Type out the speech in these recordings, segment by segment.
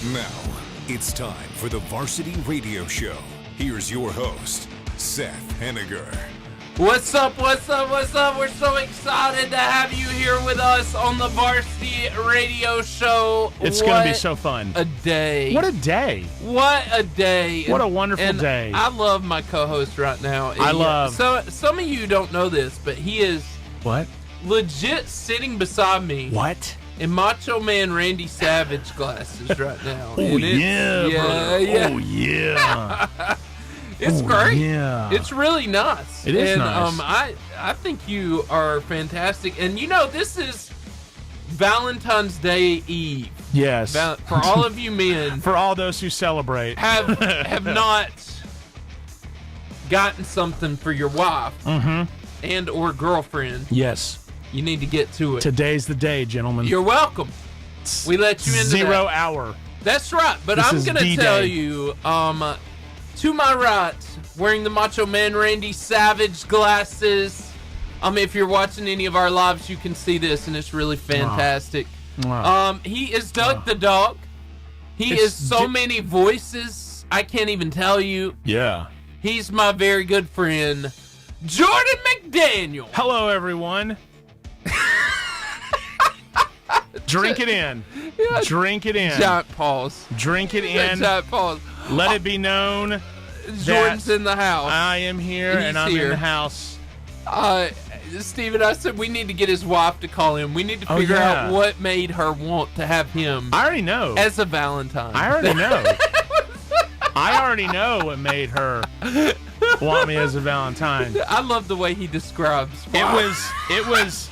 Now, it's time for the Varsity Radio Show. Here's your host, Seth Henniger. What's up? We're so excited to have you here with us on the Varsity Radio Show. It's going to be so fun. A day. What a day. What a day. What a wonderful day. I love my co-host right now. So some of you don't know this, but he is legit sitting beside me. What? In Macho Man Randy Savage glasses right now. Oh, yeah. Oh, yeah. It's great. Yeah. It's really nice. It is nice. I think you are fantastic. And, this is Valentine's Day Eve. Yes. For all of you men. For all those who celebrate. Have not gotten something for your wife and or girlfriend. Yes. You need to get to it. Today's the day, gentlemen. You're welcome. We let you into 0 hour. That's right. But I'm going to tell you, to my right, wearing the Macho Man Randy Savage glasses. If you're watching any of our lives, you can see this, and it's really fantastic. Wow. He is Doug the dog. He is so many voices, I can't even tell you. Yeah. He's my very good friend, Jordan McDaniel. Hello, everyone. Drink it in. Yeah. Drink it in. Giant pause. Drink it in. Giant pause. Let it be known Jordan's in the house. I am here, and I'm in the house. Steven, I said we need to get his wife to call him. We need to figure out what made her want to have him. I already know. As a Valentine. I already know. I already know what made her want me as a Valentine. I love the way he describes. It was.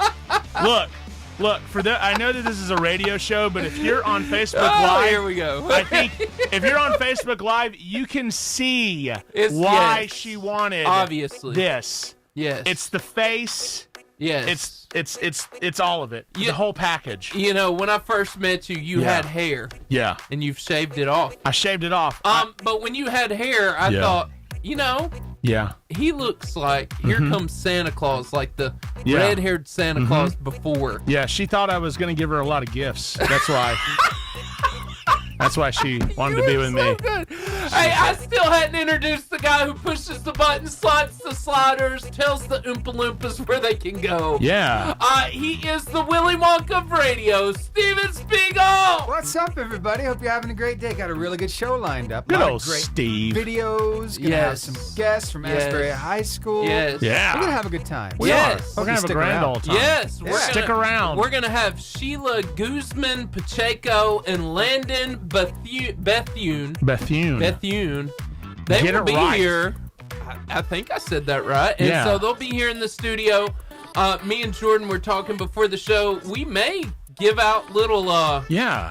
Look. I know that this is a radio show, but if you're on Facebook Live, here we go. I think if you're on Facebook Live, you can see why she wanted. Obviously, this. Yes, it's the face. Yes, it's all of it. The whole package. When I first met you, you had hair. Yeah, and you've shaved it off. I shaved it off. But when you had hair, I thought, yeah, he looks like here comes Santa Claus, like the red-haired Santa Claus before. Yeah, she thought I was going to give her a lot of gifts. That's why. That's why she wanted to be with me. Good. Hey, I still hadn't introduced the guy who pushes the buttons, slides the sliders, tells the Oompa Loompas where they can go. Yeah. He is the Willy Wonka of radio, Steven Spiegel. What's up, everybody? Hope you're having a great day. Got a really good show lined up. Good old great Steve. Videos. Gonna have some guests from Asbury High School. Yes. Yeah. We're gonna have a good time. We are. We're gonna have a grand old time. Yes. Stick around. We're gonna have Sheyla, Guzman, Pacheco, and Landon Bethune. They will be here. I think I said that right. And so they'll be here in the studio. Me and Jordan were talking before the show. We may give out little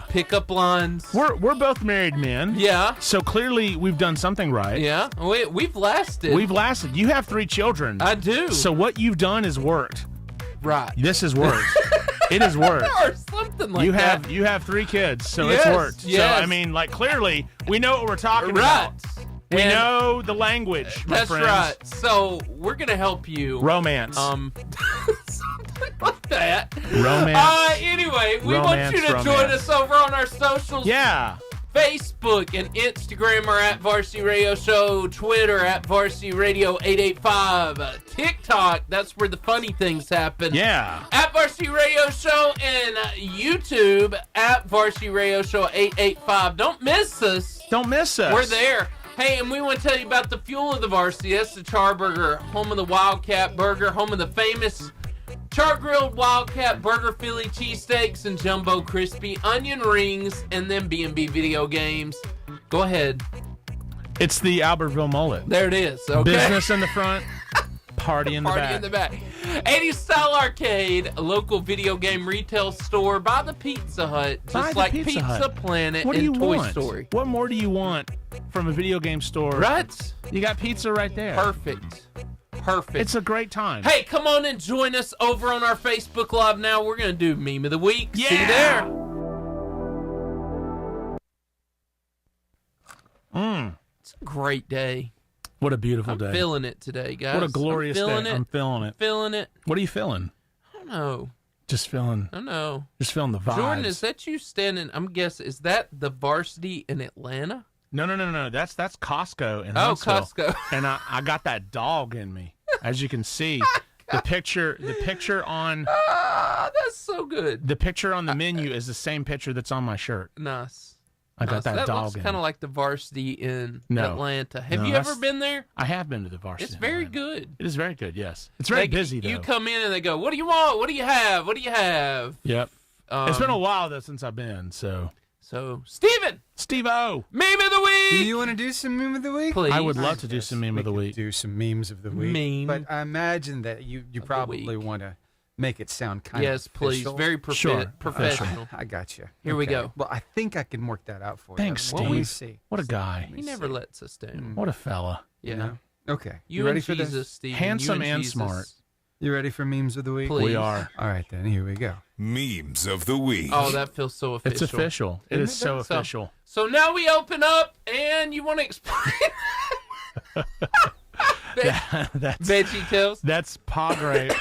pickup lines. We're both married men. Yeah. So clearly we've done something right. Yeah. We've lasted. You have 3 children. I do. So what you've done is worked. Right. This has worked. It has worked. Or something like that. You have 3 kids, so it's worked. Yes. So clearly we know what we're talking about. We know the language, my That's friends. right. So we're gonna help you. Romance. Something like that. Romance. Anyway, we want you to join us over on our socials. Yeah. Facebook and Instagram are at Varsity Radio Show. Twitter at Varsity Radio 885. TikTok, that's where the funny things happen. Yeah. At Varsity Radio Show and YouTube at Varsity Radio Show 885. Don't miss us. Don't miss us. We're there. Hey, and we want to tell you about the Fuel of the Varsity. That's the Charburger, home of the Wildcat Burger, home of the famous char-grilled Wildcat Burger, Philly cheesesteaks, and jumbo crispy onion rings, and then B&B video games. Go ahead. It's the Albertville mullet. There it is. Okay. Business in the front, party in the back. Party in the back. 80s Style Arcade, a local video game retail store by the Pizza Hut, just like Pizza Planet and Toy Story. What more do you want from a video game store? Right? You got pizza right there. Perfect. It's a great time. Hey, come on and join us over on our Facebook Live now. We're going to do Meme of the Week. Yeah. See you there. It's a great day. What a beautiful day. I'm feeling it today, guys. What a glorious day. I'm feeling it. Feeling it. What are you feeling? I don't know. Just feeling Oh no. the vibes. Jordan, is that you standing? I'm guessing, is that the varsity in Atlanta? No. That's Costco in Oh, Huntsville. Costco. And I got that dog in me. As you can see, the picture on Ah, that's so good. the picture on the menu is the same picture that's on my shirt. Nice. I got that dog looks in kind of me. like the varsity in No. Atlanta. Have No, you that's- ever been there? I have been to the varsity. It's in very Atlanta. good. It is very good. Yes, it's very busy though. You come in and they go, "What do you want? What do you have? What do you have?" Yep. It's been a while though since I've been. So Steven, Steve-O, meme of the week. Do you want to do some meme of the week? Please. I would love to do some meme of the We could week. do some memes of the week. Meme But I imagine that you the probably week. want to make it sound kind Yes, of please. official. Very Sure. professional. I got you. Here we go. Well, I think I can work that out for Thanks, you. Let me Steve. see. What a guy. He never lets us down. What a fella. Yeah. No? Okay. You ready and for Jesus, this? Steven. Handsome you and Jesus. smart. You ready for memes of the week? Please. We are. All right, then. Here we go. Memes of the week. Oh, that feels so official. It's official. It is so official. So now we open up, and you want to explain? That's Veggie Tales. that's paw grape.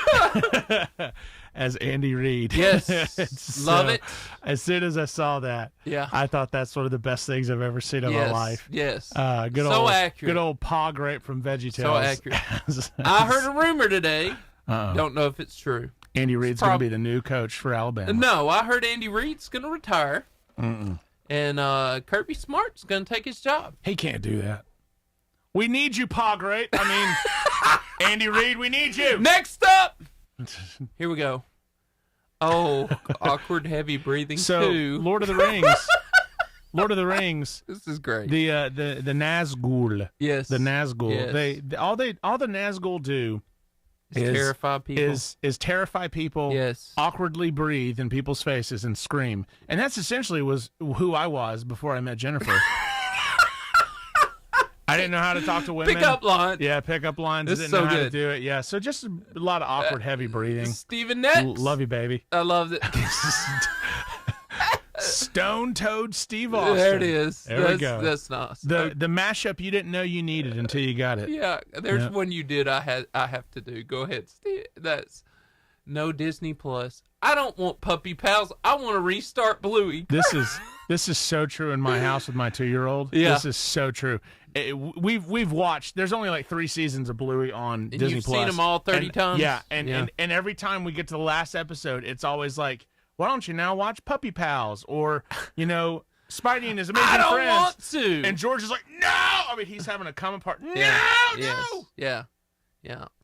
As Andy Reid. Yes. Love it. As soon as I saw that, Yeah. I thought that's one of the best things I've ever seen in my life. Yes. Good So old, accurate. Good old paw grape from VeggieTales. So accurate. I heard a rumor today. Don't know if it's true. Andy Reid's going to be the new coach for Alabama. No, I heard Andy Reid's going to retire. And Kirby Smart's going to take his job. He can't do that. We need you, paw grape. I mean, Andy Reid, we need you. Next up, here we go. Oh, awkward, heavy breathing So, too. Lord of the Rings. Lord of the Rings. This is great. The Nazgul. Yes. The Nazgul. Yes. All the Nazgul do It's terrify people. is terrify people. Yes. Awkwardly breathe in people's faces and scream, and that's essentially was who I was before I met Jennifer. I didn't know how to talk to women. Pick up line. Yeah, pick up lines. This I is didn't know so how good. to do it. Yeah, so just a lot of awkward, heavy breathing. Steven next. Love you, baby. I love it. Stone Toad Steve Austin. There it is. There we go. That's nice. The mashup you didn't know you needed until you got it. Yeah, there's Yeah. one you did. I have to do. Go ahead, Steve. That's no Disney Plus. I don't want puppy pals. I want to restart Bluey. This is so true in my house with my 2-year-old. Yeah. This is so true. We've watched. There's only like 3 seasons of Bluey on Disney you've Plus. seen them all 30 times? Yeah, Yeah. and every time we get to the last episode, it's always like, why don't you now watch Puppy Pals or Spidey and his Amazing I don't Friends? want to. And George is like, no. I mean, he's having a come apart. No, yes. no. Yeah.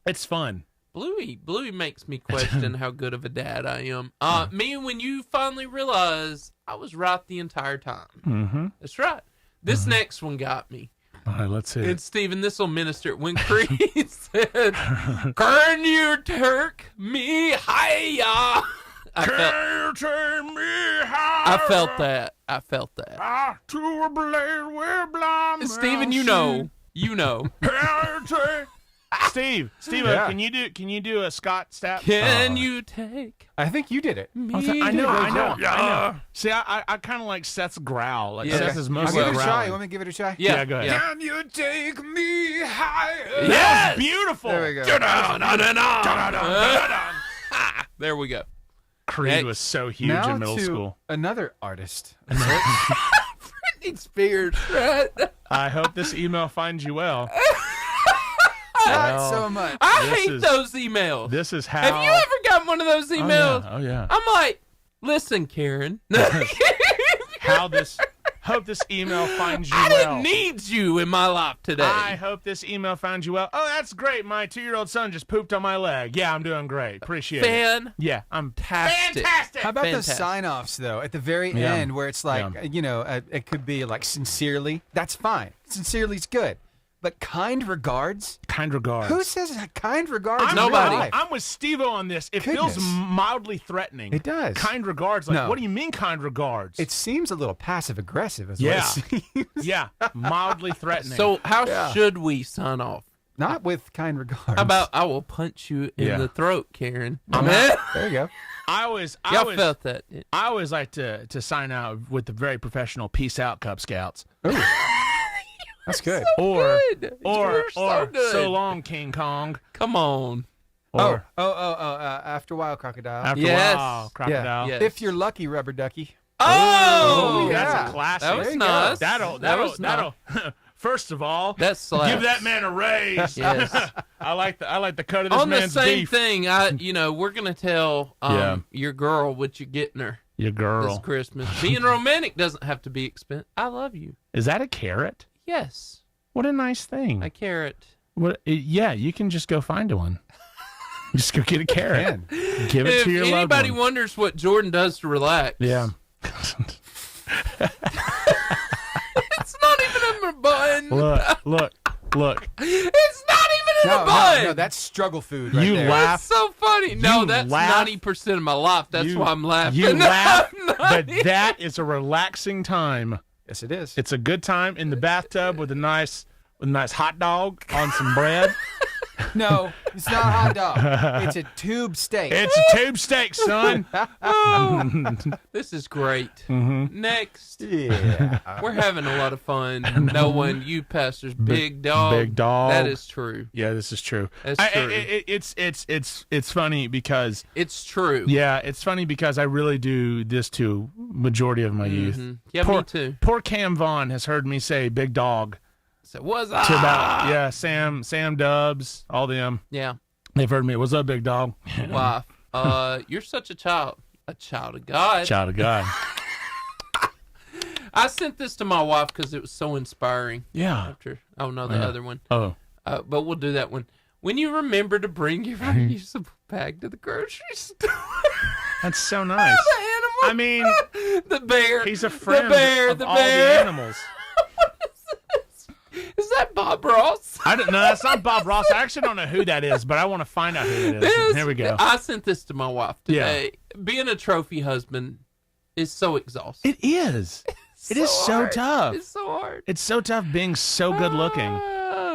It's fun. Bluey makes me question how good of a dad I am. Me, when you finally realize I was right the entire time. Mm-hmm. That's right. This next one got me. All right, let's see. And Steven, this will minister. When Creed said, "Can you take me higher?" I felt that. To a blade where blind Steven, you know. Steve, Yeah. can you do a Scott Stapp? Can you take I think you did it. me? I know. Yeah. See, I kind of like Seth's growl. Like Yeah. Seth is I'll mostly give it a try. growling. You want me to give it a try? Yeah, go ahead. Yeah. Can you take me higher? That was beautiful. There we go. There we go. Creed Next. was so huge Now in middle to school. another artist. Britney Spears, right? I hope this email finds you well. Not so much. I This hate is- those emails. This is how. Have you ever gotten one of those emails? Oh yeah. I'm like, listen, Karen. Hope this email finds you I well. didn't need you in my life today. I hope this email finds you well. Oh, that's great. My 2-year-old son just pooped on my leg. Yeah, I'm doing great. Appreciate it. Yeah, I'm Fantastic. fantastic. How about the Fantastic. sign-offs, though, at the very Yeah. end where it's like, it could be like sincerely. That's fine. Sincerely's good. But kind regards? Kind regards. Who says kind regards? in Nobody. real life? I'm with Steve-O on this. It Goodness. feels mildly threatening. It does. Kind regards. Like, No. what do you mean kind regards? It seems a little passive-aggressive as Yeah. well. It seems. yeah, mildly threatening. So how Yeah. should we sign off? Not with kind regards. How about I will punch you in Yeah. the throat, Karen? I'm Man, There you go. I always felt that. I always like to sign out with the very professional peace out Cub Scouts. That's good. Or Good. or You're so good. so long King Kong. Come on. Or After a while, crocodile. after Yes. a while, crocodile. Yeah. If you're lucky, rubber ducky. Oh, That's yeah. a classic. That was There you go. nice. That'll. First of all, That slaps. give that man a raise. Yes. I like the cut of this On the man's same beef. thing, we're gonna tell your girl what you're getting her Your this girl. Christmas. Being romantic doesn't have to be expensive. I love you. Is that a carrot? Yes, What a nice thing. a carrot. Yeah, you can just go find one. Just go get a carrot. Give it If to your loved anybody one. wonders what Jordan does to relax, Yeah. it's not even in my bun. Look. It's not even in the bun. No, that's struggle food right You there. laugh. That's so funny. No, You that's laugh. 90% of my life. That's why I'm laughing. You No, laugh, I'm not. but that is a relaxing time. Yes, it is. It's a good time in the bathtub with a nice hot dog on some bread. No, it's not a hot dog. It's a tube steak. It's a tube steak, son. This is great. Mm-hmm. Next, Yeah. we're having a lot of fun knowing you pastors big dog. Big dog. That is true. Yeah, this is true. That's true. It's funny because It's true. it's funny because I really do this to majority of my youth. Yeah, me too. Poor Cam Vaughn has heard me say big dog So what's to about Sam Dubs, all them. Yeah, They've heard me. What's up, big dog? wife. You're such a child of God. Child of God. I sent this to my wife because it was so inspiring. Yeah. The other one. Oh. But we'll do that one. When you remember to bring your reusable bag to the grocery store. That's so nice. The animal. I mean, the bear. he's a friend The bear. of The all bear. the animals. Is that Bob Ross? I don't know. That's not Bob Ross. I actually don't know who that is, but I want to find out who it is. Here we go. I sent this to my wife today. Being a trophy husband is so exhausting. It is. It is so hard. tough. It's so hard. It's so tough being so good looking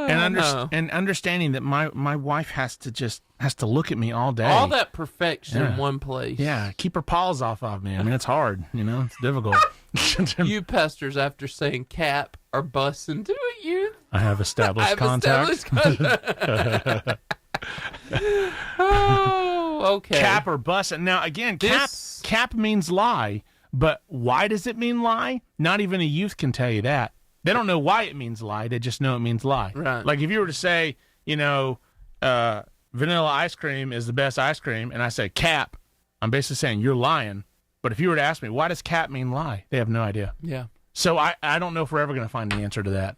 and no. and understanding that my wife has to look at me all day. All that perfection in Yeah. one place. Yeah, keep her paws off of me. I mean, it's hard. It's difficult. You pastors, after saying cap, are busting to a youth. I have established I've contact. established contact. Oh, okay. Cap or busting. Now again, This- cap means lie, but why does it mean lie? Not even a youth can tell you that. They don't know why it means lie. They just know it means lie. Right. Like if you were to say, vanilla ice cream is the best ice cream, and I say cap, I'm basically saying you're lying. But if you were to ask me, why does cap mean lie? They have no idea. Yeah. So I don't know if we're ever going to find the answer to that.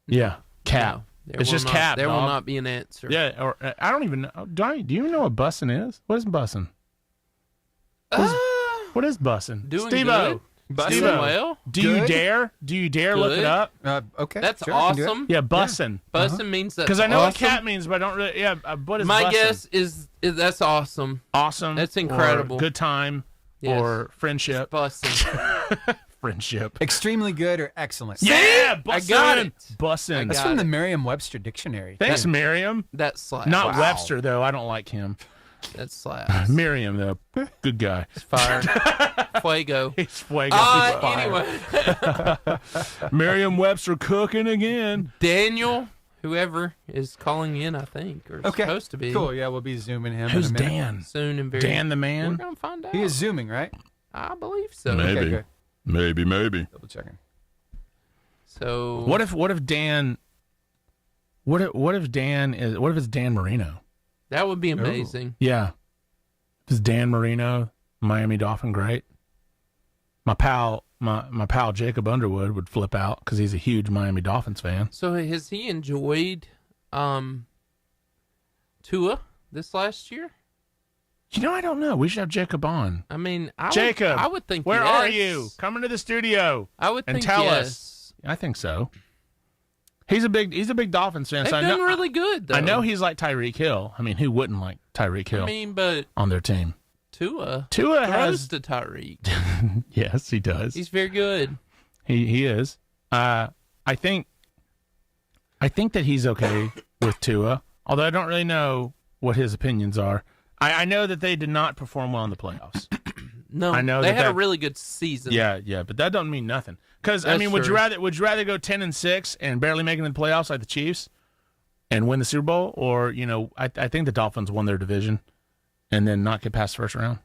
Yeah, cap. No, there It's will just not- cap. There will dog. not be an answer. Yeah, or I don't even know. Do you even know what bussin' is? What is bussin'? What is bussin'? Doing Steve-O. good. Bussin'? Steve-O. Well, Do you Good? dare? Do you dare look Good. it up? Okay. that's sure, I can do it. awesome. Yeah, bussin'. Bussin' means that. Because I know awesome. what cat means, but I don't really. Yeah, what is My bussin'? guess is that's awesome. Awesome. That's or incredible. good time Yes. or friendship. Bussin'. Friendship. Extremely good or excellent. Yeah, I got bussin'. it. Bussin'. That's got from the it. Merriam-Webster Dictionary. Thanks, Miriam. That slaps. Not Wow. Webster though. I don't like him. That slaps. Miriam though, good guy. Fire. Fuego. He's fuego. He's fire. Anyway, Merriam-Webster cooking again. Daniel, whoever is calling in, I think, or Okay. supposed to be. Cool. Yeah, we'll be zooming him. Who's in a minute. Dan? Soon and very. Dan the We're man? gonna find out. He is zooming, right? I believe so. Maybe. Okay, good. Maybe. Double checking. So What if Dan? What if Dan is? What if it's Dan Marino? that would be amazing. Yeah, is Dan Marino Miami Dolphin great? My pal Jacob Underwood would flip out because he's a huge Miami Dolphins fan. So has he enjoyed Tua this last year? I don't know. We should have Jacob on. I mean, Jacob, I would think. where yes. are you? Come into the studio. I would and think tell yes. us. I think so. He's a big Dolphins fan. They've So I done know, really good, though. I know he's like Tyreek Hill. I mean, who wouldn't like Tyreek Hill I mean, but on their team? Tua Tua throws has. to Tyreek. Yes, he does. He's very good. He is. I think that he's okay with Tua, although I don't really know what his opinions are. I know that they did not perform well in the playoffs. No, I know they that had a that- really good season. Yeah, but that doesn't mean nothing. Because I That's mean, would you true. rather go 10-6 and barely making the playoffs like the Chiefs, and win the Super Bowl, or I think the Dolphins won their division and then not get past the first round.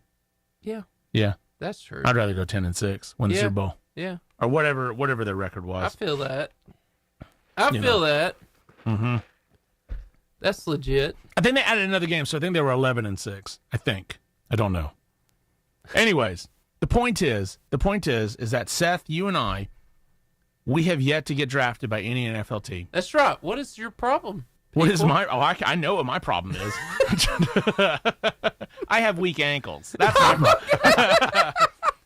Yeah, Yeah, that's true. I'd rather go 10-6, win the Super Bowl, or whatever their record was. I feel that. That. Mm-hmm. That's legit. I think they added another game, so I think they were 11-6. I think. I don't know. Anyways, the point is that Seth, you and I, we have yet to get drafted by any NFL team. That's right. What is your problem? What is my? Oh, I know what my problem is. I have weak ankles. That's my problem.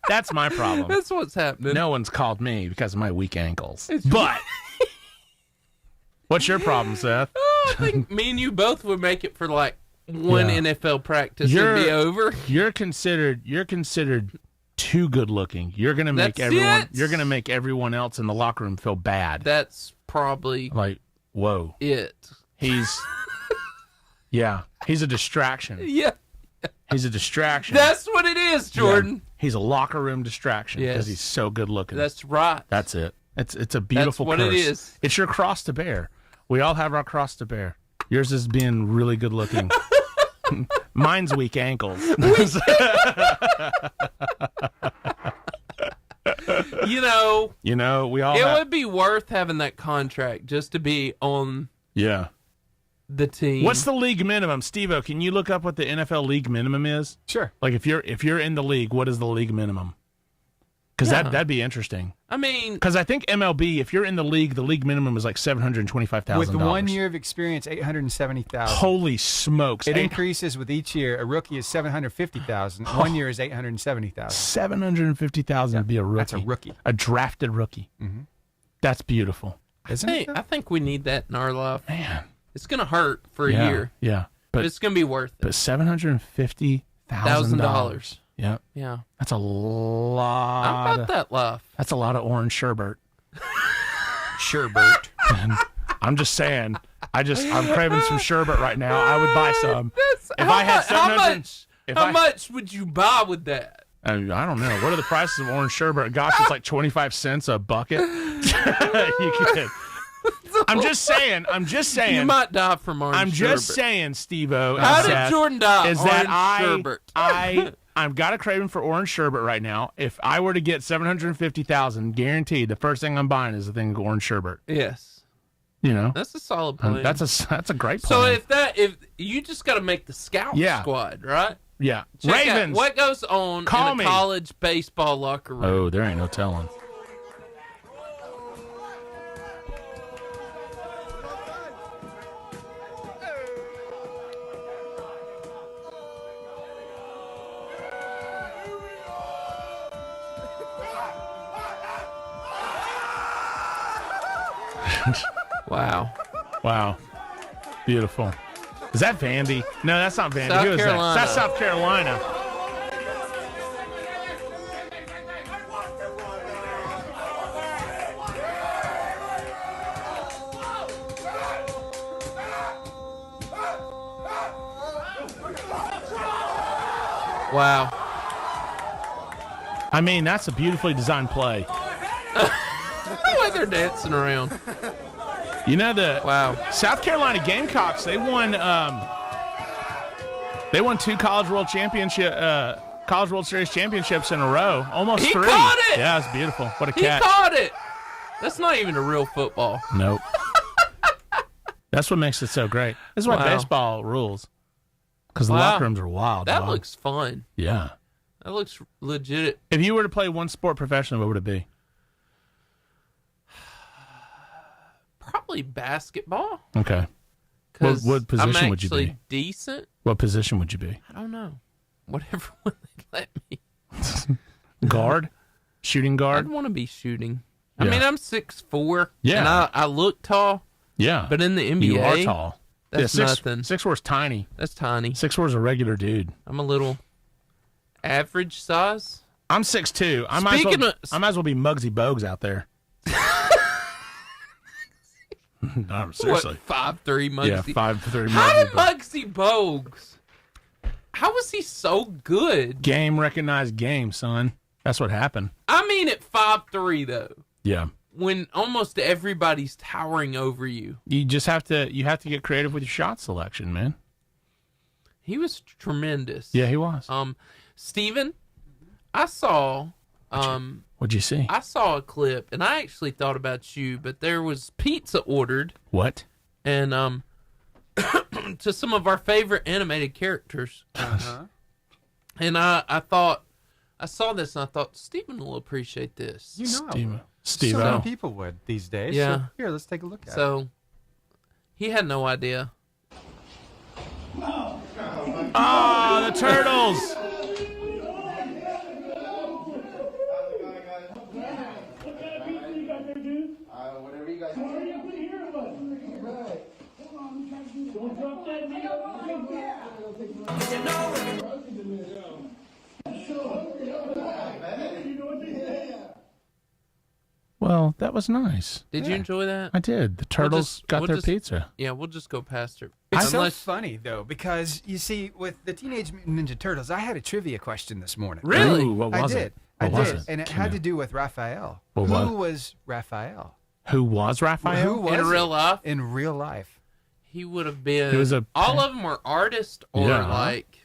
That's my problem. That's what's happening. No one's called me because of my weak ankles. But what's your problem, Seth? I think me and you both would make it for like one NFL practice and be over. You're considered too good looking. You're gonna make everyone else in the locker room feel bad. That's probably like, whoa. He's he's a distraction. Yeah. He's a distraction. That's what it is, Jordan. Yeah. He's a locker room distraction because he's so good looking. That's right. That's it. It's a beautiful curse. That's what it is. It's your cross to bear. We all have our cross to bear. Yours is being really good looking. Mine's weak ankles. We all it would be worth having that contract just to be on the team. What's the league minimum? Steve-O, can you look up what the NFL league minimum is? Sure. Like if you're in the league, what is the league minimum? Because that'd be interesting. I mean, because I think MLB, if you're in the league minimum is like $725,000. With 1 year of experience, $870,000. Holy smokes! It increases with each year. A rookie is $750,000. 1 year is $870,000. $750,000 to be a rookie. That's a rookie, a drafted rookie. Mm-hmm. That's beautiful, isn't it? I think we need that in our life. Man, it's gonna hurt for a year. Yeah, but it's gonna be worth it. But $750,000. Yeah. That's a lot. How about that life? That's a lot of orange sherbet. Sherbet. I'm just saying. I'm craving some sherbet right now. I would buy some. How much would you buy with that? I don't know. What are the prices of orange sherbet? Gosh, it's like 25 cents a bucket. You could. I'm just saying. You might die from orange sherbet. I'm just saying, Steve-O. How did Jordan die? Is that sherbet. I've got a craving for orange sherbet right now. If I were to get $750,000, guaranteed, the first thing I'm buying is a thing of orange sherbet. Yes. That's a solid plan. That's a great plan. So if you just got to make the scout squad, right? Yeah. Check Ravens. What goes on in a college baseball locker room? Oh, there ain't no telling. Wow. Beautiful. Is that Vandy? No, that's not Vandy. South Who is Carolina. that? That's South Carolina. Wow. I mean, that's a beautifully designed play. The way they're dancing around. South Carolina Gamecocks, they won 2 College World Series championships in a row. Almost 3. He caught it! Yeah, it's beautiful. What a catch. He caught it! That's not even a real football. Nope. That's what makes it so great. This is why baseball rules. Because the locker rooms are wild. That looks fun. Yeah. That looks legit. If you were to play one sport professionally, what would it be? Probably basketball. Okay. What position would you be? I'm actually decent. What position would you be? I don't know. Whatever one they let me. Guard? Shooting guard? I'd want to be shooting. Yeah. I mean, I'm 6'4". Yeah. And I look tall. Yeah. But in the NBA, you are tall. That's nothing. 6'4" is tiny. That's tiny. 6'4" is a regular dude. I'm a little average size. I'm 6'2". I might as well be Muggsy Bogues out there. No, seriously. What, 5'3" Muggsy? Yeah, 5'3" Muggsy. How did Muggsy Bogues? How was he so good? Game recognized game, son. That's what happened. I mean, at 5'3", though. Yeah. when almost everybody's towering over you. You just have to get creative with your shot selection, man. He was tremendous. Yeah, he was. Steven, I saw What'd you see? I saw a clip, and I actually thought about you, but there was pizza ordered. What? And to some of our favorite animated characters. And I thought, I saw this, and I thought, Steven will appreciate this. You know, Steve. so many people would these days. Yeah. So here, let's take a look at it. So, he had no idea. Oh, the turtles! Whatever you guys want. Well, that was nice. Did you enjoy that? I did. The turtles got their pizza. Yeah, we'll just go past it. It's so funny, though, because, you see, with the Teenage Mutant Ninja Turtles, I had a trivia question this morning. Really? Ooh, what was it? I What was did. it? And it had to do with Raphael. Well, Who what? was Raphael? Who was Raphael? Who was In it? real life? In real life. He would have been. He was a- all of them were artists or Yeah. like.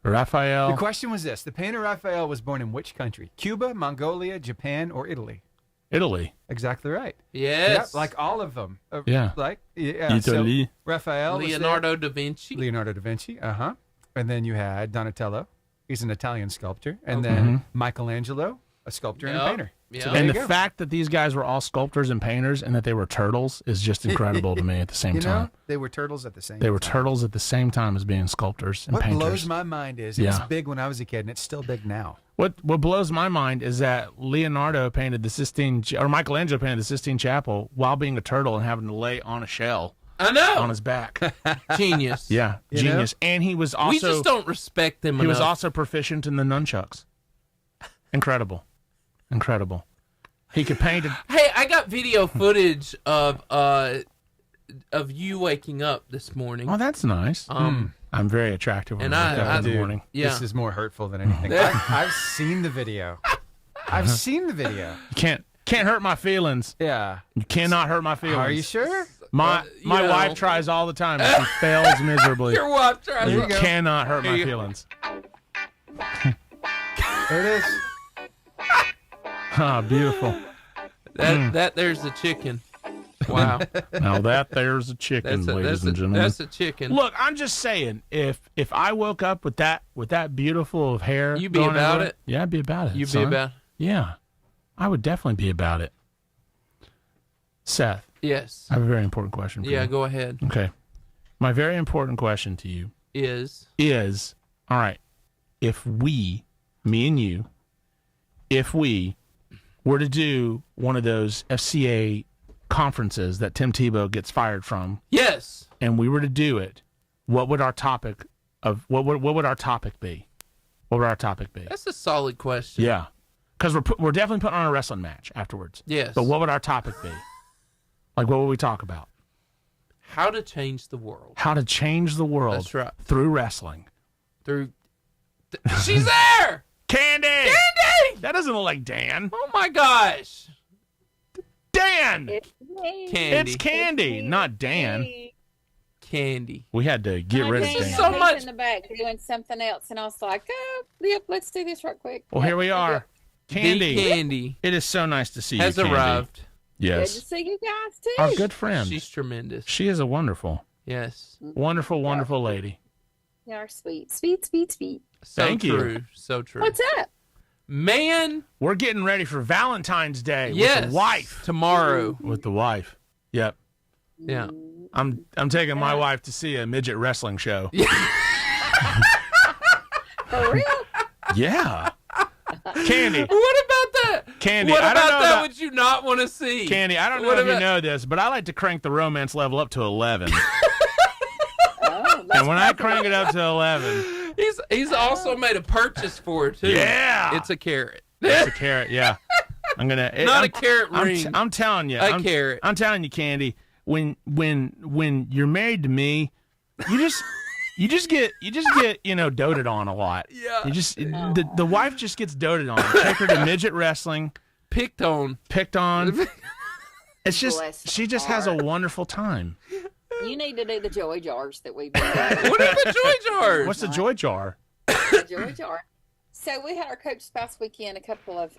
Raphael. The question was this. The painter Raphael was born in which country? Cuba, Mongolia, Japan, or Italy? Italy. Exactly right. Yes. Yep, like all of them. Yeah. So Raphael was Leonardo da Vinci. Leonardo da Vinci. Uh-huh. And then you had Donatello. He's an Italian sculptor. And then Michelangelo, a sculptor and a Yep. painter. Yep. So there And you the go. fact that these guys were all sculptors and painters and that they were turtles is just incredible to me at the same you know, time. they were turtles at the same time. They were turtles at the same time as being sculptors and What painters. blows my mind is it was Yeah. big when I was a kid, and it's still big now. What blows my mind is that Leonardo painted the Sistine, or Michelangelo painted the Sistine Chapel while being a turtle and having to lay on a shell I know. on his back. Genius. Yeah, You genius. And he was also We just don't respect them he was enough. also proficient in the nunchucks. Incredible. He could paint it. Hey, I got video footage of you waking up this morning. Oh, that's nice. I'm very attractive when And I wake up in the Dude, morning. Yeah. This is more hurtful than anything. I've seen the video. I've seen the video. You can't hurt my feelings. Yeah. You cannot hurt my feelings. Are you sure? My you my know. wife tries all the time, and she fails miserably. Your wife tries. You you go. cannot hurt my Here you go. feelings. There it is. Ah, beautiful. That there's the chicken. Wow. Now that there's a chicken, ladies and gentlemen. That's a chicken. Look, I'm just saying, if I woke up with that beautiful of hair, You be going about everywhere- it? Yeah, I'd be about it. You'd be son. about. Yeah, I would definitely be about it. Seth, Yes. I have a very important question for Yeah, you. go ahead. Okay. My very important question to you Is is, all right, if we, me and you, if we were to do one of those FCA conferences that Tim Tebow gets fired from, yes. and we were to do it, what would our topic what would our topic be? What would our topic be? That's a solid question. Yeah, because we're definitely putting on a wrestling match afterwards. Yes. But what would our topic be? Like, what would we talk about? How to change the world How to change the world That's right. through wrestling. through. She's there. Candy! Candy! That doesn't look like Dan. Oh my gosh. Dan! It's me. Candy. It's Candy, not Dan. Candy. We had to get rid of This is Dan. so He's much- in the back doing something else, and I was like, "Oh, yep, let's do this right quick." Well, Yep, here we yep, are. yep. Candy. The Candy It is so nice to see has you, Candy. arrived. Good to Yes. see you guys too. Our good friend. She's tremendous. She is a wonderful, Yes. wonderful, wonderful lady. You are sweet, sweet, sweet, sweet. So Thank you. true. So true. What's up? Man, We're getting ready for Valentine's Day yes. with the wife. Tomorrow. With the wife. Yep. Yeah. I'm taking my wife to see a midget wrestling show. For real? Yeah. Candy. What about that? Candy, What I don't about know that about- would you not want to see? Candy, I don't know What if you about- know this, but I like to crank the romance level up to 11. Oh, And when I crank it up to 11, He's also made a purchase for it too. Yeah. It's a carrot. it's a carrot. Yeah. I'm going to. Not a carrot ring. I'm telling you. A carrot. I'm telling you, Candy, when you're married to me, you just get doted on a lot. Yeah. You just the wife just gets doted on. Take her to midget wrestling, Picked on. picked on, It's just Bless she her just has a heart. wonderful time. You need to do the joy jars that we've been doing. What are the joy jars? What's the joy jar? The joy jar. So we had our coach spouse weekend a couple of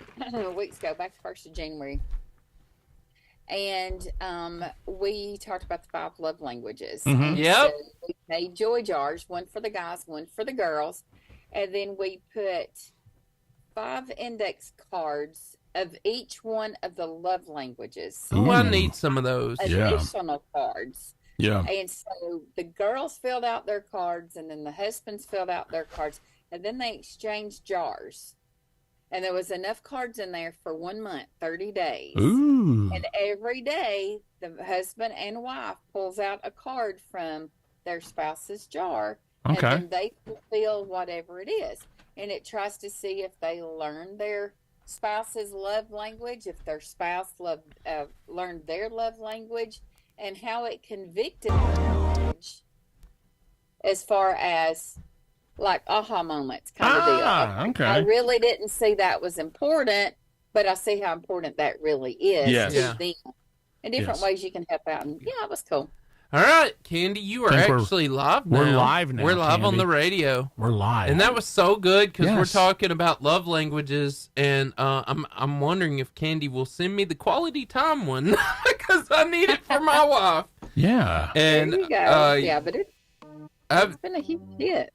weeks ago, back the 1st of January. And we talked about the 5 love languages. Mhm. And Yep. so we made joy jars, one for the guys, one for the girls. And then we put 5 index cards of each one of the love languages. Oh, I need some of those. Yeah. Additional cards. Yeah. And so the girls filled out their cards, and then the husbands filled out their cards, and then they exchanged jars. And there was enough cards in there for 1 month, 30 days. Ooh. And every day, the husband and wife pulls out a card from their spouse's jar, Okay. and then they fulfill whatever it is. And it tries to see if they learn their spouse's love language, if their spouse learned their love language, and how it convicted them as far as like aha moments kind of deal. Okay. I really didn't see that was important, but I see how important that really is Yes. to Yeah. them. In different Yes. ways you can help out. And yeah, it was cool. All right, Candy, you are Think we're- actually live now. we're live now, We're live on Candy. the radio. We're live. And that was so good because we're Yes. talking about love languages, and I'm wondering if Candy will send me the quality time one because I need it for my wife. Yeah. And There you go. Yeah, but it's I been a huge hit.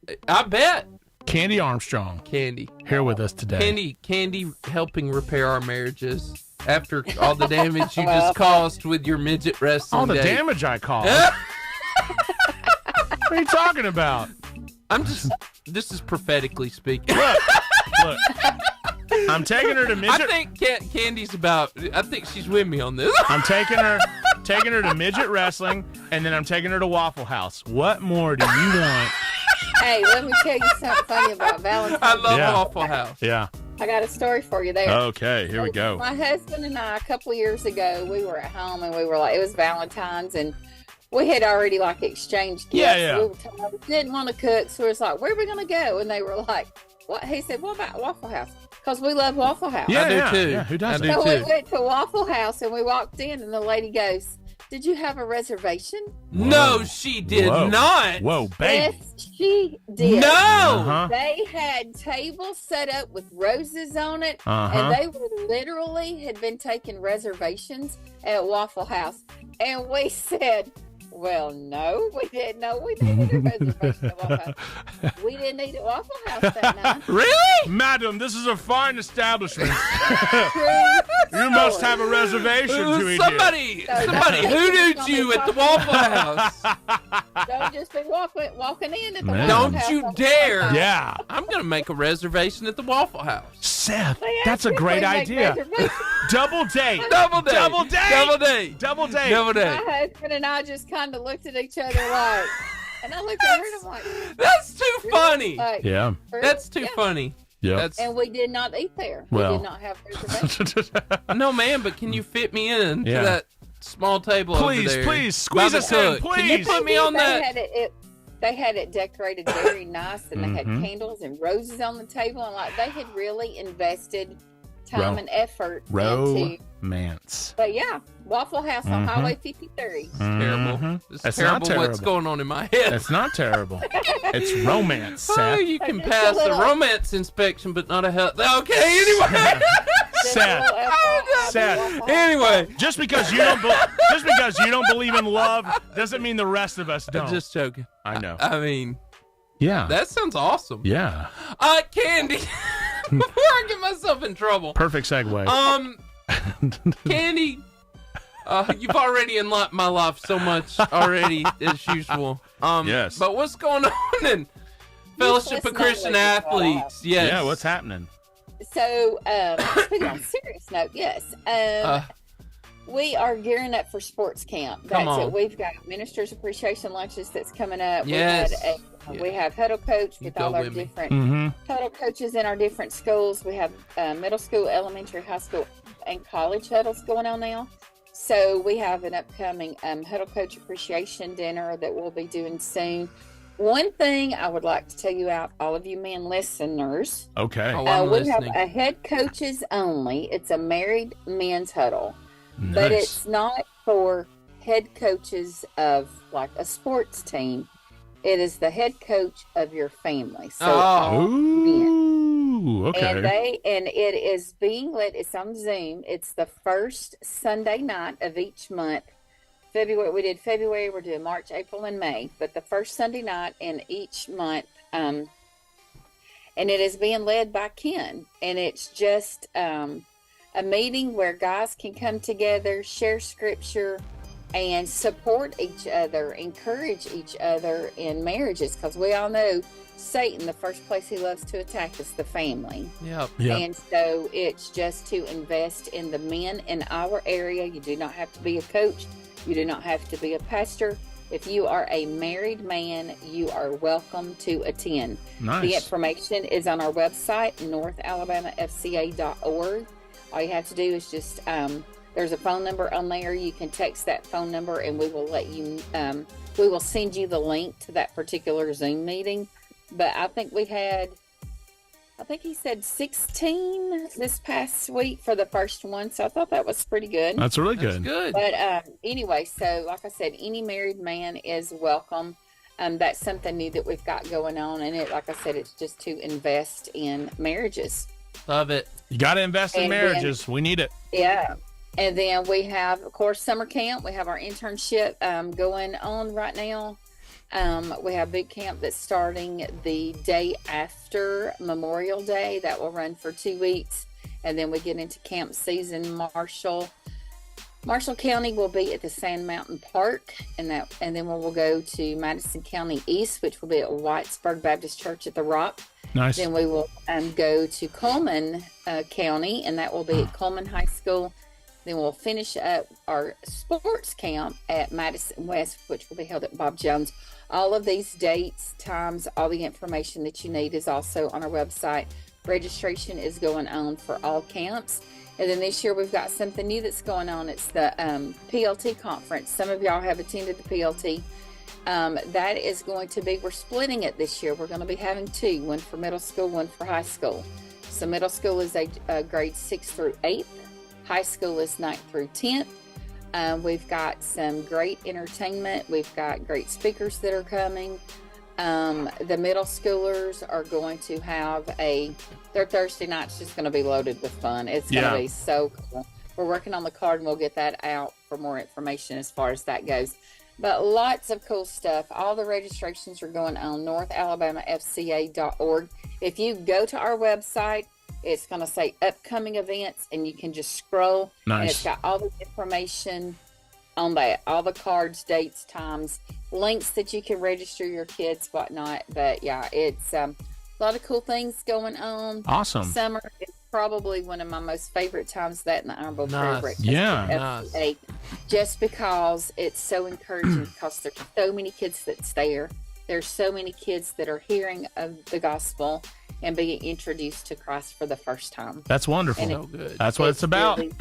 bet Candy Armstrong Candy, here with us today. Candy helping repair our marriages after all the damage you Well, just caused with your midget wrestling. All the date. damage I caused. What are you talking about? I'm just. This is prophetically speaking. Look. I'm taking her to I midget. think Candy's about. I think she's with me on this. I'm taking her to midget wrestling, and then I'm taking her to Waffle House. What more do you want? Hey, let me tell you something funny about Valentine's. I love Yeah. Waffle House. Yeah. I got a story for you there. Okay, here we go. My husband and I, a couple of years ago, we were at home and we were like, it was Valentine's, and we had already like exchanged gifts. Yeah. We were tired, we didn't want to cook, so we was like, where are we going to go? And they were like, what? He said, what about Waffle House? Because we love Waffle House. Yeah, I do yeah, too. yeah, who doesn't? I do So we too. went to Waffle House and we walked in, and the lady goes, did you have a reservation? No, she did Whoa. not. Whoa, baby. Yes, she did. No. Uh-huh. They had tables set up with roses on it, Uh-huh. and they were literally had been taking reservations at Waffle House. And we said, well, no, we didn't know we needed a reservation at Waffle House. We didn't need a Waffle House that night. Really? Madam, this is a fine establishment. True You must story. have a reservation to eat here. Somebody hoodooed you at the Waffle House. Don't just be walking in at the Man. Waffle Don't House you on dare. Waffle House. Yeah. I'm gonna make a reservation at the Waffle House. Seth, They that's a asked great if we make idea. reservations. Double date. Double day. Double date. Double day. Double date. Double day. My husband and I just kind of looked at each other like, and I looked at her and I'm like, That's too funny. like, Yeah. That's too yeah. funny. Yeah. That's And we did not eat there. Well. We did not have reservations. no man, but can you fit me in to Yeah. that small table Please, over there? please, squeeze by the us in, cook? Can you please. put me on They that? had they had it decorated very nice, and they had Mhm. candles and roses on the table, and like they had really invested time Ro- and effort into. Romance. But yeah, Waffle House on Mhm. Highway 53. Terrible. Mhm. It's That's terrible, not terrible. what's going on in my head. It's not terrible. It's romance, Oh, Seth. you can Just a pass a little- romance inspection, but not a health. Okay, anyway. Just a Seth. little FYI, Seth. Waffle House. Anyway. Just because you don't believe in love doesn't mean the rest of us don't. I'm just joking. I know. I mean, Yeah. that sounds awesome. Yeah. Candy. Before I get myself in trouble. Perfect segue. Candy, you've already enlightened my life so much already as usual. Yes. But what's going on in Fellowship of Let's not Christian let this fall Athletes? Yes. Yeah, what's happening? So, speaking on a serious note, yes. We are gearing up for sports camp. That's Come on. it. We've got Ministers Appreciation Lunches that's coming up. Yes. We have Huddle Coach You with go all our with me. different Mm-hmm. Huddle coaches in our different schools. We have middle school, elementary, high school, and college huddles going on now. So we have an upcoming Huddle Coach Appreciation Dinner that we'll be doing soon. One thing I would like to tell you out, all of you men listeners, Okay. Oh, I'm we listening. have a head coaches only. It's a married men's huddle. But Nice. it's not for head coaches of like a sports team. It is the head coach of your family. So all men. Ooh, okay. And it is being led. It's on Zoom. It's the first Sunday night of each month. February, we did February. We're doing March, April, and May. But the first Sunday night in each month, and it is being led by Ken. And it's just a meeting where guys can come together, share scripture, and support each other, encourage each other in marriages, because we all know Satan, the first place he loves to attack is the family. Yep. Yep. And so it's just to invest in the men in our area. You do not have to be a coach. You do not have to be a pastor. If you are a married man, you are welcome to attend. Nice. The information is on our website, northalabamafca.org. All you have to do is just, there's a phone number on there. You can text that phone number and we will let you, we will send you the link to that particular Zoom meeting. But I think he said 16 this past week for the first one. So I thought that was pretty good. That's really That's good. good. But anyway, so like I said, any married man is welcome. That's something new that we've got going on. And it, like I said, it's just to invest in marriages. Love it. You got to invest in And marriages. We need it. Yeah. And then we have, of course, summer camp. We have our internship going on right now. We have boot camp that's starting the day after Memorial Day. That will run for 2 weeks. And then we get into camp season. Marshall County will be at the Sand Mountain Park. And then we will go to Madison County East, which will be at Whitesburg Baptist Church at the Rock. Nice. Then we will go to Coleman County, and that will be at Coleman High School. Then we'll finish up our sports camp at Madison West, which will be held at Bob Jones. All of these dates, times, all the information that you need is also on our website. Registration is going on for all camps. And then this year we've got something new that's going on. It's the PLT conference. Some of y'all have attended the PLT. That is going to be, we're splitting it this year. We're going to be having two, one for middle school, one for high school. So middle school is a grade 6th through 8th. High school is 9th through 10th. We've got some great entertainment. We've got great speakers that are coming. The middle schoolers are going to have their Thursday night's just going to be loaded with fun. It's going to be so cool. We're working on the card and we'll get that out for more information as far as that goes. But lots of cool stuff. All the registrations are going on northalabamafca.org. If you go to our website, it's going to say upcoming events, and you can just scroll. Nice. And it's got all the information on that, all the cards, dates, times, links that you can register your kids, whatnot. But yeah, it's a lot of cool things going on. Awesome. Summer is probably one of my most favorite times, that and the Honorable Prayer Breakfast. Yeah. at FCA, just because it's so encouraging, because there's so many kids that's there. There's so many kids that are hearing of the gospel and being introduced to Christ for the first time. That's wonderful. And So good. That's what it's about. Really,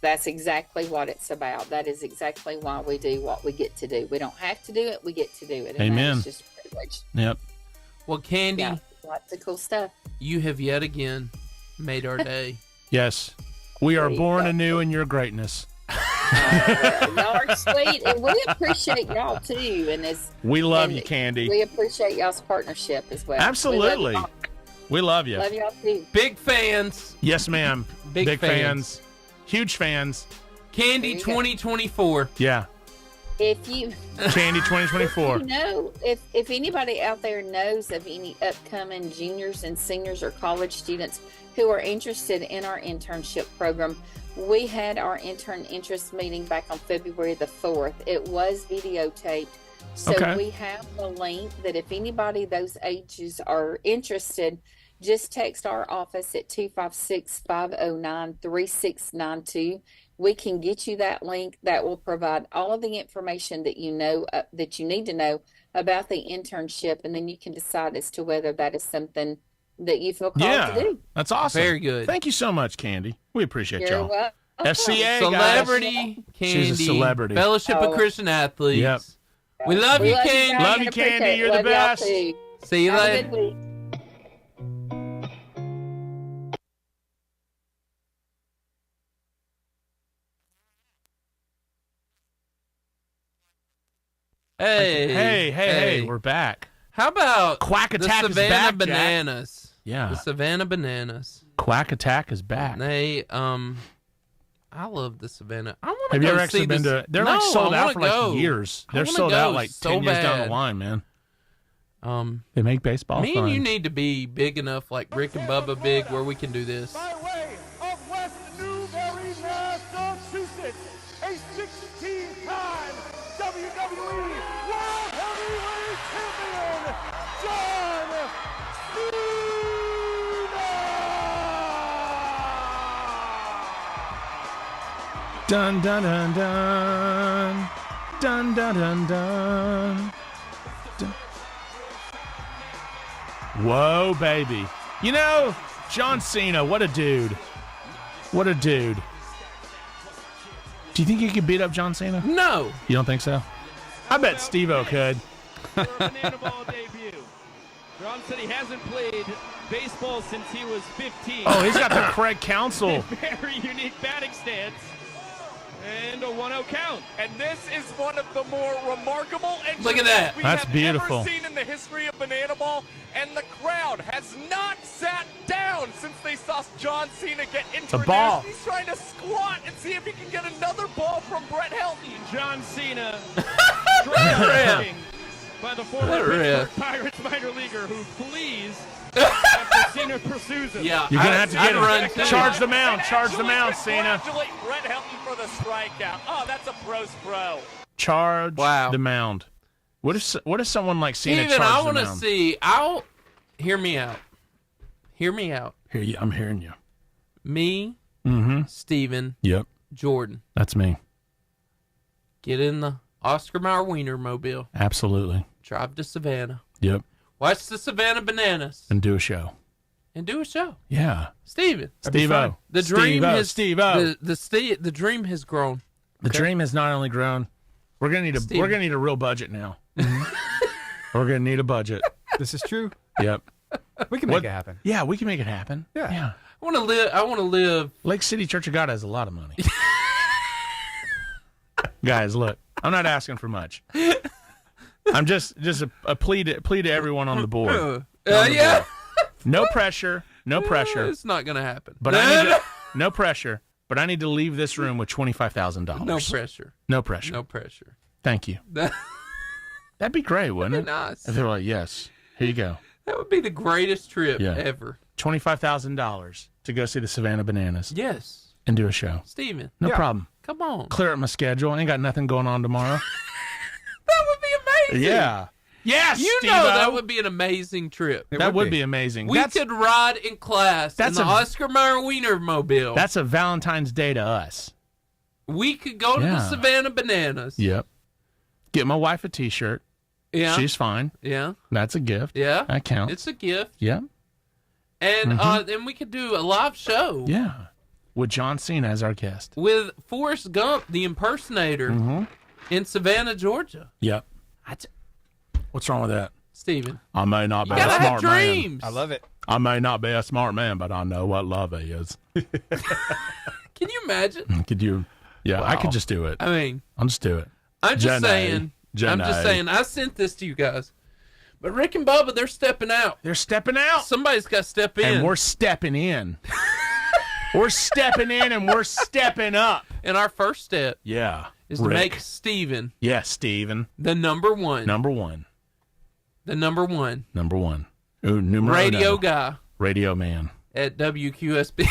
that's exactly what it's about. That is exactly why we do what we get to do. We don't have to do it, we get to do it. And Amen. That is just a privilege. Yep. Well, Candy, Yeah, lots of cool stuff. you have yet again made our day. Yes. We are There you born go. anew in your greatness. Y'all are sweet, and we appreciate y'all too. And We love and you, Candy. we appreciate y'all's partnership as well. Absolutely. We love you. Love y'all too. Big fans. Yes, ma'am. Big fans. Huge fans. Candy There you go. 2024. Yeah. If you Candy 2024. you know, if anybody out there knows of any upcoming juniors and seniors or college students who are interested in our internship program, we had our intern interest meeting back on February the 4th. It was videotaped. So Okay. we have the link that if anybody those ages are interested, just text our office at 256-509-3692. We can get you that link that will provide all of the information that you know that you need to know about the internship, and then you can decide as to whether that is something that you feel called Yeah. to do. That's awesome. Very good. Thank you so much, Candy. We appreciate You're y'all. welcome. FCA, Celebrity Candy. She's a celebrity. Fellowship of Oh. Christian Athletes. Yep. We love you, Candy. guys, Love and you, appreciate Candy. it. You're the Love y'all best. too. See you Have a later. good week. Hey, we're back. How about Quack Attack the is Savannah back, Jack. Bananas? Yeah. The Savannah Bananas. Quack Attack is back. They I love the Savannah. I want to Have go you ever see actually been this. to? They're No, like sold I out wanna for go. like years. I They're wanna sold out go like so 10 years down the bad. line, man. Um, They make baseball me fun. and you need to be big enough, like Rick and Bubba big, where we can do this. By way of West Newbury, Massachusetts, a 16-time WWE World Heavyweight Champion, John Cena! Dun dun dun dun. Dun dun dun dun. Dun. Whoa, baby. You know, John Cena, what a dude. What a dude. Do you think you could beat up John Cena? No. You don't think so? I bet Steve-O could. For a Banana Ball debut. Ron said he hasn't played baseball since he was 15. Oh, he's got the Craig Counsel. Very unique batting stance. And a 1-0 count. And this is one of the more remarkable entrances Look at that. we That's have beautiful. ever seen in the history of Banana Ball. And the crowd has not sat down since they saw John Cena get introduced. ball. He's trying to squat and see if he can get another ball from Bret Helton. John Cena driving by the former That rip. Pittsburgh Pirates minor leaguer who flees after Cena pursues him. Yeah, You're going to have to get I'd him. run too. Charge the mound. Charge the mound, Cena. Congratulate Bret Helton for the strikeout. Oh, that's a pro's pro. Charge Wow. the mound. What if someone like Cena Steven, charged I the want to mound? see. Hear me out. Hear me out. I'm hearing you. Me, Mm-hmm. Steven, Yep. Jordan, That's me. get in the Oscar Mayer Wiener mobile, Absolutely. drive to Savannah, Yep. watch the Savannah Bananas, And do a show. and do a show. Yeah. Steven, Steve-O. the dream has Steve-O. the dream has grown. The dream has not only grown. We're gonna need a real budget now. We're gonna need a budget. This is true. Yep. We can make it happen. Yeah, we can make it happen. Yeah. I want to live. Lake City Church of God has a lot of money. Guys, look, I'm not asking for much. I'm just a plea to everyone on the board. Yeah. No pressure. No pressure. It's not gonna happen. But I need to, no pressure. But I need to leave this room with $25,000. no pressure. No pressure. No pressure. Thank you. That That'd be great, wouldn't would it? be nice. If they were like, yes, here you go. That would be the greatest trip Yeah. ever. $25,000 to go see the Savannah Bananas Yes, and do a show. Steven, No Yeah. problem. come on. Clear up my schedule. I ain't got nothing going on tomorrow. That would be amazing. Yeah. Yes, You Steve-O. know that would be an amazing trip. That would be amazing. We could ride in class in that's the a- Oscar Mayer Wiener mobile. That's a Valentine's Day to us. We could go to the Yeah. Savannah Bananas. Yep. Get my wife a T-shirt. Yeah. She's fine. yeah. That's a gift. Yeah. That counts. It's a gift. Yep. And then we could do a live show Yeah. With John Cena as our guest. with Forrest Gump, the impersonator, in Savannah, Georgia. Yep. What's wrong with that? Steven, I may not be you a gotta have smart man. dreams. I love it. I may not be a smart man, but I know what love is. Can you imagine? Could you? Yeah, I Wow. could just do it. I mean, I'll just do it. I'm just Jenny. saying. I'm just Jenny. saying. I sent this to you guys, but Rick and Bubba, they're stepping out. They're stepping out. Somebody's got to step in. And we're stepping in. We're stepping in and we're stepping up. And our first step Yeah. is to Rick. make Steven Yes, Steven. the number one. Number one. The number one Number one. Ooh, numero radio uno. guy Radio man. at WQSB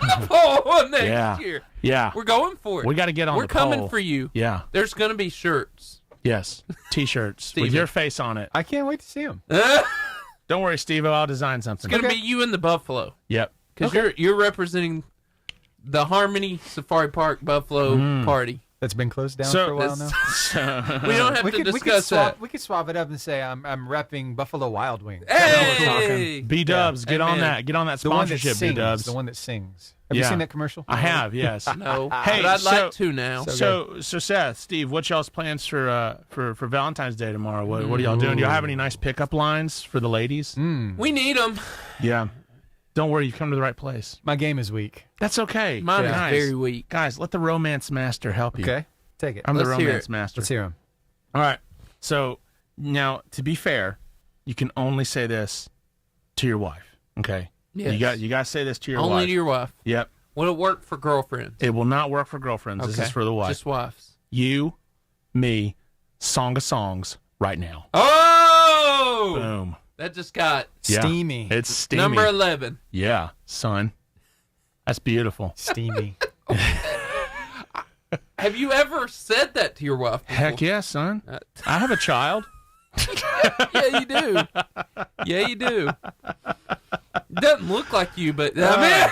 on the poll next Yeah. year. Yeah. We're going for it. We got to get on We're the coming poll. for you. Yeah. There's going to be shirts. Yes. T-shirts with Steven. your face on it. I can't wait to see him. It's Don't worry, Steve-O. I'll design something. going to be you and the Buffalo Yep. because you're representing the Harmony Safari Park Buffalo Party. That's been closed down So- for a while now. We don't have to discuss that. We could swap it up and say I'm repping Buffalo Wild Wings. Hey! B-Dubs, get on Amen. that. Get on that The one that sponsorship, sings. B-Dubs. The one that sings. Have you Yeah. seen that commercial? I have, yes. No, Hey, but I'd so- like to now. So Seth, Steve, what's y'all's plans for Valentine's Day tomorrow? What are y'all doing? Do y'all have any nice pickup lines for the ladies? We need them. Yeah. Don't worry, you've come to the right place. My game is weak. That's okay. Mine is Guys, very weak. Guys, let the romance master help you. Okay, take it. I'm Let's the hear romance it. master. Let's hear him. All right. So now, to be fair, you can only say this to your wife. Okay. Yes. You got to say this to your wife. Only to your wife. Yep. Will it work for girlfriends? It will not work for girlfriends. This is for the wife. Just wives. You, me, Song of Songs right now. Oh! Boom. That just got Steamy. It's steamy. number 11. Yeah, son. That's beautiful. Steamy. Have you ever said that to your wife before? Heck yeah, son. I have a child. Yeah, you do. Yeah, you do. Doesn't look like you, but I mean,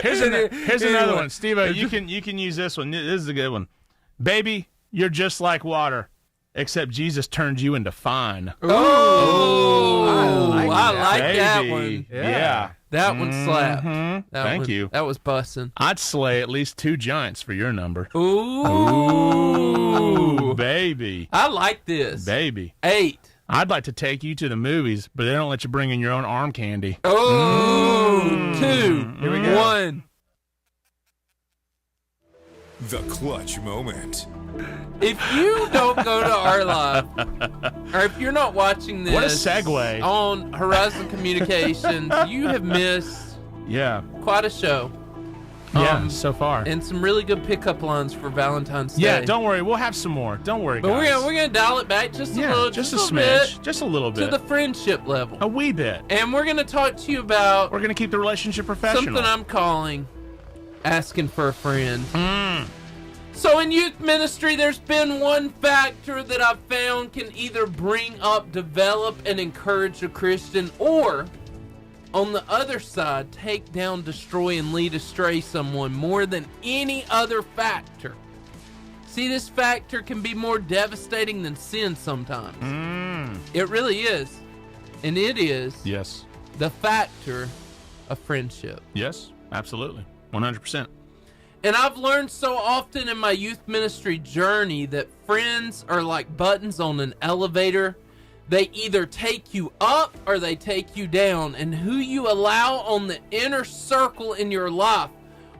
Here's another one, Steve. You can use this one. This is a good one. Baby, you're just like water, except Jesus turned you into fine. Oh, I like Baby. that one. Yeah. That one slapped. Thank you. That was bussin'. I'd slay at least 2 giants for your number. Ooh, baby. I like this. Baby. 8. I'd like to take you to the movies, but they don't let you bring in your own arm candy. Oh, 2. Here we go. 1. The clutch moment. If you don't go to our live, or if you're not watching this What a segue. on Horizon Communications, you have missed Yeah. quite a show. Yeah, so far. And some really good pickup lines for Valentine's Day. Yeah, don't worry. We'll have some more. Don't worry, But guys. we're gonna dial it back just a yeah, little, just a little smidge. bit Just a little to bit. the friendship level. A wee bit. And we're gonna talk to you about We're going to keep the relationship professional. something I'm calling asking for a friend. So in youth ministry, there's been one factor that I've found can either bring up, develop, and encourage a Christian, or on the other side, take down, destroy, and lead astray someone more than any other factor. See, this factor can be more devastating than sin sometimes. It really is. And it is Yes. the factor of friendship. Yes, absolutely. 100%. And I've learned so often in my youth ministry journey that friends are like buttons on an elevator. They either take you up or they take you down. And who you allow on the inner circle in your life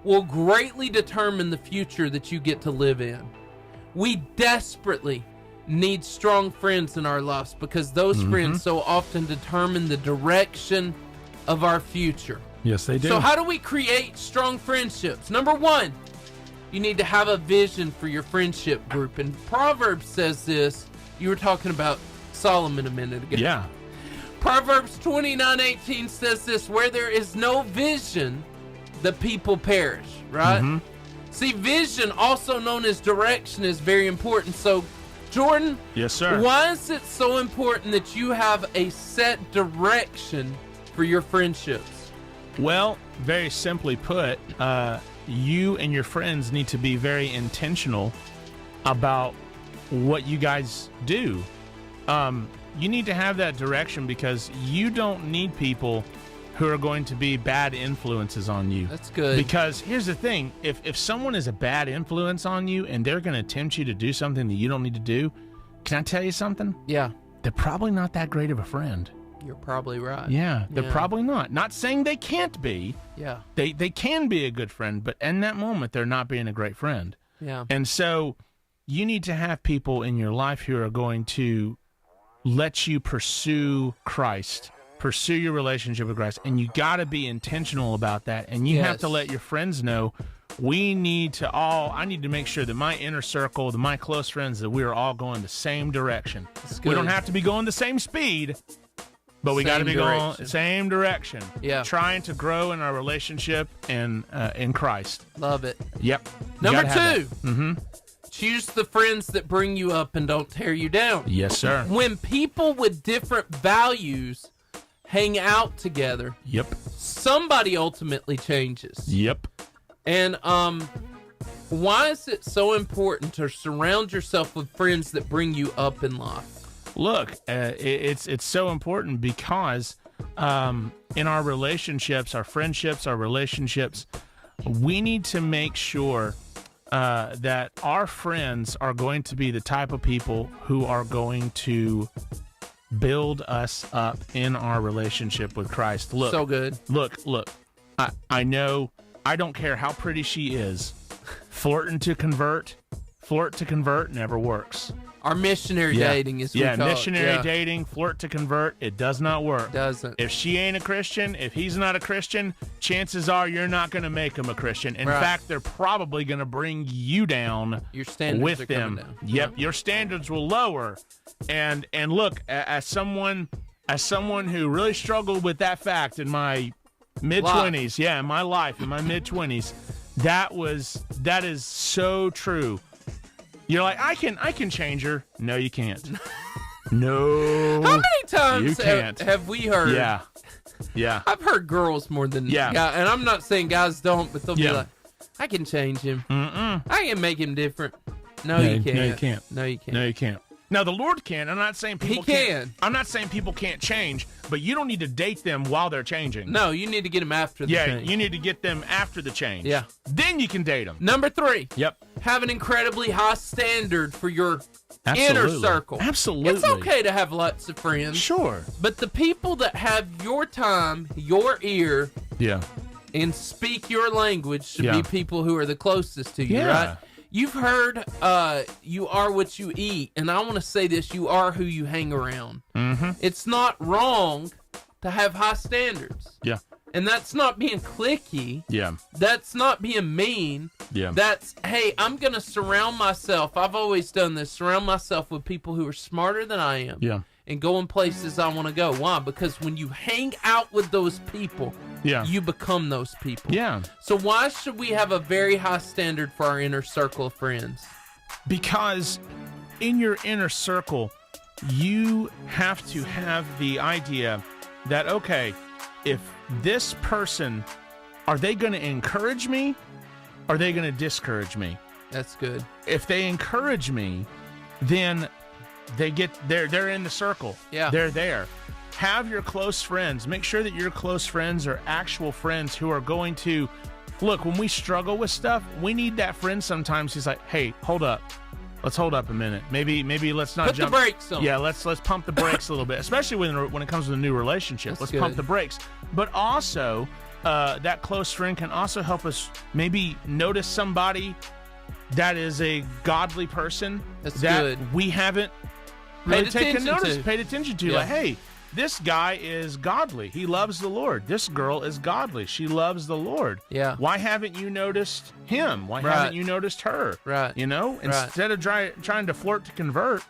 will greatly determine the future that you get to live in. We desperately need strong friends in our lives because those friends so often determine the direction of our future. Yes, they do. So how do we create strong friendships? Number 1, you need to have a vision for your friendship group. And Proverbs says this. You were talking about Solomon a minute ago. Yeah. Proverbs 29:18 says this, where there is no vision, the people perish, right? See, vision, also known as direction, is very important. So, Jordan, Yes, sir. why is it so important that you have a set direction for your friendships? Well, very simply put, you and your friends need to be very intentional about what you guys do. You need to have that direction because you don't need people who are going to be bad influences on you. That's good. Because here's the thing, if someone is a bad influence on you and they're going to tempt you to do something that you don't need to do, can I tell you something? Yeah, They're probably not that great of a friend. you're probably right. Yeah, they're Yeah. probably not. Not saying they can't be. Yeah, They can be a good friend, but in that moment, they're not being a great friend. yeah. And so you need to have people in your life who are going to let you pursue Christ, pursue your relationship with Christ, and you got to be intentional about that. And you have Yes. to let your friends know, I need to make sure that my inner circle, my close friends, that we are all going the same direction. That's We don't good. have to be going the same speed, but we got to Same be direction. going same direction. Yeah. Trying to grow in our relationship and in Christ. Love it. Yep. You Number gotta have 2, that. choose the friends that bring you up and don't tear you down. Yes, sir. When people with different values hang out together, Yep. somebody ultimately changes. Yep. And why is it so important to surround yourself with friends that bring you up in life? Look, it's so important because in our relationships, our friendships, our relationships, we need to make sure that our friends are going to be the type of people who are going to build us up in our relationship with Christ. Look, So good. Look. I know. I don't care how pretty she is. Flirting to convert, flirt to convert never works. Our missionary dating is missionary dating, flirt to convert, it does not work. Doesn't. If she ain't a Christian, if he's not a Christian, chances are you're not going to make him a Christian. In fact, they're probably going to bring you down your standards with are them. Down. Yep, your standards will lower. And look, as someone who really struggled with that fact in my mid-20s, in my life, in my mid-20s, that is so true. You're like, I can change her. No, you can't. No. How many times you can't. Have we heard? Yeah. I've heard girls more than guys. And I'm not saying guys don't, but they'll be like, I can change him. I can make him different. No, you can't. No, you can't. No, you can't. No, you can't. Now, the Lord can. I'm not saying people can. I'm not saying people can't change, but you don't need to date them while they're changing. No, you need to get them after the change. Yeah, you need to get them after the change. Yeah. Then you can date them. Number 3. Yep. Have an incredibly high standard for your inner circle. Absolutely. It's okay to have lots of friends. Sure. But the people that have your time, your ear, and speak your language should be people who are the closest to you, right? You've heard you are what you eat, and I want to say this, you are who you hang around. Mm-hmm. It's not wrong to have high standards. Yeah. And that's not being cliquey. Yeah. That's not being mean. Yeah. That's, hey, I'm going to surround myself. I've always done this. Surround myself with people who are smarter than I am. Yeah. And go in places I want to go. Why? Because when you hang out with those people, you become those people. Yeah. So why should we have a very high standard for our inner circle of friends? Because in your inner circle, you have to have the idea that, okay, if this person, are they going to encourage me? Or are they going to discourage me? That's good. If they encourage me, then they're in the circle. Yeah. They're there. Have your close friends. Make sure that your close friends are actual friends who are going to look, when we struggle with stuff, we need that friend sometimes who's like, hey, hold up. Let's hold up a minute. Maybe let's not jump. Put the brakes on. Yeah, let's pump the brakes a little bit, especially when it comes to a new relationship. That's let's good. pump the brakes. But also, that close friend can also help us maybe notice somebody that is a godly person That's that good. we haven't really paid attention to. Yeah. Like, hey, this guy is godly. He loves the Lord. This girl is godly. She loves the Lord. Yeah. Why haven't you noticed him? Why haven't you noticed her? Right. You know, instead of trying to flirt to convert,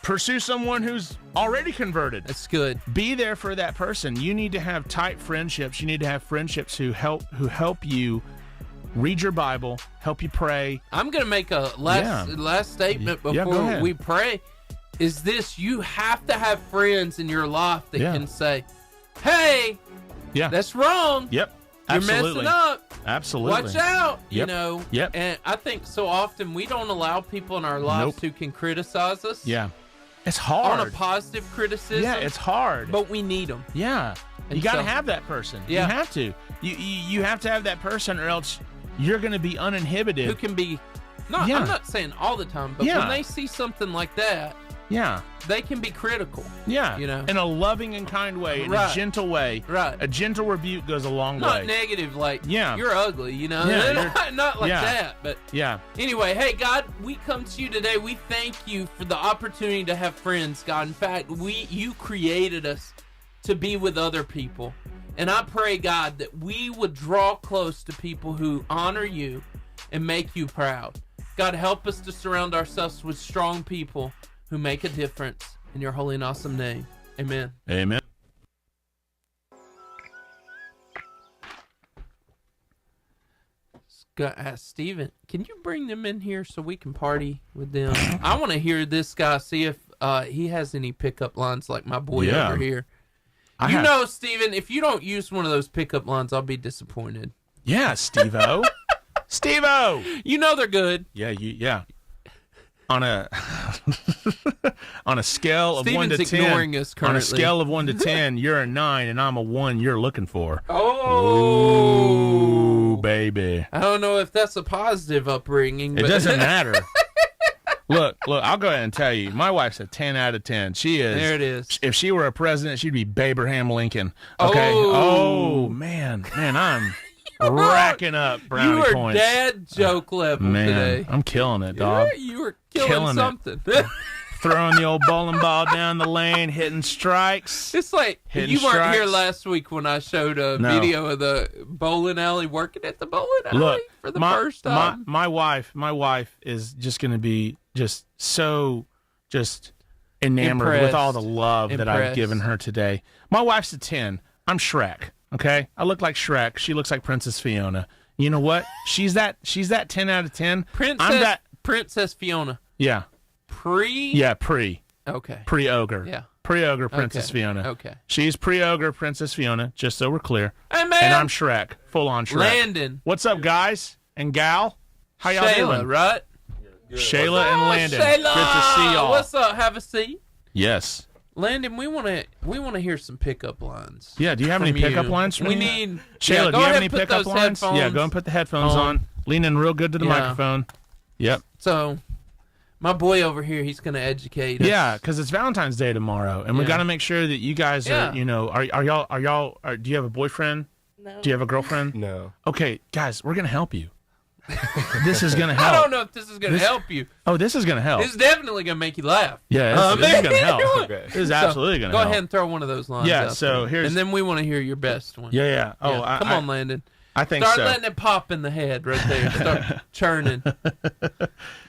pursue someone who's already converted. That's good. Be there for that person. You need to have tight friendships. You need to have friendships who help you read your Bible, help you pray. I'm going to make a last statement before we pray. Is this, you have to have friends in your life that can say, hey, that's wrong. Yep. You're Absolutely. messing up. Absolutely. Watch out. Yep. You know. Yep. And I think so often we don't allow people in our lives who can criticize us. Yeah. It's hard. On a positive criticism. Yeah, it's hard. But we need them. Yeah. And you got to so- have that person. Yeah. You have to. You have to have that person, or else you're going to be uninhibited. Who can be, I'm not saying all the time, but when they see something like that, they can be critical. Yeah. You know? In a loving and kind way, in a gentle way. Right. A gentle rebuke goes a long way. Not negative, like, you're ugly, you know? Yeah, not like that, but yeah. Anyway, hey, God, we come to you today. We thank you for the opportunity to have friends, God. In fact, you created us to be with other people. And I pray, God, that we would draw close to people who honor you and make you proud. God, help us to surround ourselves with strong people who make a difference. In your holy and awesome name. Amen. Amen. Steven, can you bring them in here so we can party with them? I want to hear this guy, see if he has any pickup lines like my boy over here. Know, Steven, if you don't use one of those pickup lines, I'll be disappointed. Yeah, Steve-O. Steve-O! You know they're good. Yeah. On a scale of Steven's 1 to 10, ignoring us currently. on a scale of 1 to 10, you're a 9 and I'm a 1 you're looking for. Oh, ooh, baby! I don't know if that's a positive upbringing. It doesn't matter. Look! I'll go ahead and tell you, my wife's a 10 out of 10. She is. There it is. If she were a president, she'd be Abraham Lincoln. Okay. Oh man, I'm. racking up brownie You are points. dad joke level Man, today. I'm killing it, dog. You were killing Killing it. something. Throwing the old bowling ball down the lane, hitting strikes. It's like Hitting you weren't here strikes. last week when I showed a No. video of the bowling alley working at the bowling alley Look, for the first time. my wife is just going to be just so enamored with Impressed. all the love that I've Impressed. given her today. My wife's a 10. I'm Shrek. Okay, I look like Shrek. She looks like Princess Fiona. You know what? She's that 10 out of 10. Princess Fiona. Yeah. Okay. Pre-ogre. Yeah. Pre-ogre Princess Okay. Fiona. Okay. She's pre-ogre Princess Fiona, just so we're clear. Hey man. And I'm Shrek, full on Shrek. Landon. What's up, guys and gal? How y'all Sheyla, doing? right? Shayla and Landon. Sheyla. Good to see y'all. What's up? Have a seat. Yes. Landon, we want to hear some pickup lines. Yeah, do you have any from pickup you. lines for We me? need Shayla, go do you have ahead any and put pickup those lines? headphones Yeah, go and put the headphones on. on. Lean in real good to the Yeah. microphone. Yep. So, my boy over here, he's going to educate us. Yeah, because it's Valentine's Day tomorrow, and we Yeah. got to make sure that you guys Yeah. are, do you have a boyfriend? No. Do you have a girlfriend? No. Okay, guys, we're going to help you. This is going to I help. don't know if this is going to help you. Oh, this is going to help. It's definitely going to make you laugh. Yeah, this is going to help. Okay. This is absolutely going to Go help. ahead and throw one of those lines Yeah, out so there. here's- And then we want to hear your best one. Yeah, yeah. Oh, Yeah. Come on, Landon. I think Start so. letting it pop in the head right there. Start churning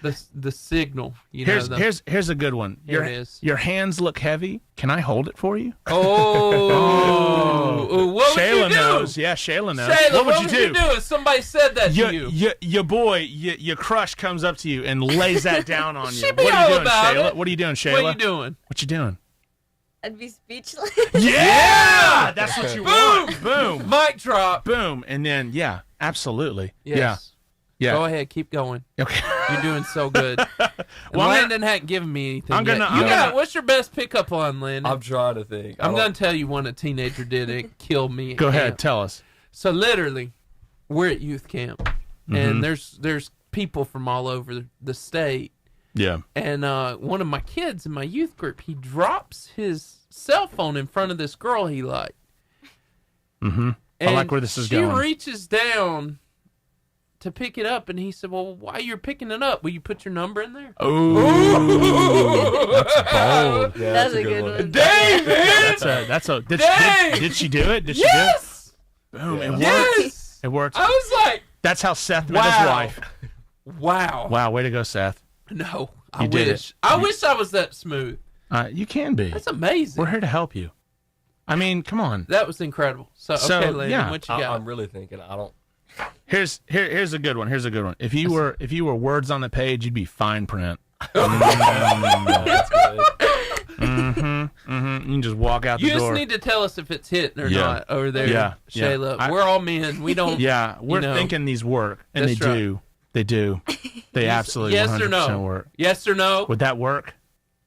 the signal. You know, Here's a good one. Here it is. Your hands look heavy. Can I hold it for you? Oh, what would Shayla you do? knows. Yeah, Shayla knows. Shayla, what would you do? if somebody said that to you? Your boy, your crush comes up to you and lays that down on you. She be What are all you doing, about Shayla? it. What are you doing, Shayla? What are you doing? What you doing? I'd be speechless. Yeah, that's what you want. Boom, Mic drop. boom, and then yeah, absolutely. Yes. Yeah, Go ahead, keep going. yeah. Okay. You're doing so good. And Well, Landon hadn't given me anything I'm gonna- yet. I'm gonna- What's your best pickup line, Landon? I'm trying to think. I'm going to tell you one a teenager did. It killed me. Go ahead, And- tell us. So literally, we're at youth camp, Mm-hmm. and there's people from all over the state. Yeah. And one of my kids in my youth group, he drops his cell phone in front of this girl he liked. Mm-hmm. I like where this is going. She reaches down to pick it up, and he said, "Well, while you're picking it up, will you put your number in there?" Ooh, that's bold. Yeah, That's a good one. Dang, man! That's a. Dang! Did she do it? Did she Yes! do it? Boom! It worked. Yes! It worked. I was like, That's how Seth met his Wow. wife. wow. Wow, way to go, Seth. No, I You did wish. it. I wish I was that smooth. You can be. That's amazing. We're here to help you. I mean, come on. That was incredible. So, So, okay, Landon, yeah. what you got? I'm really thinking. I don't. Here's a good one. Here's a good one. If you were words on the page, you'd be fine print. That's good. You can just walk out the You just door. need to tell us if it's hitting or Yeah. not over there, Yeah, yeah. Shayla. We're all men. We don't. Yeah, we're know. thinking these work, and they That's right. do. They do. They absolutely Yes 100% or no? work. Yes or no? Would that work?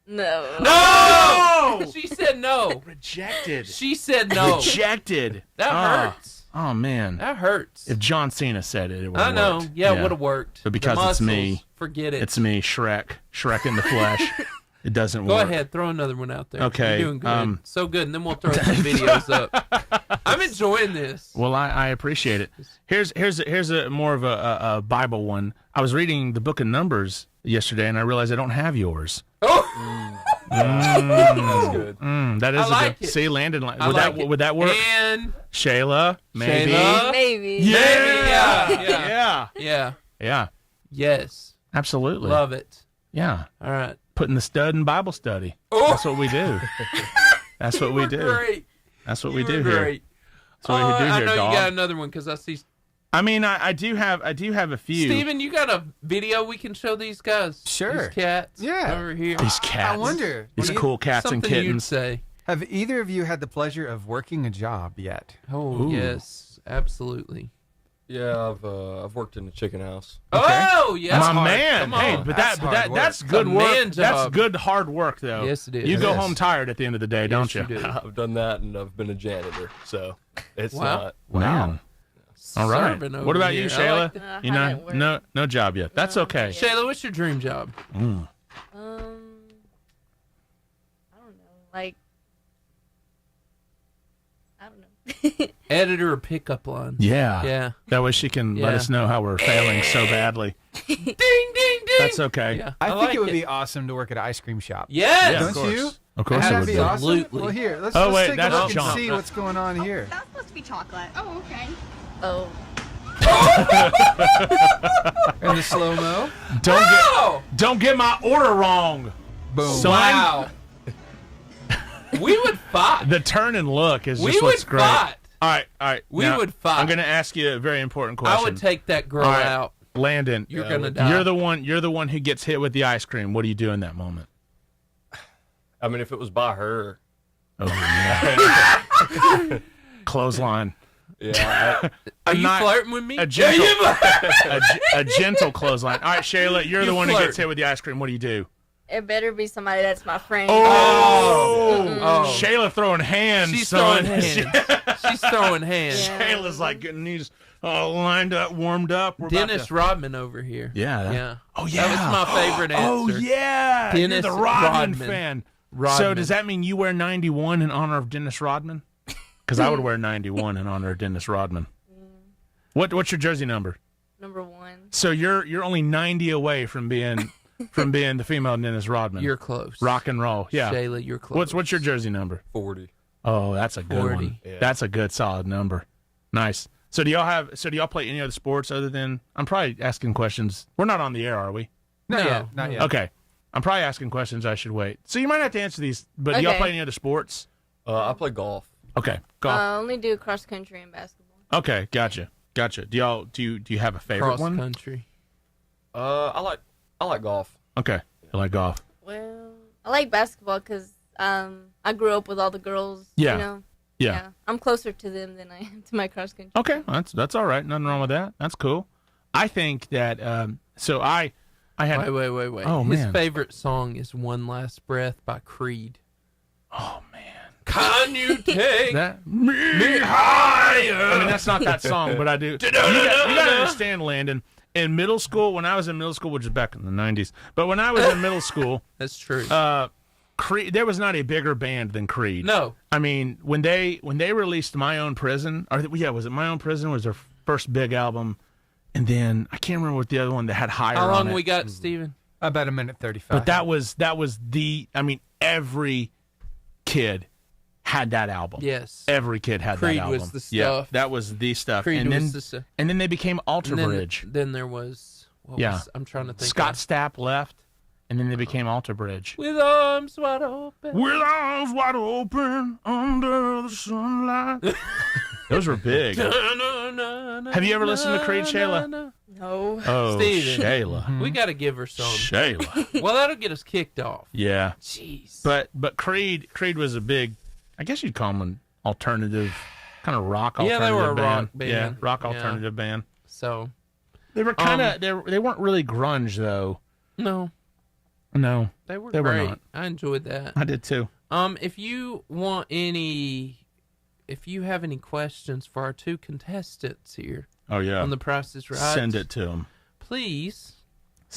No. No! She said no. Rejected. She said no. Rejected. That hurts. Oh man. That hurts. If John Cena said it, it would I have know. worked. Yeah, it would have worked. But because The it's me, muscles, forget it. It's me, Shrek in the flesh. It doesn't Go work. ahead, throw another one out there. Okay, You're doing good. So good, and then we'll throw some videos up. I'm enjoying this. Well, I appreciate it. Here's a more of a Bible one. I was reading the book of Numbers yesterday, and I realized I don't have yours. Oh, That's good. That is I like a good. it. See, Landon, I would like that it. would that work? And Shayla, maybe. Shayla? Maybe. Yeah. Yeah. Yeah. yeah. Yes. Yes. Absolutely. Love it. Yeah. All right. Putting the stud in Bible study. Oh. That's what we do. That's what we You do. were Great. That's what You we were do here. great. That's what we do I here, know dog. you got another one because I see. I mean, I do have a few. Steven, you got a video we can show these guys? Sure. These cats. Yeah. Over here. These cats. I wonder. These cool cats and Something you'd kittens. say. Have either of you had the pleasure of working a job yet? Oh Ooh. yes, absolutely. Yeah, I've worked in the chicken house. Oh yes, My hard. man, Come on. hey, but That's hard work. that's good A work. man That's job. good hard work, though. Yes, it is. You It go is. home tired at the end of the day, don't you? Yes, you do. I've done that, and I've been a janitor, so it's Wow. not. Man. All right. Serving over What about you, here. I Shayla? like that. You I know, didn't work. no job yet. That's okay. Shayla, what's your dream job? I don't know. Like, I don't know. Editor or pickup line. Yeah. Yeah. That way she can let Yeah. us know how we're failing so badly. Ding, ding, ding. That's okay. Yeah. I think like it would be awesome to work at an ice cream shop. Yes. Yeah, Don't of course. you? Of course it That'd would be be. awesome. Absolutely. Well, here, let's, Oh, let's wait, take that's a look John. and see what's going on here. That's supposed to be chocolate. Oh, okay. Oh. In the slow mo. Don't get my order wrong. Boom. So Wow. We would fight. The turn and look is We just what's would great. fight. All right. We Now, would fight. I'm going to ask you a very important question. I would take that girl All right. out. Landon, You're gonna die. You're the one who gets hit with the ice cream. What do you do in that moment? I mean, if it was by her, Oh yeah. Clothesline. yeah. Are you not- flirting with me? A gentle, a gentle clothesline. All right, Sheyla, you're You the one who flirt. gets hit with the ice cream. What do you do? It better be somebody that's my friend. Oh, Sheyla throwing hands. She's son. throwing hands. She's throwing hands. Yeah. Shayla's like getting these lined up, warmed up. We're about Dennis to- Rodman over here. Yeah. Yeah. Oh yeah. That was my favorite answer. Oh yeah. You're Dennis the Rodman Rodman. fan. Rodman. So does that mean you wear 91 in honor of Dennis Rodman? Because I would wear 91 in honor of Dennis Rodman. What's your jersey number? Number 1. So you're only 90 away from being the female Dennis Rodman. You're close. Rock and roll. Yeah. Shayla, you're close. What's your jersey number? 40. Oh, that's a good 40. one. Yeah. That's a good solid number. Nice. So do y'all play any other sports other than I'm probably asking questions. We're not on the air, are we? Not No. yet. Not yet. Okay. I'm probably asking questions I should wait. So you might have to answer these, but do y'all Okay. play any other sports? I play golf. Okay. Golf. I only do cross country and basketball. Okay, gotcha. Do you have a favorite Cross one? country. I like golf. Okay. I like golf. Well, I like basketball because I grew up with all the girls. Yeah. You know? Yeah. I'm closer to them than I am to my cross country. Okay, that's all right. Nothing wrong with that. That's cool. I think that so I had Wait. Oh, His man. favorite song is One Last Breath by Creed. Oh man. Can you take That me higher. I mean, that's not that song, but I do. You got to understand, Landon. In middle school, when I was in middle school, which is back in the '90s, but when I was in middle school, That's true. Creed, there was not a bigger band than Creed. No. I mean, when they released My Own Prison, was it My Own Prison was their first big album, and then I can't remember what the other one that had Higher How on long it. we got, Steven? About a minute 35. But that was every kid had that album. Yes. Every kid had Creed that album. was the Yeah, stuff. that was the stuff. Creed and was then the stuff. and then they became Alter And then, Bridge. then there was, Yeah. I'm trying to think. Scott of- Stapp left, and then they became Alter Bridge. With arms wide open. With arms wide open under the sunlight. Those were big. Have you ever listened to Creed, Sheyla? No. Oh, Steven. Sheyla. We got to give her some. Sheyla. Well, that'll get us kicked off. Yeah. Jeez. But Creed was a big, I guess you'd call them an alternative, kind of rock Yeah, alternative they were a band. rock band. Yeah, rock Yeah. alternative band. So, They were kind of, they weren't really grunge though. no, No, they were They were great. not. I enjoyed that. I did too. If you have any questions for our two contestants here Oh yeah. on The Price is Right, Send it to them. please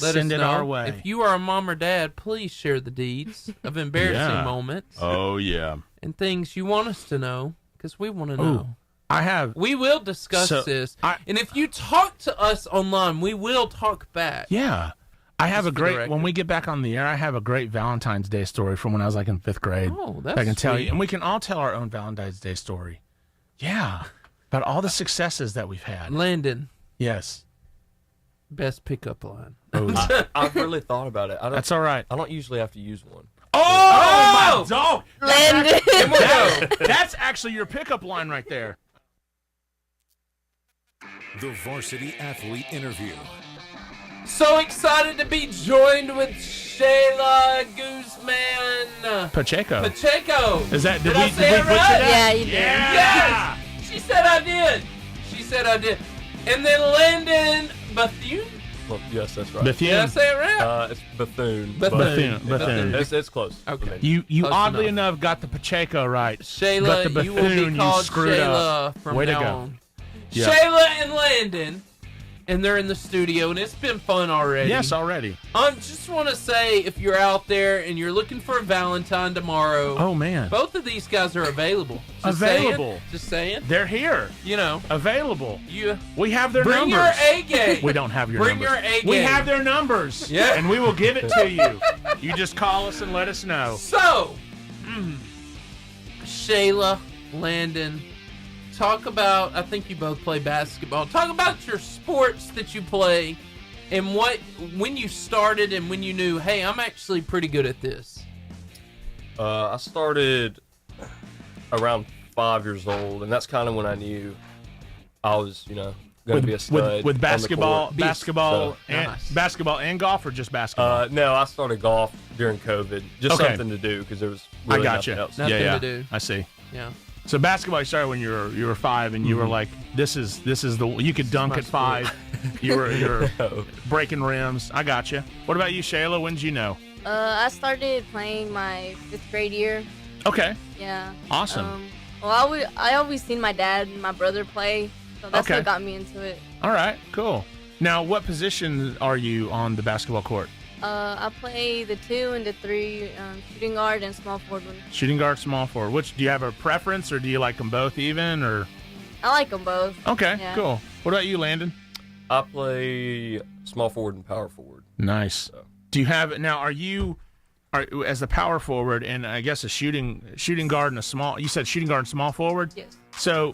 let Send us it know. our way. If you are a mom or dad, please share the deeds of embarrassing Yeah. moments Oh yeah. and things you want us to know, because we want to know. I have. We will discuss So, this, I- and if you talk to us online, we will talk back. Yeah. I have Just a for the great, record. when we get back on the air, I have a great Valentine's Day story from when I was like in 5th grade. Oh, that's I can tell sweet. you. And we can all tell our own Valentine's Day story. Yeah. About all the successes that we've had. Landon, Yes. best pickup line. Oh, I've really thought about it. that's all right. I don't usually have to use one. Oh, my dog. Landon. That's actually your pickup line right there. The Varsity Athlete Interview. So excited to be joined with Sheyla Guzman Pacheco. Pacheco. Is that, did I we say it butcher right? that? Yeah, you did. Yeah. Yes! She said I did. She said I did. And then Landon Bethune. Well, yes, that's right. Bethune. Did I say it right? It's Bethune. Bethune. but Bethune. It's close. Okay. You Close oddly enough. enough got the Pacheco right. But Sheyla, the you will Bethune, be you called screwed Sheyla up. from Way to now go. on. Yeah. Sheyla and Landon. and they're in the studio, and it's been fun already. Yes, already. Just want to say, if you're out there and you're looking for a Valentine tomorrow, Oh, man. both of these guys are available. Just saying. They're here. You know, Available. you We have their bring numbers. your A game. We don't have your Bring numbers. your A We game. have their numbers. Yeah. And we will give it to you. You just call us and let us know. So, Sheyla, Landon, talk about, I think you both play basketball. Talk about your sports that you play and when you started and when you knew, hey, I'm actually pretty good at this. I started around 5 years old, and that's kind of when I knew I was, going to be a stud with basketball, on the court. basketball, So, and basketball and golf, or just basketball? no, I started golf during COVID. Just Okay. something to do because there was really I nothing gotcha. else. Nothing yeah, to do. I see. Yeah. So basketball, you started when you were 5, and you were like, this is the you could dunk my at 5. You're No. breaking rims. I got you. What about you, Sheyla? When did you know? I started playing my 5th grade year. Okay, Yeah. awesome. Well, I always seen my dad and my brother play, so that's Okay. what got me into it. All right, cool. Now, what position are you on the basketball court? I play the 2 and the 3, shooting guard and small forward. Shooting guard, small forward. Which do you have a preference, or do you like them both even? Or I like them both. okay, Yeah. cool. What about you, Landon? I play small forward and power forward. Nice. Do you have now? Are as a power forward and I guess a shooting guard and a small? You said shooting guard and small forward. Yes. So,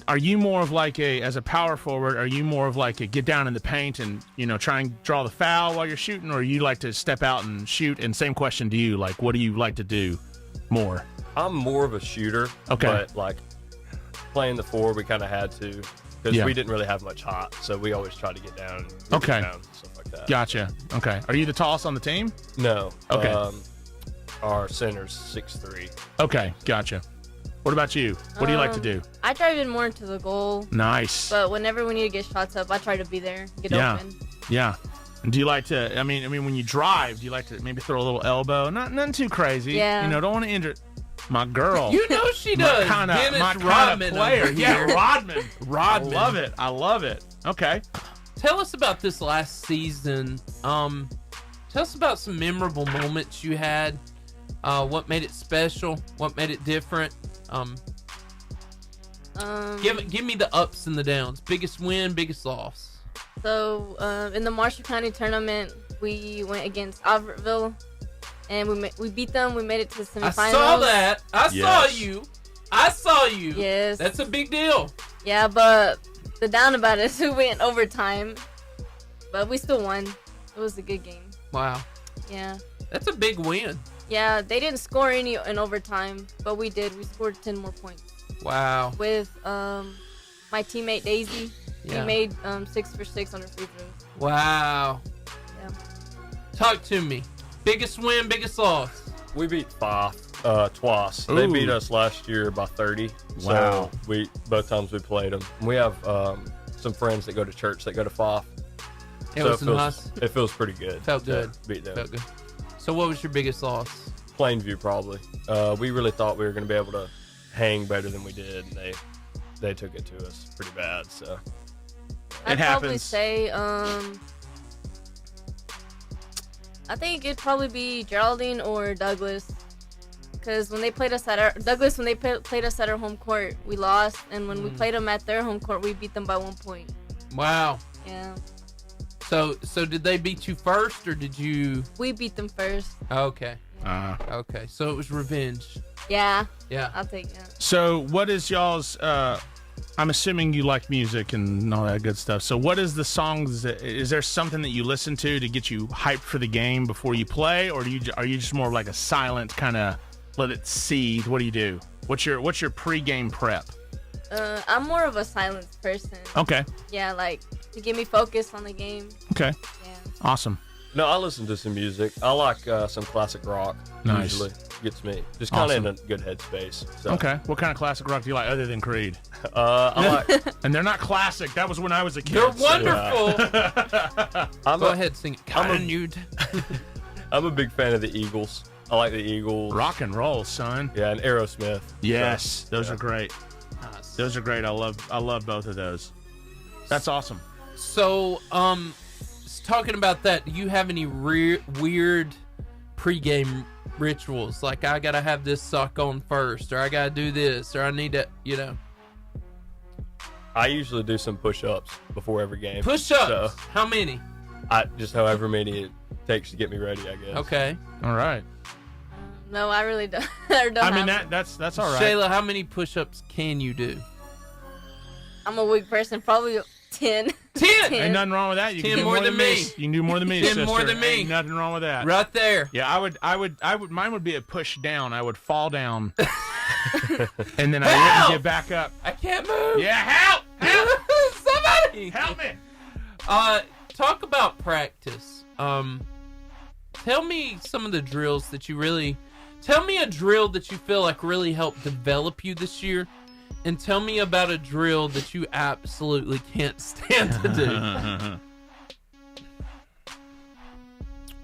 are you more of like as a power forward? Are you more of like a get down in the paint and try and draw the foul while you're shooting, or you like to step out and shoot? And same question to you, like what do you like to do more? I'm more of a shooter. Okay. But like playing the 4, we kind of had to because Yeah. we didn't really have much hot, so we always tried to get down. And Okay. down and stuff like that. Gotcha. Okay. Are you the tallest on the team? No. Okay. Our center's 6'3". Okay. Gotcha. What about you? What do you like to do? I drive in more into the goal, Nice. but whenever we need to get shots up, I try to be there, get Yeah. open. Yeah. And do you like to? I mean, when you drive, do you like to maybe throw a little elbow? Nothing too crazy. Yeah. Don't want to injure my girl. You know she does. My kind Dennis of Rodman player. over Yeah, here. Rodman. Rodman. I love it. Okay. Tell us about this last season. Tell us about some memorable moments you had. What made it special? What made it different? Give me the ups and the downs. Biggest win, biggest loss. So in the Marshall County tournament, we went against Albertville, and we beat them. We made it to the semifinals. I saw that. I saw you. Yes. That's a big deal. Yeah, but the down about it is we went overtime, but we still won. It was a good game. Wow. Yeah. That's a big win. Yeah, they didn't score any in overtime, but we did. We scored 10 more points. Wow. With my teammate Daisy. Yeah. She made 6 for 6 on her free throws. Wow. Yeah. Talk to me. Biggest win, biggest loss. We beat Fife twice. Ooh. They beat us last year by 30. Wow. So both times we played them. We have some friends that go to church that go to Fife. It So was nice. It feels pretty good. Felt to good. Beat them. Felt good. So what was your biggest loss? Plainview probably. We really thought we were going to be able to hang better than we did, and they took it to us pretty bad. So I'd probably happens. say I think it'd probably be Geraldine or Douglas, because when they played us at our played us at our home court, we lost, and when we played them at their home court, we beat them by 1 point. Wow. Yeah, So did they beat you first, or did you? we beat them first. Okay. Okay. So it was revenge. Yeah, Yeah. I'll take that. So, what is y'all's? I'm assuming you like music and all that good stuff. So, what is the songs? Is there something that you listen to get you hyped for the game before you play, or are you just more like a silent kind of let it seethe? What do you do? What's your pregame prep? I'm more of a silence person. Okay. Yeah, like to get me focused on the game. Okay. Yeah. Awesome. no, I listen to some music. I like some classic rock. Nice. Usually gets me just kind of Awesome. in a good headspace. So. Okay. What kind of classic rock do you like other than Creed? I like. And they're not classic. That was when I was a kid. They're so- wonderful. I'm Go a, ahead, sing it. I'm a big fan of the Eagles. I like the Eagles. Rock and roll, son. Yeah, and Aerosmith. Yes, So, those yeah. are great. Those are great. I love both of those. That's awesome. So, talking about that, do you have any weird pregame rituals? Like, I gotta have this sock on first, or I gotta do this, or I need to, I usually do some push-ups before every game. Push-ups? So how many? just however many it takes to get me ready, I guess. Okay. All right. No, I really don't. I mean, that's all right. Sheyla, how many push-ups can you do? I'm a weak person. Probably 10. 10? Ain't nothing wrong with that. You can do more than me. You can do more than me, 10 sister. more than me. Ain't nothing wrong with that. Right there. Yeah, I would. Mine would be a push down. I would fall down, and then I wouldn't get back up. I can't move. Yeah, help! Somebody help me! Talk about practice. Tell me some of the drills that you really. Tell me a drill that you feel like really helped develop you this year, and tell me about a drill that you absolutely can't stand to do.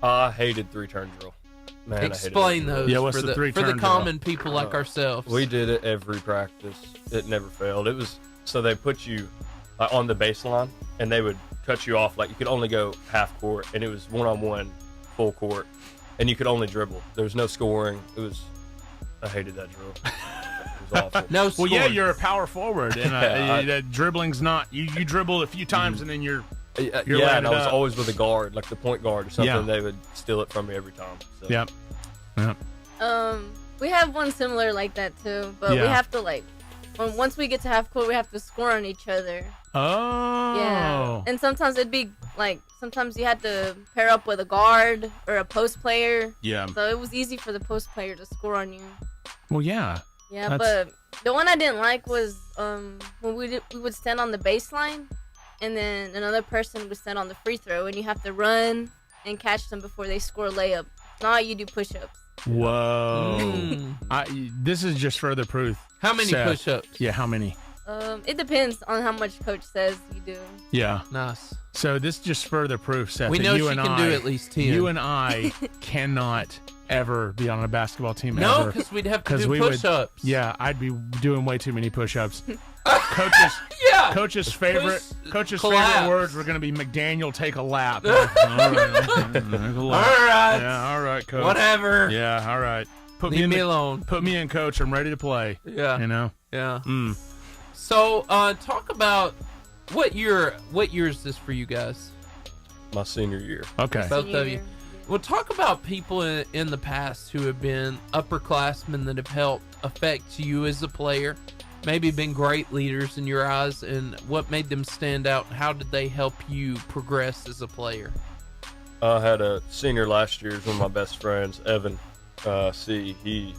I hated 3-turn drill. Man, Explain those what's the 3-turn for the drill? common people like ourselves. We did it every practice. It never failed. It was so they put you on the baseline, and they would cut you off. Like, you could only go half court, and it was 1-on-1, full court, and you could only dribble. There was no scoring. I hated that drill. It was awful. No Well, scoring. yeah, you're a power forward, and that dribbling's not. You dribble a few times, and then you're yeah, and I was always with a guard, like the point guard or something. Yeah. They would steal it from me every time. So. Yep. We have one similar like that too, but we have to once we get to half court, we have to score on each other. Oh. Yeah. And sometimes it'd be sometimes you had to pair up with a guard or a post player. Yeah. So it was easy for the post player to score on you. Well, yeah. Yeah, but the one I didn't like was when we would stand on the baseline, and then another person would stand on the free throw, and you have to run and catch them before they score a layup. Now you do push-ups. Whoa. This is just further proof. How many Seth. push-ups? Yeah, how many? It depends on how much coach says you do. Yeah. Nice. So this just further proof, Seth, We that know you she and can do at least 10. You and I cannot ever be on a basketball team No, ever. because we'd have to do we push-ups. Yeah, I'd be doing way too many push-ups. Coach's favorite words were going to be McDaniel take a lap. All right. Yeah, all right, coach. Whatever. Yeah, all right. Leave me alone. Put me in, coach. I'm ready to play. Yeah. You know? Yeah. Mm. So, talk about what year is this for you guys? My senior year. Okay. Both of you. Well, talk about people in the past who have been upperclassmen that have helped affect you as a player, maybe been great leaders in your eyes, and what made them stand out. How did they help you progress as a player? I had a senior last year, one of my best friends, Evan. He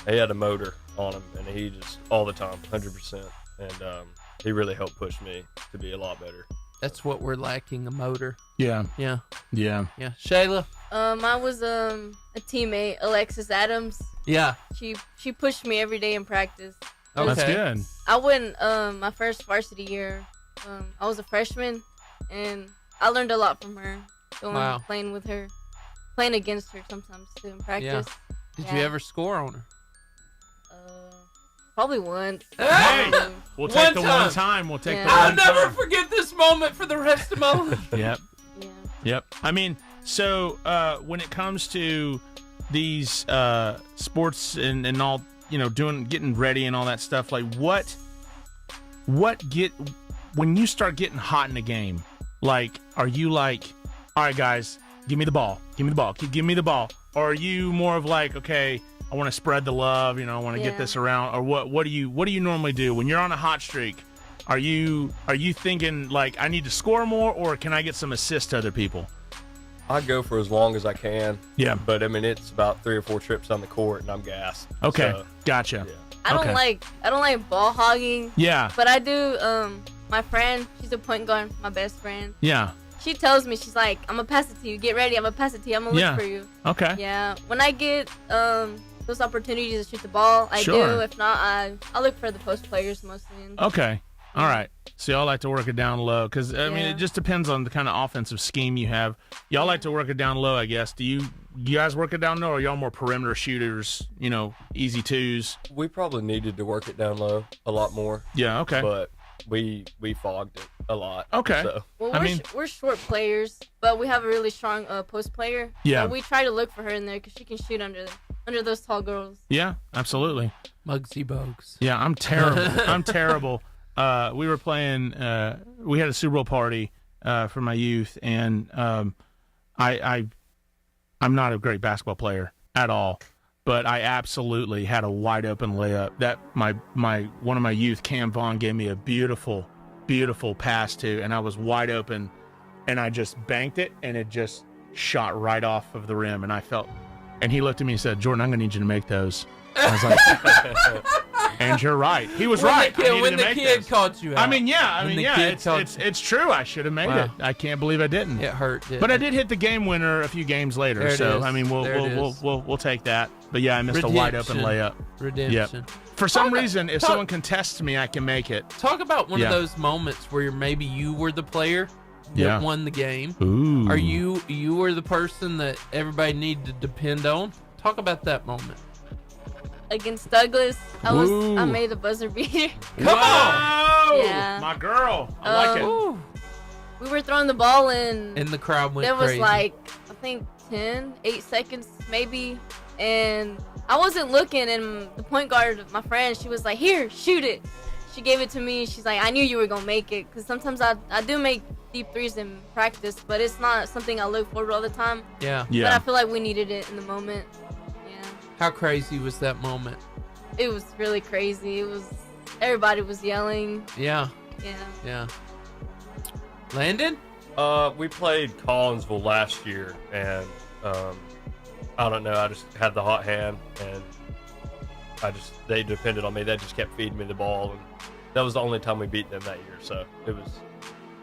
had a motor on him, and he just all the time, 100%, and he really helped push me to be a lot better. That's what we're lacking, a motor. Yeah. Yeah. Yeah. Yeah. Sheyla? I was a teammate, Alexis Adams. Yeah. She pushed me every day in practice. Okay. That's good. I went my first varsity year. I was a freshman, and I learned a lot from her. Playing with her, playing against her sometimes too in practice. Yeah. Did you ever score on her? Probably once. Hey, we'll take the one time. We'll take the one time. I'll never forget this moment for the rest of my life. Yep. Yeah. Yep. I mean, so when it comes to these sports and all, getting ready and all that stuff, like when you start getting hot in a game, like, are you like, all right, guys, give me the ball, give me the ball, or are you more of like, okay, I want to spread the love, I want to get this around, or what do you normally do when you're on a hot streak? Are you thinking like, I need to score more, or can I get some assists to other people? I go for as long as I can. Yeah. But I mean, it's about 3 or 4 trips on the court, and I'm gassed. Okay. So, Gotcha. yeah. I don't like ball hogging. Yeah. But I do. My friend, she's a point guard, my best friend. Yeah. She tells me, she's like, I'm gonna pass it to you. Get ready. I'm gonna pass it to you. I'm gonna look for you. Okay. Yeah. When I get those opportunities to shoot the ball, I do. If not, I look for the post players mostly. Okay. All right. So y'all like to work it down low because, I mean, it just depends on the kind of offensive scheme you have. Y'all like to work it down low, I guess. Do you guys work it down low, or are y'all more perimeter shooters, easy twos? We probably needed to work it down low a lot more. Yeah, okay. But we fogged it a lot. Okay. So. Well, I mean- we're short players, but we have a really strong post player. Yeah. So we try to look for her in there because she can shoot under those tall girls. Yeah, absolutely. Muggsy Bogues. Yeah, I'm terrible. I'm terrible. We were playing. We had a Super Bowl party for my youth, and I'm not a great basketball player at all, but I absolutely had a wide open layup that my one of my youth, Cam Vaughn, gave me a beautiful pass to, and I was wide open, and I just banked it, and it just shot right off of the rim, and I felt. And he looked at me and said, "Jordan, I'm gonna need you to make those." I was like, "And you're right." He was right. When the kid caught you out. I mean, it's true. I should have made Wow. it. I can't believe I didn't. It hurt, didn't But I it? did hit the game winner a few games later. There it So is. I mean, There it is. we'll take that. But yeah, I missed a wide open layup. Redemption. For some Talk- reason, if talk- someone contests me, I can make it. Talk about one Yeah. of those moments where maybe you were the player that Yeah. won the game. Ooh. Are you were the person that everybody needed to depend on? Talk about that moment. Against Douglas, I Ooh. made a buzzer beater. Come on! Yeah. my girl. I like it. Ooh. We were throwing the ball and And the crowd went there was crazy. like, I think 8 seconds maybe, and I wasn't looking, and the point guard, my friend, she was like, "Here, shoot it." She gave it to me. She's like, "I knew you were gonna make it," because sometimes I do make deep threes in practice, but it's not something I look for all the time. Yeah. But I Yeah. feel like we needed it in the moment. Yeah, How crazy was that moment? it was really crazy. Everybody was yelling. Yeah. Yeah. Yeah. Landon? We played Collinsville last year, and I don't know. I just had the hot hand, and they depended on me. They just kept feeding me the ball, and that was the only time we beat them that year. So it was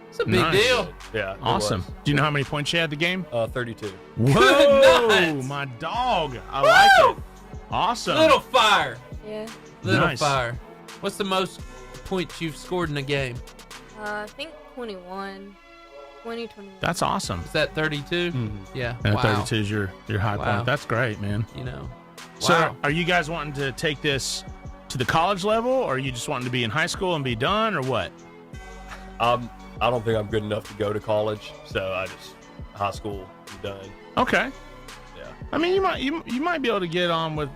It's a big Nice. deal. yeah, it Awesome. was. Do you know how many points you had the game? 32. Whoa, nuts. my dog. I like it. Awesome. Little fire. Yeah. Little Nice. fire. What's the most points you've scored in a game? I think 21. 21. That's awesome. Is that 32? Yeah. And wow. 32 is your high Wow. point. That's great, man. You know. So, Wow. are you guys wanting to take this to the college level, or are you just wanting to be in high school and be done, or what? I don't think I'm good enough to go to college, so I just high school I'm done. Okay. Yeah. I mean, you might be able to get on with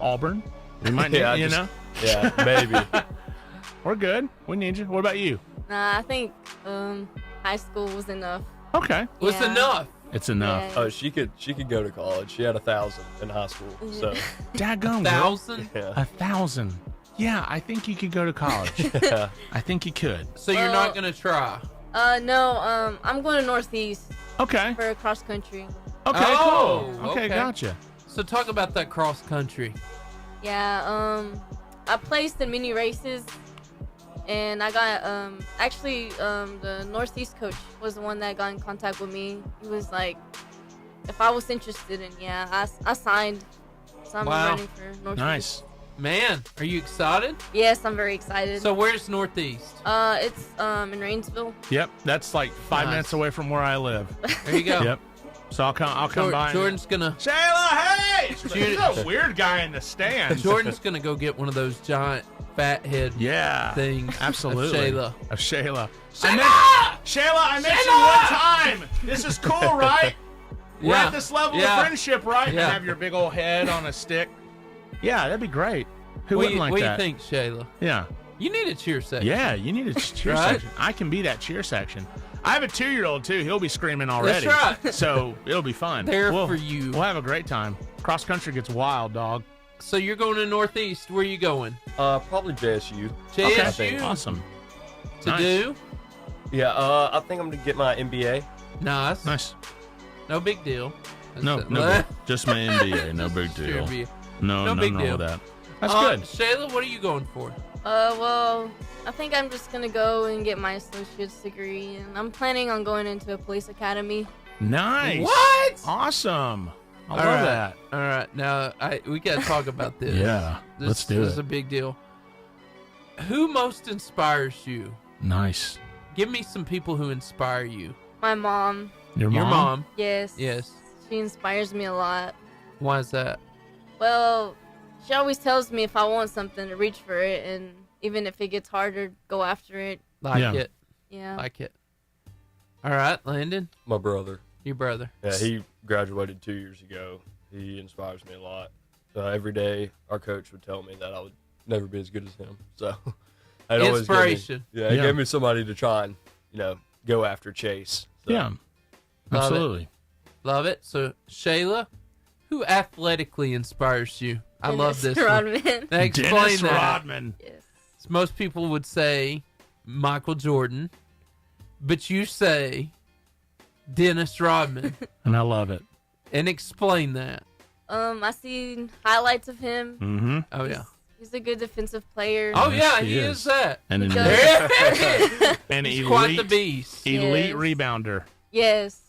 Auburn. We might need, Yeah, Yeah, maybe. We're good. We need you. What about you? Nah, I think high school was enough. Okay. What's Yeah. enough? It's enough. Yeah. Oh, she could go to college. She had 1,000 in high school, so Daggone, girl. 1,000? yeah. 1,000. Yeah, I think you could go to college. Yeah. I think you could. So you're Well- not going to try? No, I'm going to Northeast Okay. for cross country. Okay, Oh, cool. Okay, gotcha. So talk about that cross country. Yeah, I placed in mini races, and I got the Northeast coach was the one that got in contact with me. He was like, if I was interested, and yeah, I signed. So I'm Wow. running for Northeast. Nice. Man, are you excited? Yes, I'm very excited. So where's Northeast? It's in Rainsville. Yep, that's like 5 Nice. minutes away from where I live. There you go. Yep. So I'll come by. and- Jordan's gonna Sheyla, hey! He's Jordan- a weird guy in the stands. Jordan's gonna go get one of those giant fat head Yeah. things. Absolutely. Of Sheyla. Of Sheyla. Sheyla, I met you one time. This is cool, right? We're Yeah. at this level Yeah. of friendship, right? Yeah. You have your big old head on a stick. Yeah, that'd be great. Who What wouldn't do like that? you think, Sheyla? Yeah. You need a cheer section. Yeah, you need a cheer Right? section. I can be that cheer section. I have a 2-year-old too. He'll be screaming already. That's right. So it'll be fun. There We'll- for you. We'll have a great time. Cross country gets wild, dog. So you're going to Northeast. Where are you going? Probably JSU. JSU. Awesome. To Nice. do? Yeah, I think I'm gonna get my MBA. Nice. Nice. No big deal. No, big- just my MBA. No big Sure deal. be- No, No nothing big wrong deal. with that. That's good. good. Sheyla, what are you going for? Well, I think I'm just gonna go and get my associate's degree, and I'm planning on going into a police academy. Nice. What? Awesome. I All love right. that. All right. Now we got to talk about this. Yeah, This, let's do This is it. a big deal. Who most inspires you? Nice. Give me some people who inspire you. My mom, Your Your mom. yes. Yes. She inspires me a lot. Why is that? Well, she always tells me if I want something to reach for it, and even if it gets harder, go after it. Like Yeah. it. Yeah. Like it. All right, Landon. My brother. Your brother. Yeah, he graduated 2 years ago. He inspires me a lot. Every day, our coach would tell me that I would never be as good as him. So, I'd always inspiration. He gave me somebody to try and go after Chase. So. Yeah, absolutely. Love it. So, Sheyla, who athletically inspires you? I love this Rodman. one. Now explain Dennis that. Rodman. Yes. So most people would say Michael Jordan, but you say Dennis Rodman. And I love it. And explain that. I seen highlights of him. Mm-hmm. Oh, yeah. He's a good defensive player. Oh, Yes, yeah, he is that. And He an does. an He's elite, quite the beast. elite Yes. rebounder. Yes.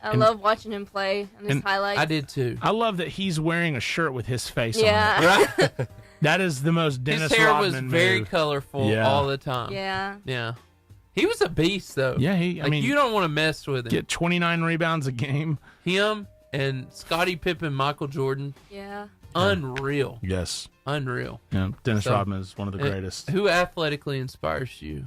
I And- love watching him play and his and highlights. I did too. I love that he's wearing a shirt with his face on it. Yeah. Right? That is the most Dennis His hair was Rodman very move. colorful Yeah. all the time. Yeah. Yeah. He was a beast, though. Yeah, I mean, you don't want to mess with him. get 29 rebounds a game. Him and Scottie Pippen, Michael Jordan, Yeah. unreal. Yes. Unreal. Yeah, Dennis So, Rodman is one of the greatest. Who athletically inspires you?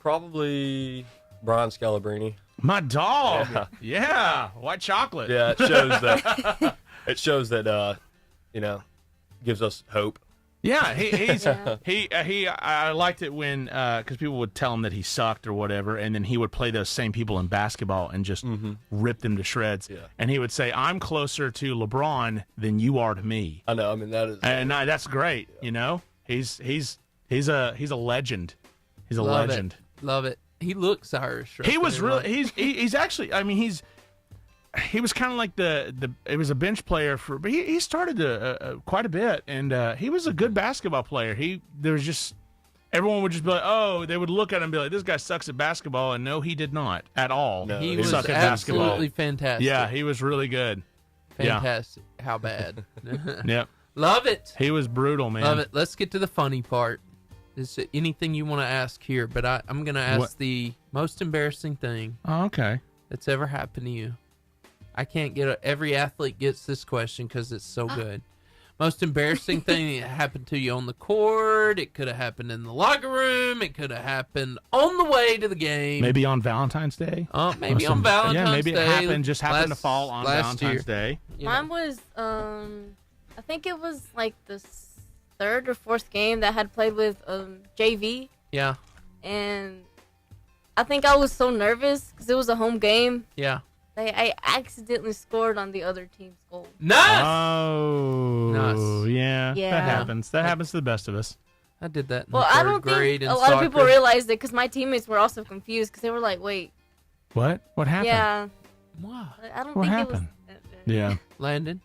Probably Brian Scalabrine. My dog. Yeah. Yeah. White chocolate. Yeah, it shows that. It shows that gives us hope. Yeah, he's Yeah. I liked it when because people would tell him that he sucked or whatever, and then he would play those same people in basketball and just rip them to shreds. Yeah. And he would say, "I'm closer to LeBron than you are to me," I know. I mean, that is. and that's great. You know, he's a legend. He's a Love legend. it. Love it. He looks Irish. Right He was there, really like- he's actually. I mean, he was kind of like the it was a bench player but he started quite a bit, and he was a good basketball player. There was just everyone would just be like, oh, they would look at him and be like, this guy sucks at basketball, and no, he did not at all. No, He he was suck at basketball. absolutely fantastic. Yeah, he was really good. Fantastic. How bad? Yep, Love it. he was brutal, man. Love it. Let's get to the funny part. Is there anything you want to ask here? But I'm going to ask What? the most embarrassing thing Oh, okay. that's ever happened to you. I can't get every athlete gets this question because it's so good. Most embarrassing thing that happened to you on the court. It could have happened in the locker room. It could have happened on the way to the game. Maybe on Valentine's Day. Maybe Or on Valentine's Yeah, maybe Day. it happened to fall on last Valentine's year. Day. You know. Mine was, I think it was like the third or fourth game that I had played with JV. Yeah, And I think I was so nervous because it was a home game. yeah. I accidentally scored on the other team's goal. Nice. Oh, Nice. yeah. Yeah. That happens. That happens to the best of us. I did that in Well, the I third don't grade think in a lot of people soccer. realized it because my teammates were also confused because they were like, wait, What happened? yeah. Wow. I don't What think happened? it was. Yeah. Landon.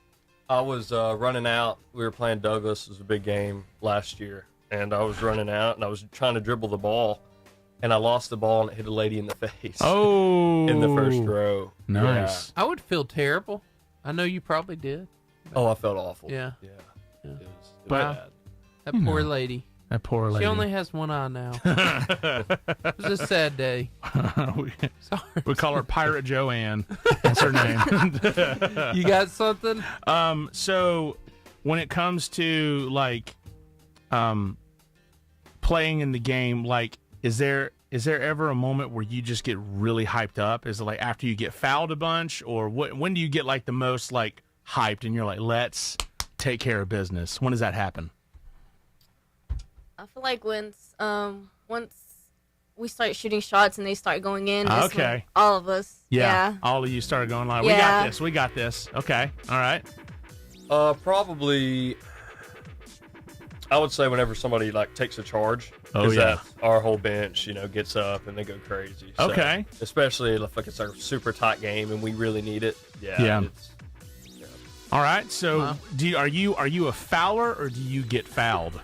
I was running out. We were playing Douglas. It was a big game last year, and I was running out, and I was trying to dribble the ball, and I lost the ball and it hit a lady in the face. Oh. In the first row. Nice. I would feel terrible. I know you probably did. Yeah. Oh, I felt awful. Yeah. Yeah. Yeah. It was But- bad. That You poor know. lady. That poor lady. She only has one eye now. It was a sad day. we, Sorry. we call her Pirate Joanne. That's her name. You got something? So when it comes to like playing in the game, like is there ever a moment where you just get really hyped up? Is it like after you get fouled a bunch, or when do you get like the most like hyped and you're like, let's take care of business? When does that happen? I feel like once we start shooting shots and they start going in, that's when Okay. all of us. Yeah. All of you started going like, Yeah. we got this. Okay. All right. Probably, I would say whenever somebody like takes a charge. Oh, 'cause yeah. that's our whole bench, gets up and they go crazy. So, Okay. especially if like it's a super tight game and we really need it. Yeah. Yeah. It's, All right. So Wow. are you a fouler or do you get fouled?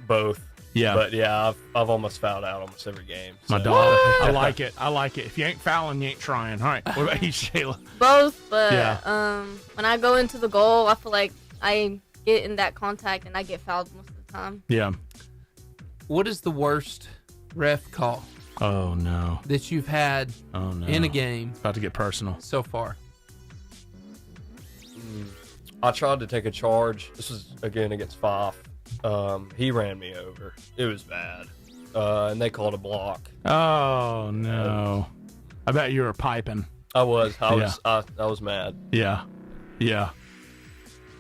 both. Yeah. But yeah, I've almost fouled out almost every game. My so- dog. I like it. If you ain't fouling, you ain't trying. All right. What about you, Sheyla? Both, but Yeah. when I go into the goal, I feel like I get in that contact and I get fouled most of the time. Yeah. What is the worst ref call Oh no. that you've had Oh no. in a game About to get personal. so far? I tried to take a charge. This was again against Fife. He ran me over. It was bad. and they called a block. Oh no! I bet you were piping. I was mad. Yeah.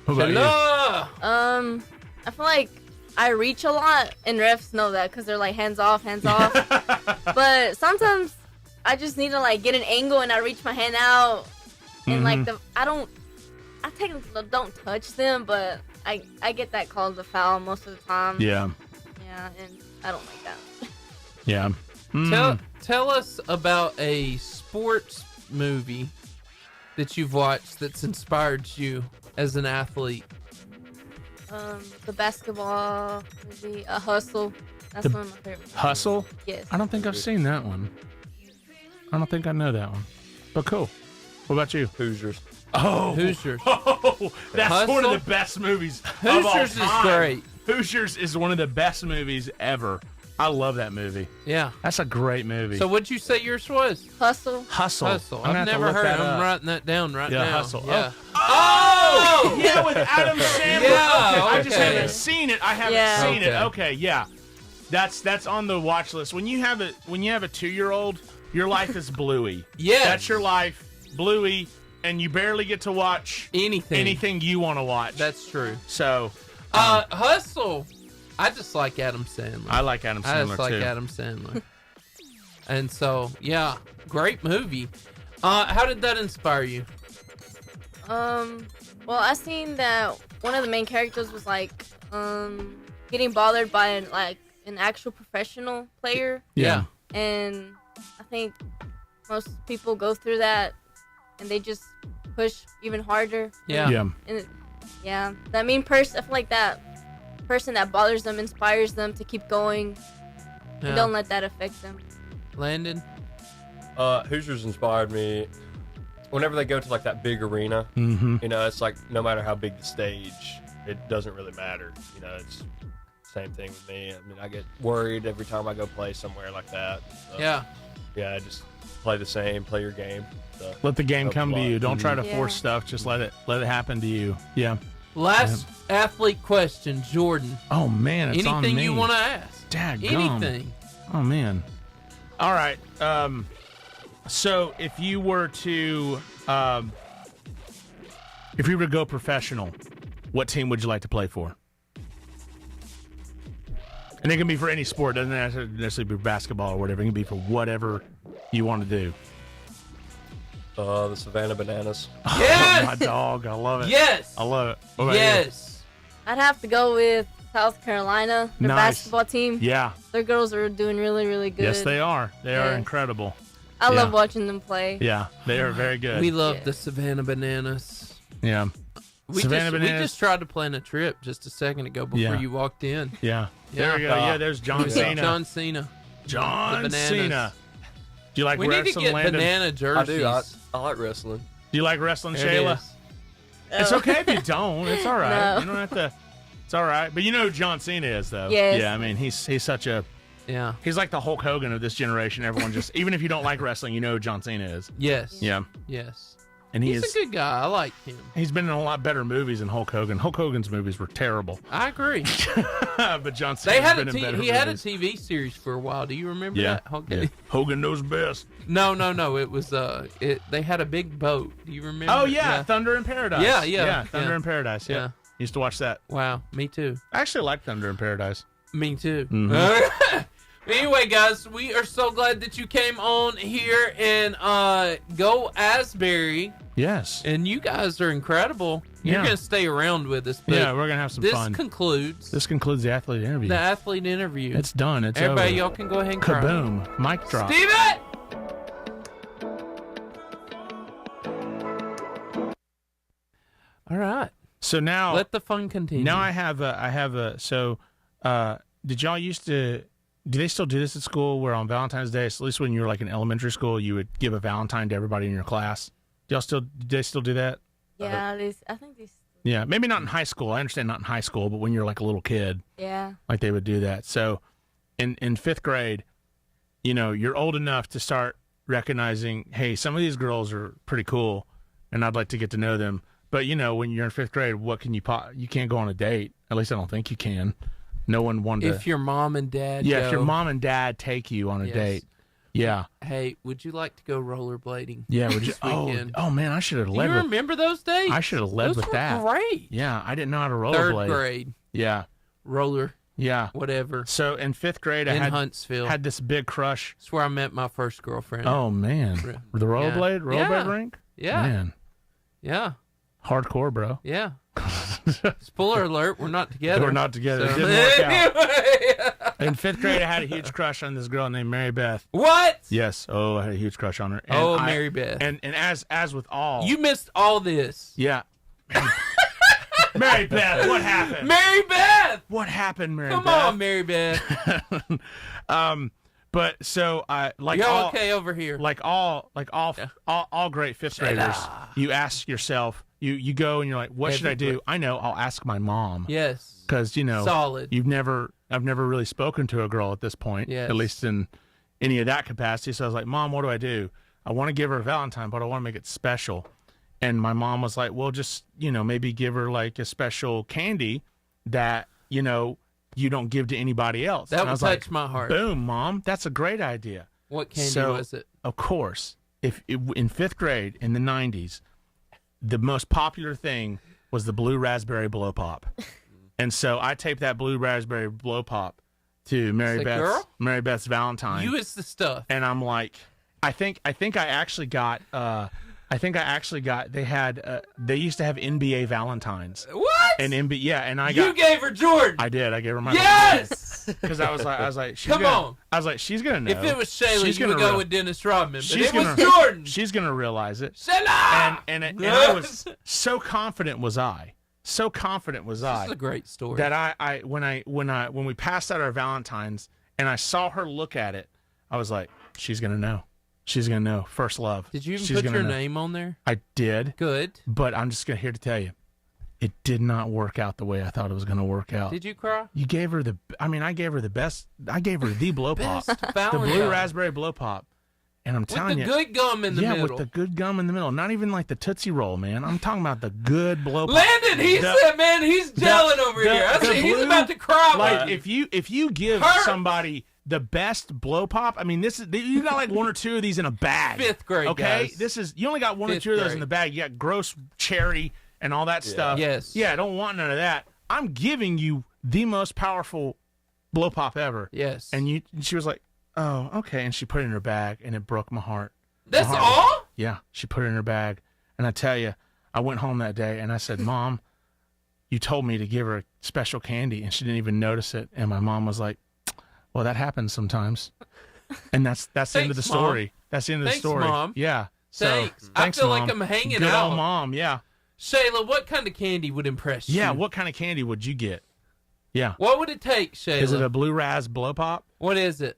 What about you? Sheyla! I feel like I reach a lot, and refs know that because they're like hands off. But sometimes I just need to like get an angle, and I reach my hand out, and like I technically don't touch them, but I get that called a foul most of the time. Yeah. Yeah, and I don't like that. Yeah. Tell us about a sports movie that you've watched that's inspired you as an athlete. The basketball movie, Hustle. That's one of my favorite movies. Hustle? Yes. I don't think I've seen that one. I don't think I know that one. But cool. What about you? Hoosiers. Oh, Hoosiers. Oh, that's Hustle? one of the best movies of all Hoosiers is time. great. Hoosiers is one of the best movies ever. I love that movie. Yeah. That's a great movie. So what'd you say yours was? Hustle. Hustle. Hustle. I'm gonna I've have to never look heard that it. I'm up. writing that down right now. Hustle. Yeah. Oh, yeah, with Adam Sandler. Yeah, Okay. I just okay. haven't seen it. I haven't Yeah. seen it. Okay. Okay, yeah. That's on the watch list. When you have a 2-year-old, your life is bluey. Yes. That's your life, bluey, and you barely get to watch Anything you want to watch. That's true. So, Hustle. I just like Adam Sandler. I like Adam Sandler I just like too. Adam Sandler. And so, yeah, great movie. How did that inspire you? Well, I seen that one of the main characters was like getting bothered by an actual professional player, Yeah. and I think most people go through that, and they just push even harder. Yeah. Yeah. And that mean person, I feel like that person that bothers them inspires them to keep going, Yeah. and don't let that affect them. Landon? Hoosiers inspired me. Whenever they go to like that big arena, Mm-hmm. you know, it's like no matter how big the stage, it doesn't really matter. You know, it's same thing with me. I mean, I get worried every time I go play somewhere like that. So, Yeah. Yeah, just play the same, play your game. So, Let the game helps come a to lot. you. Don't try to Yeah. force stuff. Just let it happen to you. Yeah. Last athlete question, Jordan. Oh man, it's on Anything me. you want to ask? Dadgum. Anything. Oh man. All right. So if you were to go professional, what team would you like to play for? And it can be for any sport. It doesn't necessarily be basketball or whatever. It can be for whatever you want to do. The Savannah Bananas. Yes! My dog. I love it. Yes! I love it. What about you? Yes! I'd have to go with South Carolina, the Nice. basketball team. Yeah. Their girls are doing really, really good. Yes, they are. They are Yes. incredible. I Yeah. love watching them play. Yeah, they are very good. We love Yeah. the Savannah Bananas. yeah. We Savannah just, Bananas. We just tried to plan a trip just a second ago before Yeah. you walked in. Yeah. Yeah. There we go. Yeah, there's John Cena. John Cena. John The bananas. Cena. Do you like We need to wrestling, get Landon? banana I jerseys. do. I like wrestling. Do you like wrestling, There it Shayla? is. It's okay if you don't. It's all right. No. You don't have to. It's all right. But you know who John Cena is, though. Yes. Yeah, I mean, he's such a. Yeah. He's like the Hulk Hogan of this generation. Everyone just, even if you don't like wrestling, you know who John Cena is. Yes. Yeah. Yes. And He's a good guy. I like him. He's been in a lot better movies than Hulk Hogan. Hulk Hogan's movies were terrible. I agree. But John Cena They had been in better he had a movies. TV series for a while. Do you remember Yeah. that? Okay. Yeah. Hogan knows best. No. It was they had a big boat. Do you remember? Oh, yeah. Thunder in Paradise. Yeah. Thunder in Paradise. Yeah. Yeah. Used to watch that. Wow. Me too. I actually like Thunder in Paradise. Me too. Mm-hmm. Anyway, guys, we are so glad that you came on here and go Asbury. Yes. And you guys are incredible. You're Yeah. going to stay around with us. But Yeah, we're going to have some this fun. concludes This concludes the athlete interview. the athlete interview. It's done. It's Everybody, over. y'all can go ahead and cry. Kaboom. Mic drop. Steve it! All right. So now, Let the fun continue. now I have a. So, did y'all used to? Do they still do this at school? Where on Valentine's Day, at least when you were like in elementary school, you would give a Valentine to everybody in your class. Do they still do that? Yeah, I think these. Yeah, maybe not in high school. I understand not in high school, but when you're like a little kid, Yeah. like they would do that. So, in fifth grade, you know, you're old enough to start recognizing, hey, some of these girls are pretty cool, and I'd like to get to know them. But you know, when you're in fifth grade, what can you can't go on a date. At least I don't think you can. No one wanted If your mom and dad Yeah, go, if your mom and dad take you on a Yes. date. Yeah. hey, would you like to go rollerblading? Yeah, would you? this weekend? Oh man, I should have Do led you with. remember those days? I should have led Those with were that. Great. Yeah, I didn't know how to rollerblade. Third grade, Yeah, roller, yeah. whatever. So in 5th grade, I In had Huntsville. had this big crush. That's where I met my first girlfriend. Oh man, the rollerblade Yeah. rink. Yeah. Man, Yeah. hardcore, bro. Yeah. Spoiler alert, we're not together. We're not together. So- It didn't work out. Anyway. In 5th grade, I had a huge crush on this girl named Mary Beth. What? Yes. Oh, I had a huge crush on her. And Oh, Mary Beth. And as with all, You missed all this. yeah. Mary Beth, what happened? Mary Beth! What happened, Mary Come Beth? on, Mary Beth. But so I like You're all okay over here. all great 5th graders. You ask yourself, you go and you're like, what should I do? I know, I'll ask my mom. Yes. Because Solid. I've never really spoken to a girl at this point, Yes. at least in any of that capacity. So I was like, Mom, what do I do? I want to give her a Valentine, but I want to make it special. And my mom was like, well, just, maybe give her like a special candy that, you don't give to anybody else. That And I would was touch like, my heart. Boom, Mom. That's a great idea. What candy So, was it? Of course, in 5th grade in the 90s, the most popular thing was the blue raspberry blow pop. And so I taped that blue raspberry blow pop to Mary Beth's Valentine. You is the stuff. And I'm like, I think I actually got they used to have NBA Valentines. What? And and I You gave her Jordan. I did. I gave her my Yes. because I was like, she's Come gonna, on. I was like, she's gonna know. If it was Sheyla, She's you would gonna go with Dennis Rodman. But she's it was gonna- Jordan. She's gonna realize it. Sheyla. And I was so confident was I. So confident was This I is a great story. that when we passed out our Valentines and I saw her look at it, I was like, she's gonna know. She's gonna know. First love. Did you even She's put gonna your know. name on there? I did. Good. But I'm just here to tell you, it did not work out the way I thought it was gonna work out. Did you cry? You gave her I gave her the best. I gave her the blow pop, Best the Valentine. blue raspberry blow pop, and I'm telling With you, the good gum in the yeah, middle. with the good gum in the middle. Not even like the Tootsie Roll, man. I'm talking about the good blow pop. Landon, he's gelling over here. I see he's blue- about to cry. Like if you give somebody the best blow pop, I mean, you got like one or two of these in a bag. 5th grade, okay. guys. You only got one or 5th two of those grade. in the bag. You got gross cherry and all that stuff. Yes. Yeah, I don't want none of that. I'm giving you the most powerful blow pop ever. Yes. And she was like, oh, okay. And she put it in her bag, and it broke my heart. That's My heart. all? Yeah, she put it in her bag. And I tell you, I went home that day, and I said, Mom, you told me to give her special candy, and she didn't even notice it. And my mom was like, well, that happens sometimes. And that's the end of the Thanks, story. Mom. That's the end of the Thanks, story. Mom. Yeah. So, Thanks. thanks, I feel Mom. like I'm hanging Good out. old Mom, yeah. Sheyla, what kind of candy would impress you? Yeah, what kind of candy would you get? Yeah. What would it take, Sheyla? Is it a blue raz blow pop? What is it?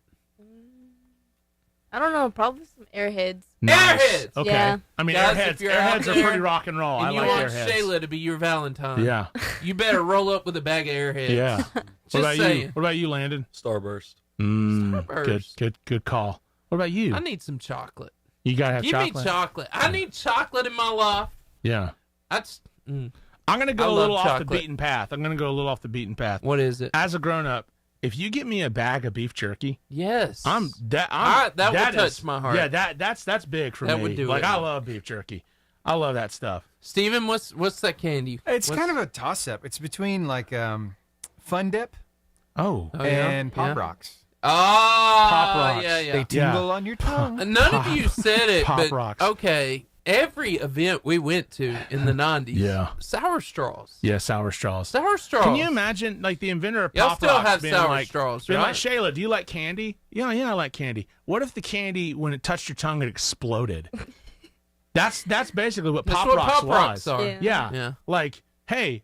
I don't know. Probably some Airheads. Nice. Airheads! Okay. Yeah. I mean, Guys, Airheads, if you're out Airheads are there pretty rock and roll. And I you like want Airheads. Sheyla to be your Valentine. Yeah. You better roll up with a bag of Airheads. Yeah. Just What about saying. you? What about you, Landon? Starburst. Starburst. Good call. What about you? I need some chocolate. You gotta have Give chocolate. me chocolate. I need chocolate in my life. Yeah. That's. I'm gonna I go a love little off the chocolate. beaten path. I'm gonna go a little off the beaten path. What is it? As a grown up, if you get me a bag of beef jerky, Yes. that would touch my heart. Yeah, that's big for That me. would do like it. I love beef jerky. I love that stuff. Steven, what's that candy? It's What's- kind of a toss-up. It's between like Fun Dip Oh. Oh, yeah? and Pop Yeah. Rocks. Oh, Pop Rocks. yeah, yeah. They tingle on your tongue. None of you said it, Pop but Rocks. okay. Every event we went to in the 90s, Yeah. sour straws. Yeah, sour straws. Sour straws. Can you imagine, like, the inventor of Y'all Pop still Rocks have being sour like, straws, being right? like, Sheyla, do you like candy? Yeah, I like candy. What if the candy, when it touched your tongue, it exploded? That's basically what That's Pop what Rocks Pop was. Rocks are. Yeah. Yeah. Yeah. Like, hey,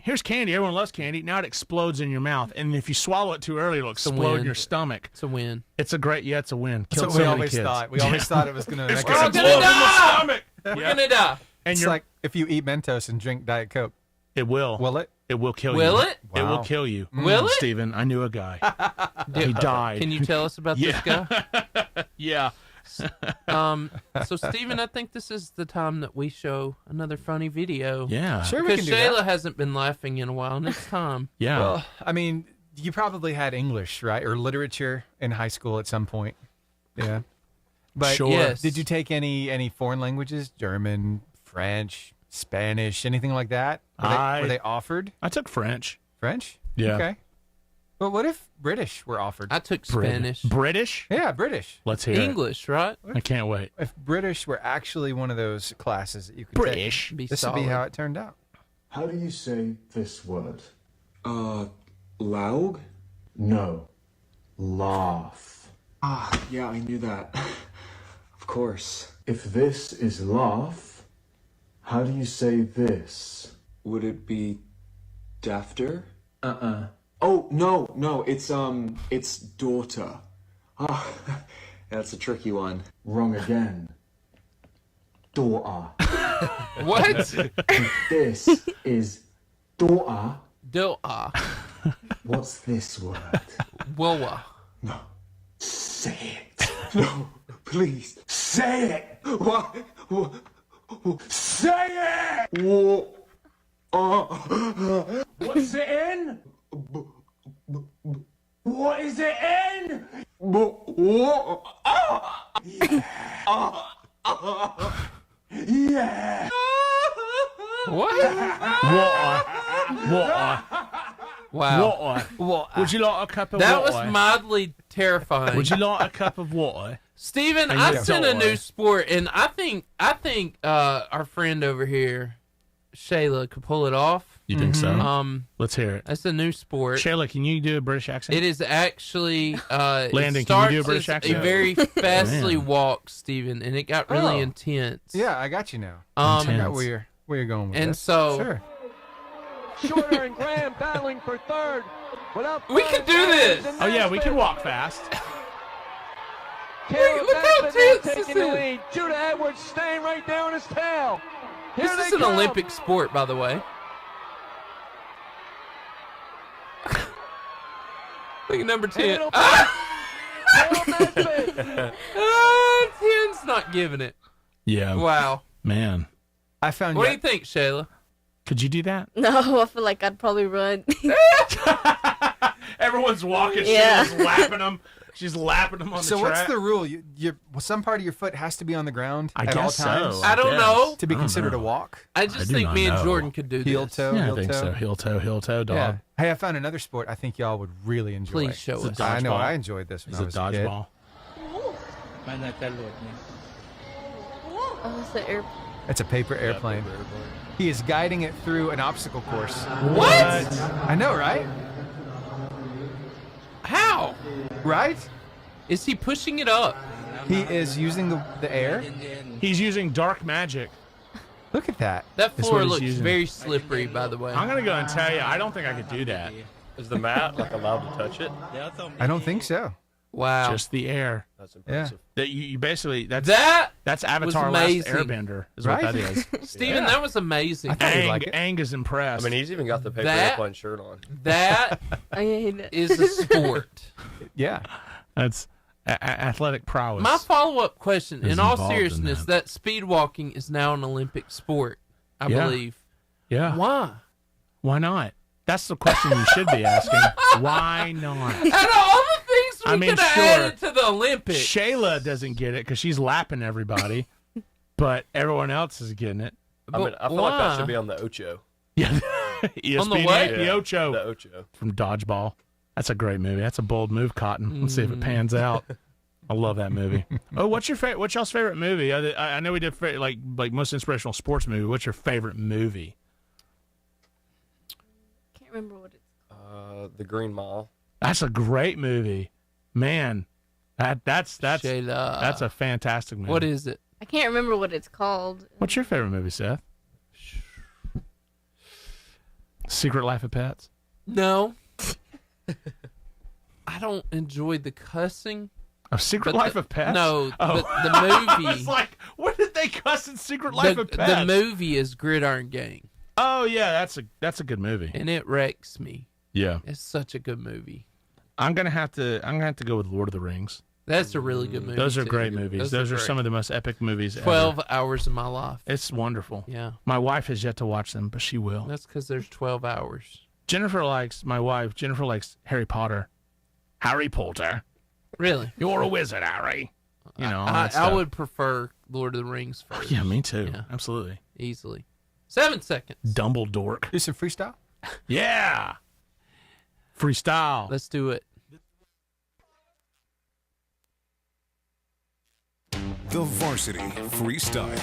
here's candy. Everyone loves candy. Now it explodes in your mouth, and if you swallow it too early, it'll explode win. in your stomach. It's a win. It's a it's a win. That's Killed what so we many always kids. thought. We always thought it was going to It's make gonna us gonna explode in die! the stomach. We're Yeah. gonna die. And It's like if you eat Mentos and drink Diet Coke. it will. Will it? It will kill you. Will it? It will Wow. kill you. Will it? Stephen, I knew a guy. He died. Can you tell us about this guy? Yeah. So Steven, I think this is the time that we show another funny video. Yeah. Sure, we Because can do Sheyla that. hasn't been laughing in a while, and it's time. Yeah. Well, I mean, You probably had English, right, or literature in high school at some point. Yeah. But Sure. Yes. did you take any foreign languages? German, French, Spanish, anything like that? Were they offered? I took French. French? Yeah. Okay. Well, what if British were offered? I took Spanish. British? Yeah, British. Let's hear English, right? it. I can't wait. If British were actually one of those classes that you could British. Be take, this would be solid. how it turned out. How do you say this word? Laug? No. Laugh. Ah, yeah, I knew that. Of course. If this is laugh, how do you say this? Would it be dafter? Oh, no, it's daughter. Ah, that's a tricky one. Wrong again. Daughter. What? This is daughter. Doa. What's this word? Woa. No. Say it. No, please. Say it. What? Say it. What's it in? What is it in? Yeah. What? Water. Wow. Water. Would you like a cup of That water? was mildly terrifying. Would you like a cup of water? Steven, And I you sent a don't new worry. sport, and I think our friend over here, Sheyla, could pull it off. You think so? Let's hear it. That's a new sport. Sheyla, can you do a British accent? It is actually Landon, it can you do a starts British as accent? a very fastly Man. walk, Steven, and it got really Oh. intense. Yeah, I got you now. Um, I got where you're going with and this. so Sure. Shorter and Graham battling for third. Without We can do this. Oh, yeah, we can walk fast. Caleb Look how Benson tense taking this the is. lead. Judah Edwards staying right there on his tail. Here this they is an come. Olympic sport, by the way. Look at number 10. It'll be Ah! Caleb Benson. 10's not giving it. Yeah. Wow. Man. I found What do you think, Sheyla? Could you do that? No, I feel like I'd probably run. Everyone's walking. Yeah. Sheyla's lapping them. She's lapping them on So the what's track. the rule? Some part of your foot has to be on the ground I at all guess so. times I don't guess. know. to be I don't considered know. a walk. I just do think not me and know. Jordan could do Heel this. toe, Yeah, I heel think toe. so. Heel toe, dog. Yeah. Hey, I found another sport I think y'all would really enjoy. Please show It's a us. I know dodgeball. I enjoyed this when It's I a was a kid. dodgeball. Oh, it's the air. It's a paper airplane. He is guiding it through an obstacle course. What? I know, right? How? Right? Is he pushing it up? He is using the air. He's using dark magic. Look at that. That That's floor what he's looks using. very slippery, by the way. I'm going to go and tell you, I don't think I could do that. Is the mat like allowed to touch it? I don't think so. Wow. Just the air. That's impressive. That you basically, that's That Avatar was Last amazing. Airbender is Right? what that is. Steven, that was amazing. I thought you'd like it. Ang is impressed. I mean, he's even got the paper That- airplane shirt on. That I hate it. is a sport. Yeah. That's athletic prowess. My follow-up question, Is in all involved in seriousness, that speed walking is now an Olympic sport, I Yeah. believe. Yeah. Why? Why not? That's the question you should be asking. Why not? Out of all the things we I mean, could have sure. added to the Olympics. Sheyla doesn't get it because she's lapping everybody, but everyone else is getting it. I mean, I feel like that should be on the Ocho. Yeah. On the what? The Ocho The Ocho. from Dodgeball. That's a great movie. That's a bold move, Cotton. Let's see if it pans out. I love that movie. Oh, what's y'all's favorite movie? I know we did like most inspirational sports movie. What's your favorite movie? Can't remember what it's. The Green Mile. That's a great movie, man. That's Sheyla. that's a fantastic movie. What is it? I can't remember what it's called. What's your favorite movie, Seth? Secret Life of Pets. No. I don't enjoy the cussing. A Secret But Life the- of Pets? no, Oh. but the movie- I was like, what did they cuss in Secret Life of Pets? The movie is Gridiron Gang, Oh yeah, that's a good movie. and it wrecks me. Yeah, It's such a good movie. I'm gonna have to go with Lord of the Rings. That's a really good movie. Those are too. great movies. Those are great. some of the most epic movies 12 ever. hours of my life. It's wonderful. Yeah. My wife has yet to watch them, but she will. That's because there's 12 hours. Jennifer likes Harry Potter. Harry Potter. Really? You're a wizard, Harry. You know, all that I stuff. would prefer Lord of the Rings first. Yeah, me too. Yeah. Absolutely. Easily. 7 seconds. Dumbledore. Do some freestyle? Yeah. Freestyle. Let's do it. The Varsity Freestyle.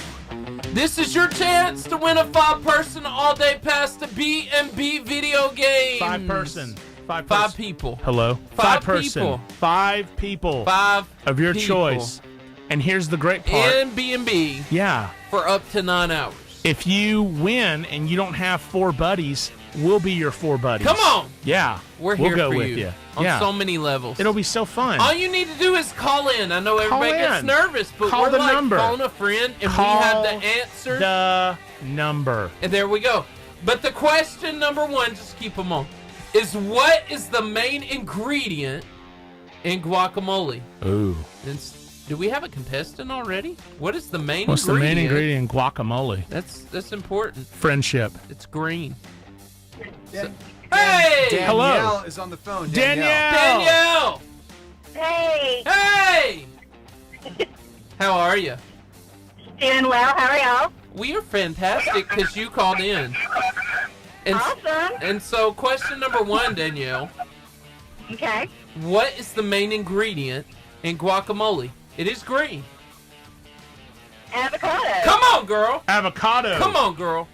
This is your chance to win a 5-person all-day pass to B&B video games. 5-person. 5 people. Hello. 5 person. people. 5 people. 5 of your people. choice. And here's the great part. In B&B. Yeah. For up to 9 hours. If you win and you don't have 4 buddies, we'll be your 4 buddies. Come on. Yeah. We'll here go for with you. On so many levels. It'll be so fun. All you need to do is call in. I know everybody gets nervous, but Call we're the like number. calling a friend, and Call we have the answer. The number. And there we go. But the question number 1, just keep them on, is what is the main ingredient in guacamole? Ooh. Do we have a contestant already? What is the main What's ingredient? the main ingredient in guacamole? That's important. Friendship. It's green. Dan- Hey! Danielle Hello. is on the phone. Danielle! Hey, Hey! How are you? doing well. How are y'all? We are fantastic because you called in. And, Awesome. and so question number 1, Danielle. Okay. What is the main ingredient in guacamole? It is green. Avocado. Come on, girl. Avocado. Come on, girl.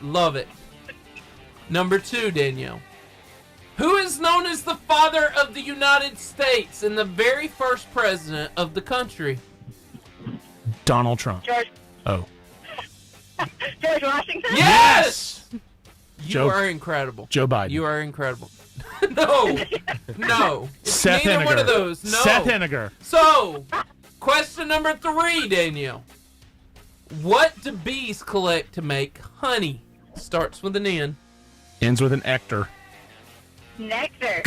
Love it. Number 2, Danielle. Who is known as the father of the United States and the very first president of the country? Donald Trump. George Washington. Yes! You Joe- are incredible. Joe Biden. You are incredible. No. No. It's Seth neither Henniger. one of those. No. Seth Henniger. So, question number 3, Danielle. What do bees collect to make honey? Starts with an N. Ends with an ector. Nectar.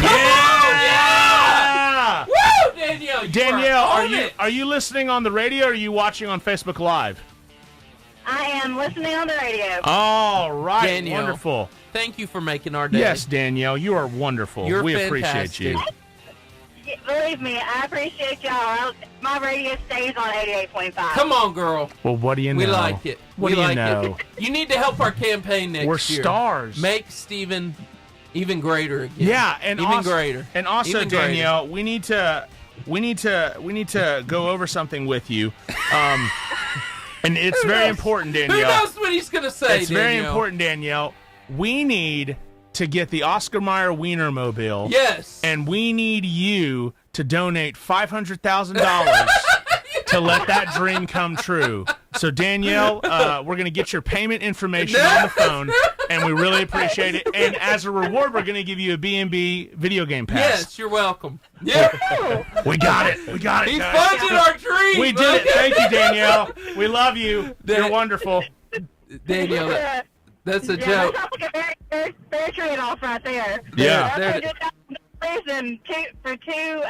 Yeah! Woo, Danielle! Danielle, are you listening on the radio or are you watching on Facebook Live? I am listening on the radio. All right. Danielle, Wonderful. Thank you for making our day. Yes, Danielle, you are wonderful. You're we fantastic. appreciate you. Believe me, I appreciate y'all. My radio stays on 88.5. Come on, girl. Well, what do you know? We like it. What we do you like know? it. You need to help our campaign next We're year. stars. Make Steven even greater again. Yeah, and even also, greater. And also, Even greater. Danielle, we need to go over something with you. And it's very important, Danielle. Who knows what he's gonna say? It's Danielle? very important, Danielle. We need to get the Oscar Mayer Wiener Mobile. Yes. And we need you to donate $500,000 to let that dream come true. So, Danielle, we're going to get your payment information on the phone, and we really appreciate it. And as a reward, we're going to give you a B&B video game pass. Yes, you're welcome. Yeah. We got it. We got it, He guys. funded our dream. We did it. Thank you, Danielle. We love you. You're wonderful. Danielle, that's a Yeah, joke. that sounds like a fair trade-off right there. Yeah. There- Listen, for two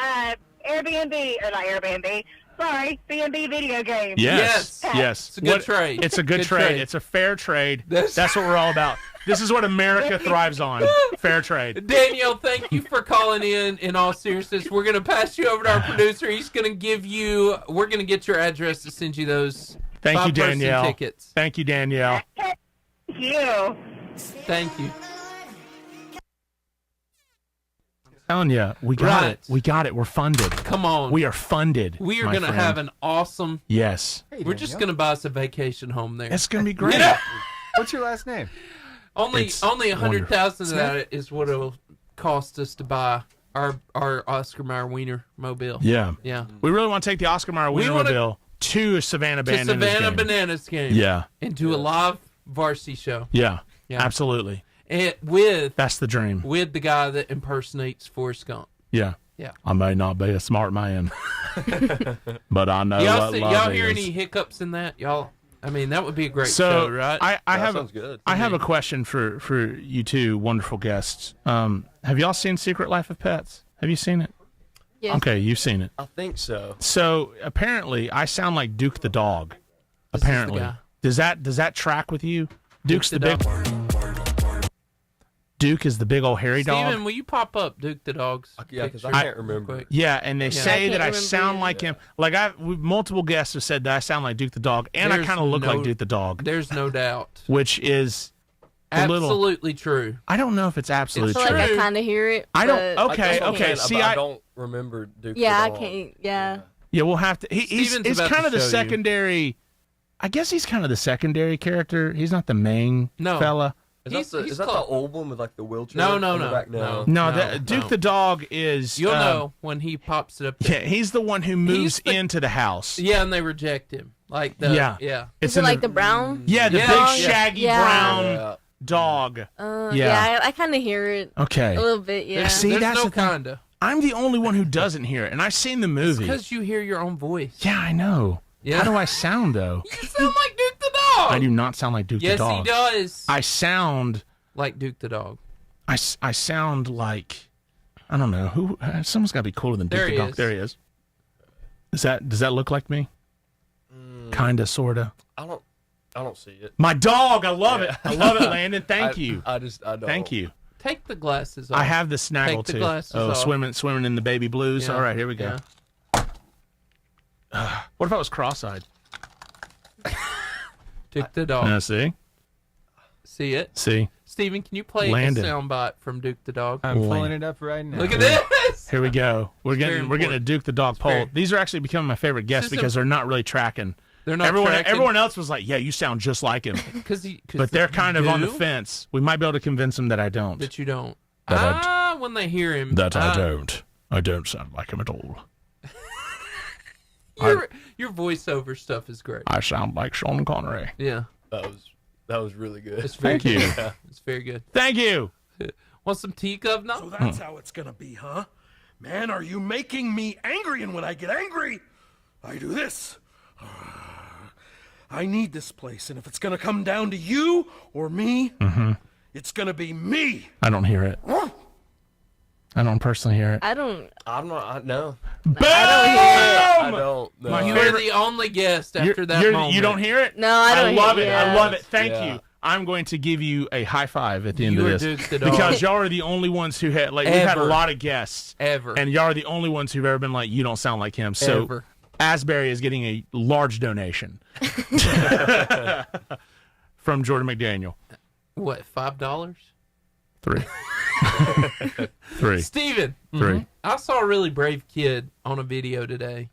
Airbnb, or not Airbnb, sorry, B&B video games. Yes. Yes. Yes. It's a good trade. It's a good trade. It's a fair trade. That's what we're all about. This is what America thrives on. Fair trade. Danielle, thank you for calling in all seriousness. We're going to pass you over to our producer. He's going to give you, we're going to get your address to send you those Thank you, 5-person Danielle. tickets. Thank you, Danielle. Thank you. Thank you. Telling you, we got Right. it. We got it. We're funded. Come on. We are funded. We are my going to friend. have an awesome, Yes. we're just going to buy us a vacation home there. It's going to be great. Yeah. What's your last name? Only It's 100,000 of wonderful. that is what it'll cost us to buy our Oscar Mayer Wiener Mobile. Yeah. Yeah. We really want to take the Oscar Mayer We wanna- Wienermobile to Savannah To Bananas Savannah game. Bananas game. Yeah. And do a live varsity show. Yeah. Yeah. Absolutely. And with That's the dream. the guy that impersonates Forrest Gump. Yeah. Yeah. I may not be a smart man, but I know y'all what see, love y'all is. hear any hiccups in that? Y'all, I mean, that would be a great So show, right? I have sounds good. I have a question for you two wonderful guests. Have y'all seen Secret Life of Pets? Have you seen it? Yes. Okay, you've seen it. I think so. So apparently, I sound like Duke the dog. This is the Apparently, guy. does that track with you? Duke's the big. Duke is the big old hairy dog. Steven, will you pop up Duke the dog's Yeah, because picture I can't remember. quick? Yeah, and they say I that I can't sound remember like him. Like multiple guests have said that I sound like Duke the dog, and I There's kind of look no- like Duke the dog, There's no doubt. which is a little. Absolutely true. I don't know if it's I absolutely feel true. like I True. kind of hear it. I don't. but- Okay, That's what I'm okay. saying, See, but I I don't remember Duke. Yeah, I the dog. can't. Yeah. yeah, we'll have to. He's Steven's about kind to of the show you. secondary. I guess he's kind of the secondary character. He's not the main No. fella. He's Is that the close. old one with like the wheelchair? No, on the back? no. No, Duke no. the dog is. You'll know when he pops it up there. Yeah, he's the one who moves into the house. Yeah, and they reject him. Like the Yeah. Is in it like the brown? Yeah, the Yeah. big Yeah. shaggy Yeah. brown dog. Yeah, I kind of hear it. Okay. A little bit, yeah. See, There's that's no the thing. kinda. I'm the only one who doesn't hear it, and I've seen the movie. Because you hear your own voice. Yeah, I know. Yeah. How do I sound though? You sound like Duke the dog. I do not sound like Duke Yes, the dog. he does. I sound Like Duke the dog. I sound like I don't know who. Someone's got to be cooler than Duke There the he dog. is. There he is. Does that look like me? Kinda, sorta. I don't see it. My dog. I love it. I love it, Landon. Thank you. I don't. Thank you. Take the glasses off. I have the snaggle Take the too. glasses Oh, off. swimming in the baby blues. Yeah. All right, here we go. What if I was cross-eyed? Duke the dog. See, See it? see. Steven, can you play Landon. a soundbite from Duke the dog? I'm Boy. pulling it up right now. Look at this. Here we go. We're very getting a Duke the dog poll. very- These are actually becoming my favorite guests This is because they're not really tracking. They're not tracking. Everyone else was like, "Yeah, you sound just like him," but they're kind of on the fence. We might be able to convince them that I don't. That you don't. That when they hear him. I don't. I don't sound like him at all. Your voiceover stuff is great. I sound like Sean Connery. Yeah. That was really good. It's very Thank you. good. Yeah, it's very good. Thank you. Want some tea, Governor? So that's how it's gonna be, huh? Man, are you making me angry? And when I get angry, I do this. I need this place, and if it's gonna come down to you or me, it's gonna be me. I don't hear it. I don't personally hear it. I don't. I'm not. No. Boom! I don't. No. My You are the only guest after that moment. You don't hear it? No, I don't love hear it. it. I love it. Thank Yeah. you. I'm going to give you a high five at the end You of are this Duke the dog. because y'all are the only ones who had we've had a Ever. lot of guests Ever. and y'all are the only ones who've ever been like you don't sound like him. So Ever. Asbury is getting a large donation from Jordan McDaniel. What, $5? 3. 3. Steven, 3. I saw a really brave kid on a video today.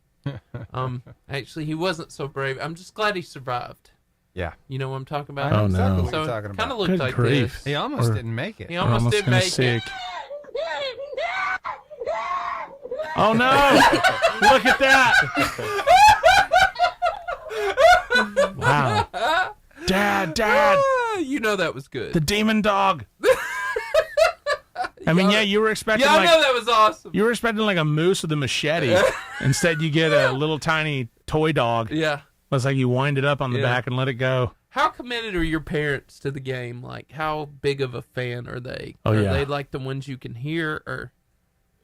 Actually, he wasn't so brave. I'm just glad he survived. Yeah. You know what I'm talking about? I know Oh, exactly no. what you're talking Kind about. of looked Good like grief. this. He almost Or- didn't make it. He almost didn't gonna make sick. it. Oh no! Look at that! Wow. Dad. Ah, you know that was good. The demon dog. I mean, yeah, you were expecting Yeah, I like know that was awesome. you were expecting like a moose with a machete. Instead, you get a little tiny toy dog. Yeah. It's like you wind it up on the Yeah. back and let it go. How committed are your parents to the game? Like, how big of a fan are they? Oh, are yeah. they like the ones you can hear? Or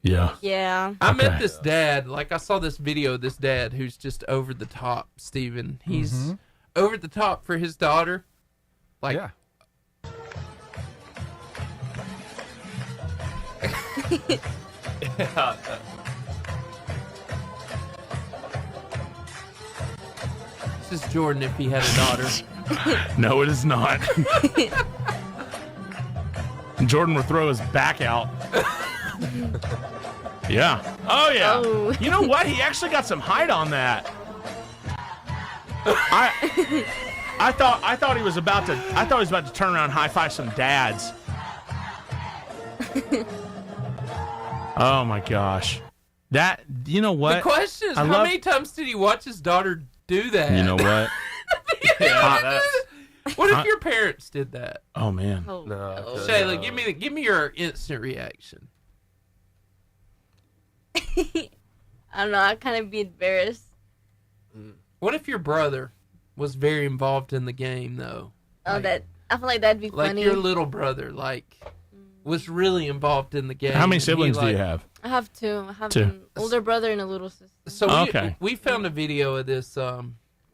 Yeah. Yeah. I met Okay. this dad. Like, I saw this video of this dad who's just over the top, Steven. He's over the top for his daughter. Like, Yeah. this is Jordan if he had a daughter. No, it is not. Jordan will throw his back out. Yeah. Oh yeah. Oh. You know what? He actually got some height on that. I thought he was about to turn around and high five some dads. Oh my gosh. That you know what? The question is, I how love- many times did he watch his daughter do that? You know what? What if your parents did that? Oh man. Oh, No. Sheyla, give me your instant reaction. I don't know. I'd kind of be embarrassed. What if your brother was very involved in the game, though? Oh, Like- I feel like that'd be Like funny. your little brother, was really involved in the game. How many and he, siblings do you like- have? I have two. I have Two. an older brother and a little sister. So Okay. we found a video of this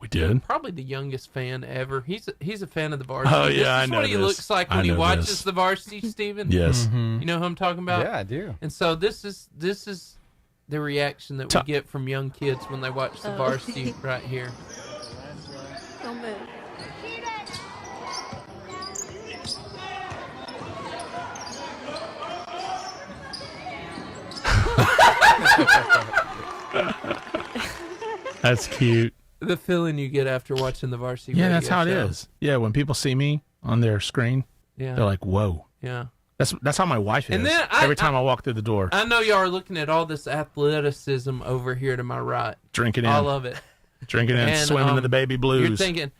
We did. Probably the youngest fan ever. He's a fan of the varsity. Oh, yeah, This is what he looks like when he watches the varsity, Steven. Yes. You know who I'm talking about? Yeah, I do. And so this is the reaction that we get from young kids when they watch the varsity right here. Don't move. That's cute. The feeling you get after watching the varsity. Yeah, that's how it radio show. is. Yeah, when people see me on their screen, Yeah. they're like, "Whoa." Yeah. That's how my wife is. And then every time I walk through the door, I know y'all are looking at all this athleticism over here to my right. drinking in, All of it. drinking in, And, swimming to the baby blues. You're thinking,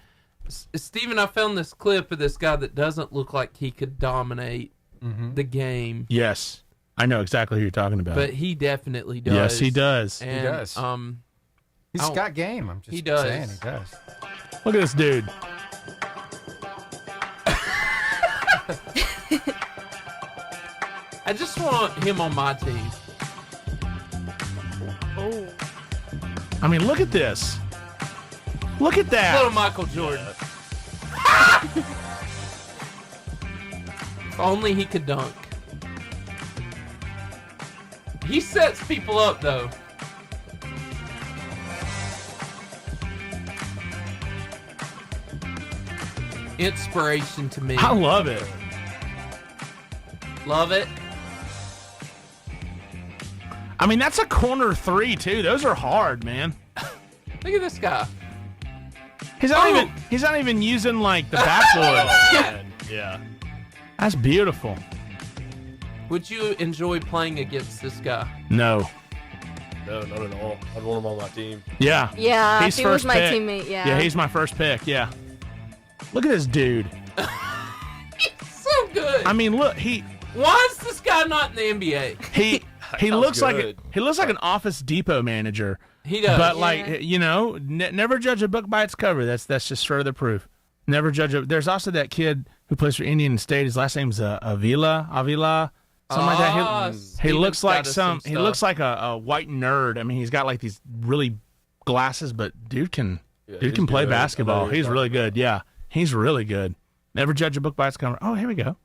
Steven, I found this clip of this guy that doesn't look like he could dominate the game. Yes, I know exactly who you're talking about. But he definitely does. Yes, he does. And, He does. He's got game. I'm just he does. saying he does. Look at this dude. I just want him on my team. Oh. I mean, look at this. Look at that. Little Michael Jordan. If only he could dunk. He sets people up, though. Inspiration to me. I love it. Love it. I mean, that's a corner three too. Those are hard, man. Look at this guy. He's not even using like the backboard. Yeah. That's beautiful. Would you enjoy playing against this guy? No. No, not at all. I'd want him on my team. Yeah. Yeah, He's he was first my pick. teammate, yeah. Yeah, he's my first pick. Yeah. Look at this dude. So good. I mean, look, Why is this guy not in the NBA? he looks good. like an Office Depot manager. He does. But like, you know, never judge a book by its cover. That's just further proof. Never judge a. There's also that kid who plays for Indiana State. His last name's Avila, something like that. He looks like he looks like a white nerd. I mean, he's got like these really glasses, but dude can play good. basketball. He's really good. Yeah, he's really good. Never judge a book by its cover. Oh, here we go.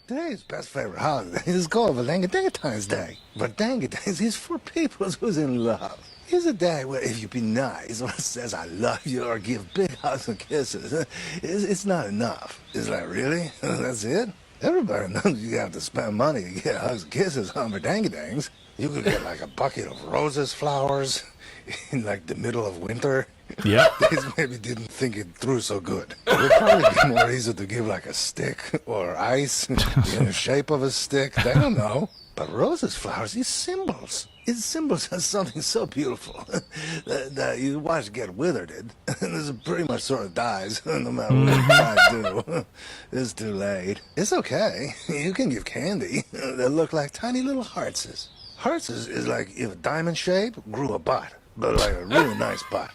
Today's best favorite holiday is called Valentine's Day. Valentine's is for people who's in love. It's a day where if you be nice or says I love you or give big hugs and kisses, it's not enough. It's like, really? That's it? Everybody knows you have to spend money to get hugs and kisses on Valentine's. You could get like a bucket of roses, flowers, in like the middle of winter. Yeah. They maybe didn't think it through so good. It would probably be more easy to give like a stick or ice in the shape of a stick. They don't know. But roses, flowers, these symbols. It's symbols of something so beautiful that you watch get withered. And it pretty much sort of dies no matter what you try to do. It's too late. It's okay. You can give candy that look like tiny little heartses. Heartses is like if a diamond shape grew a butt, but like a really nice butt.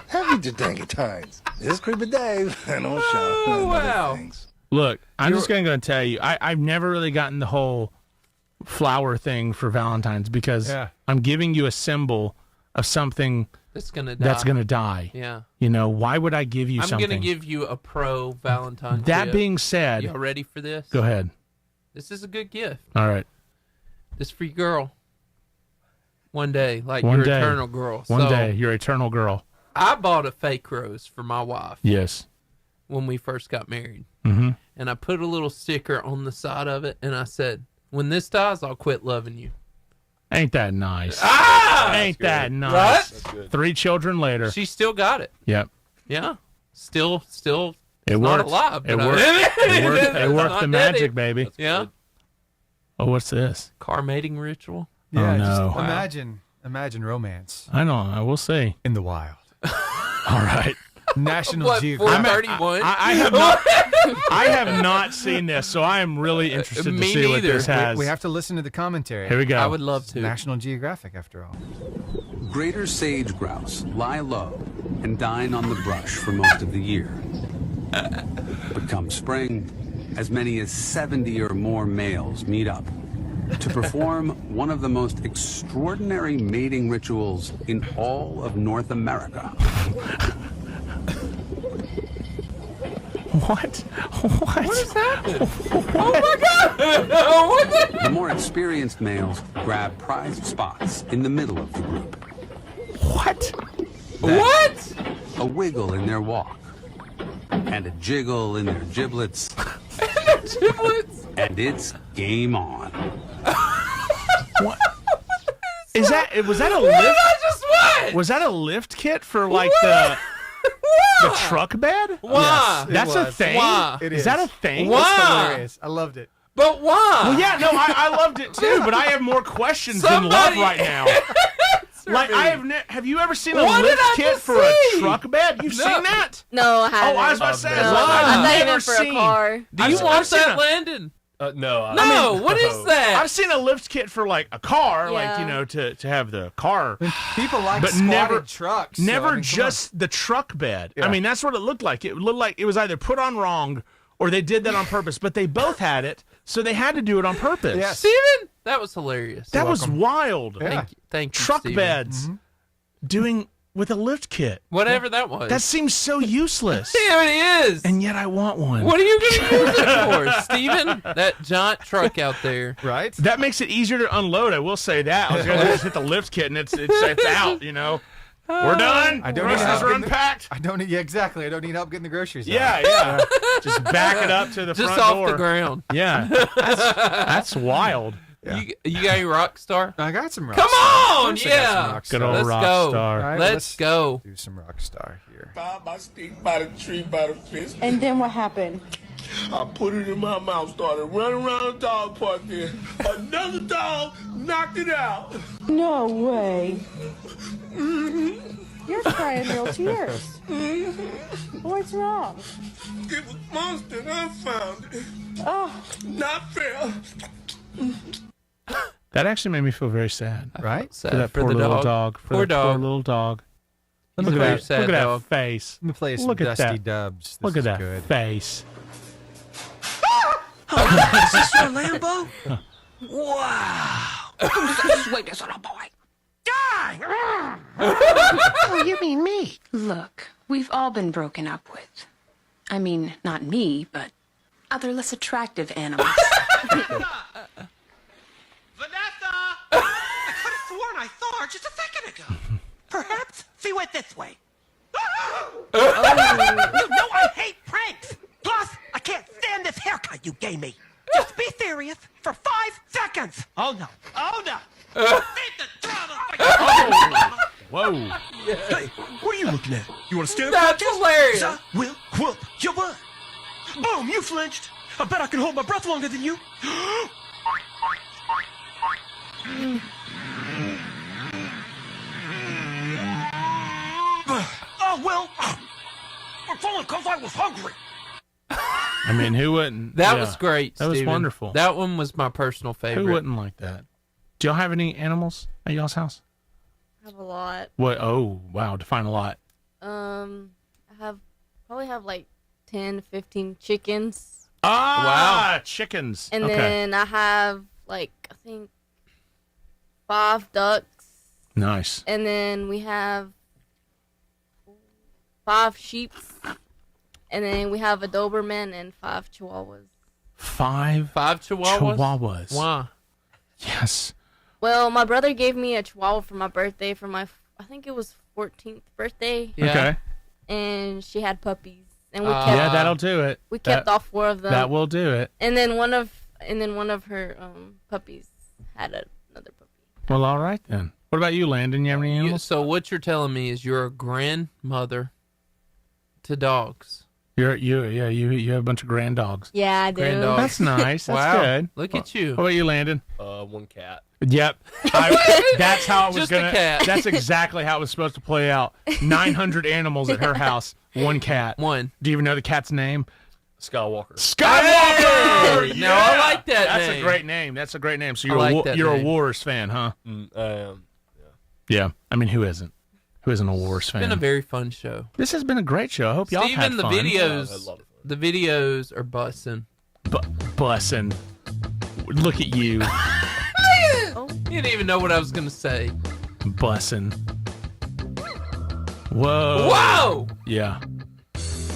Happy Valentine's. This is Creepy Dave and Old Show. Oh, wow. Look, I'm just going to tell you, I've never really gotten the whole flower thing for Valentine's because I'm giving you a symbol of something that's gonna die. Yeah. You know, why would I give you I'm something? gonna give you a pro Valentine. That gift. being said, y'all ready for this? Go ahead. This is a good gift. All right. This for your girl. One day, like One your day. eternal girl. One day, your eternal girl. I bought a fake rose for my wife. Yes. When we first got married. Mm-hmm. And I put a little sticker on the side of it, and I said, when this dies, I'll quit loving you. Ain't that nice? Ain't that nice? Right? That's good. 3 children later. She still got it. Yep. Yeah. Still. It not worked. alive. It but worked. It worked not the dead magic, either. baby. Yeah. Oh, what's this? Car mating ritual. Yeah, Oh, no. just imagine romance I know. We'll see. in the wild. All right. National What, Geographic. 431? I have not seen this, so I am really interested to Me see what neither. this has. We have to listen to the commentary. Here we go. I would love to. National Geographic, after all. Greater sage grouse lie low and dine on the brush for most of the year. But come spring, as many as 70 or more males meet up to perform one of the most extraordinary mating rituals in all of North America. What? What? What is happening? Oh my God! What The more experienced males grab prized spots in the middle of the group. What? What? A wiggle in their walk. And a jiggle in their giblets. Giblets. And it's game on. What? Was that a What lift? did I just what? Was that a lift kit for like the truck bed? Why? Yes, That's it a was. thing. Why? It Is that a thing? Why? It's hilarious. I loved it. But why? Well, yeah, no, I loved it too, but I have more questions than love right now. Like have you ever seen a What did lift I kit just for see? a truck bed? You've seen that? No, I haven't. Oh, I was about to say, No, I've I thought you never meant for a seen. car. Do you want that, Landon? No. No. What is that? I've seen a lift kit for like a car, like Yeah. to have the car. People like But squatted never- trucks. so, Never I mean, come just the truck bed. Yeah. I mean, that's what it looked like. It looked like it was either put on wrong or they did that on purpose. But they both had it, so they had to do it on purpose. Yes. Steven? That was hilarious. That was wild. Yeah. Thank you, Truck Steven. beds doing with a lift kit. Whatever that was. That seems so useless. Damn, it is. And yet I want one. What are you going to use it for, Steven? That giant truck out there. Right? That makes it easier to unload. I will say that. I was going to just hit the lift kit and it's out. You know, we're done. I don't need Groceries help are getting unpacked. I don't need. Yeah, exactly. I don't need help getting the groceries. Yeah, yeah. Just back it up to the Just front off door. the ground. Yeah, that's wild. Yeah. You got your rock star? I got some rock Come star. on, Of course I got some yeah. rock Good star. old Let's rock go. star. All right, Let's go. Do some rock star here. Found my stick by the tree by the fence. And then what happened? I put it in my mouth, started running around the dog park there. Another dog knocked it out. No way. You're crying real tears. What's wrong? It was monster and I found it. Oh, Not fair. That actually made me feel very sad. Right? For that poor the little dog. For Poor that dog. poor little dog. He's Look a at very that. sad Look at dog. that face. Let me play some Look at Dusty that. Dubs. This Look at is that good. face. Is this your Lambo? Wow. Just wait, this little boy. Die! Oh, you mean me? Look, we've all been broken up with. I mean, not me, but other less attractive animals. Vanessa! I could have sworn I saw her just a second ago. Perhaps she went this way. You know I hate pranks. Plus, I can't stand this haircut you gave me. Just be serious for 5 seconds. Oh no. Oh no. Save the drama for your Whoa. Hey, what are you looking at? You want to stand That's hilarious. I will whoop your butt. Boom, you flinched. I bet I can hold my breath longer than you. Oh, well, it's only because I was hungry. I mean, who wouldn't? That Yeah. was great, That was Steven. wonderful. That one was my personal favorite. Who wouldn't like that? Do y'all have any animals at y'all's house? I have a lot. What? Oh, wow. Define a lot. I probably have like 10, 15 chickens. Ah, chickens. And okay. then I have like, I think 5 ducks. Nice. And then we have 5 sheep. And then we have a Doberman and 5 Chihuahuas. 5 Chihuahuas? Why? Yes. Well, my brother gave me a Chihuahua for my birthday, for my, I think it was 14th birthday. Yeah. Okay. And she had puppies. And we kept, Yeah, that'll do it. We kept That- all 4 of them. That will do it. And then one of her puppies had another puppy. Well, all right then. What about you, Landon? You have any animals? So what you're telling me is you're a grandmother to dogs. You have a bunch of grand dogs. Yeah, I do. Grand dogs. That's nice. That's Wow. good. Look at you. What about you, Landon? One cat. Yep. That's how it was Just a gonna. cat. That's exactly how it was supposed to play out. 900 animals at her house. 1 cat. One. Do you even know the cat's name? Skywalker. Skywalker. Hey! No, I like that That's name. a great name. That's a great name. So I you're like that you're name. a Wars fan, huh? I am. Yeah. I mean, who isn't? Who isn't a Wars fan? It's been a very fun show. This has been a great show. I hope y'all had Steven, fun. the videos are bussin'. Bussin'. Look at you. You didn't even know what I was gonna say. Bussin'. Whoa. Whoa! Yeah.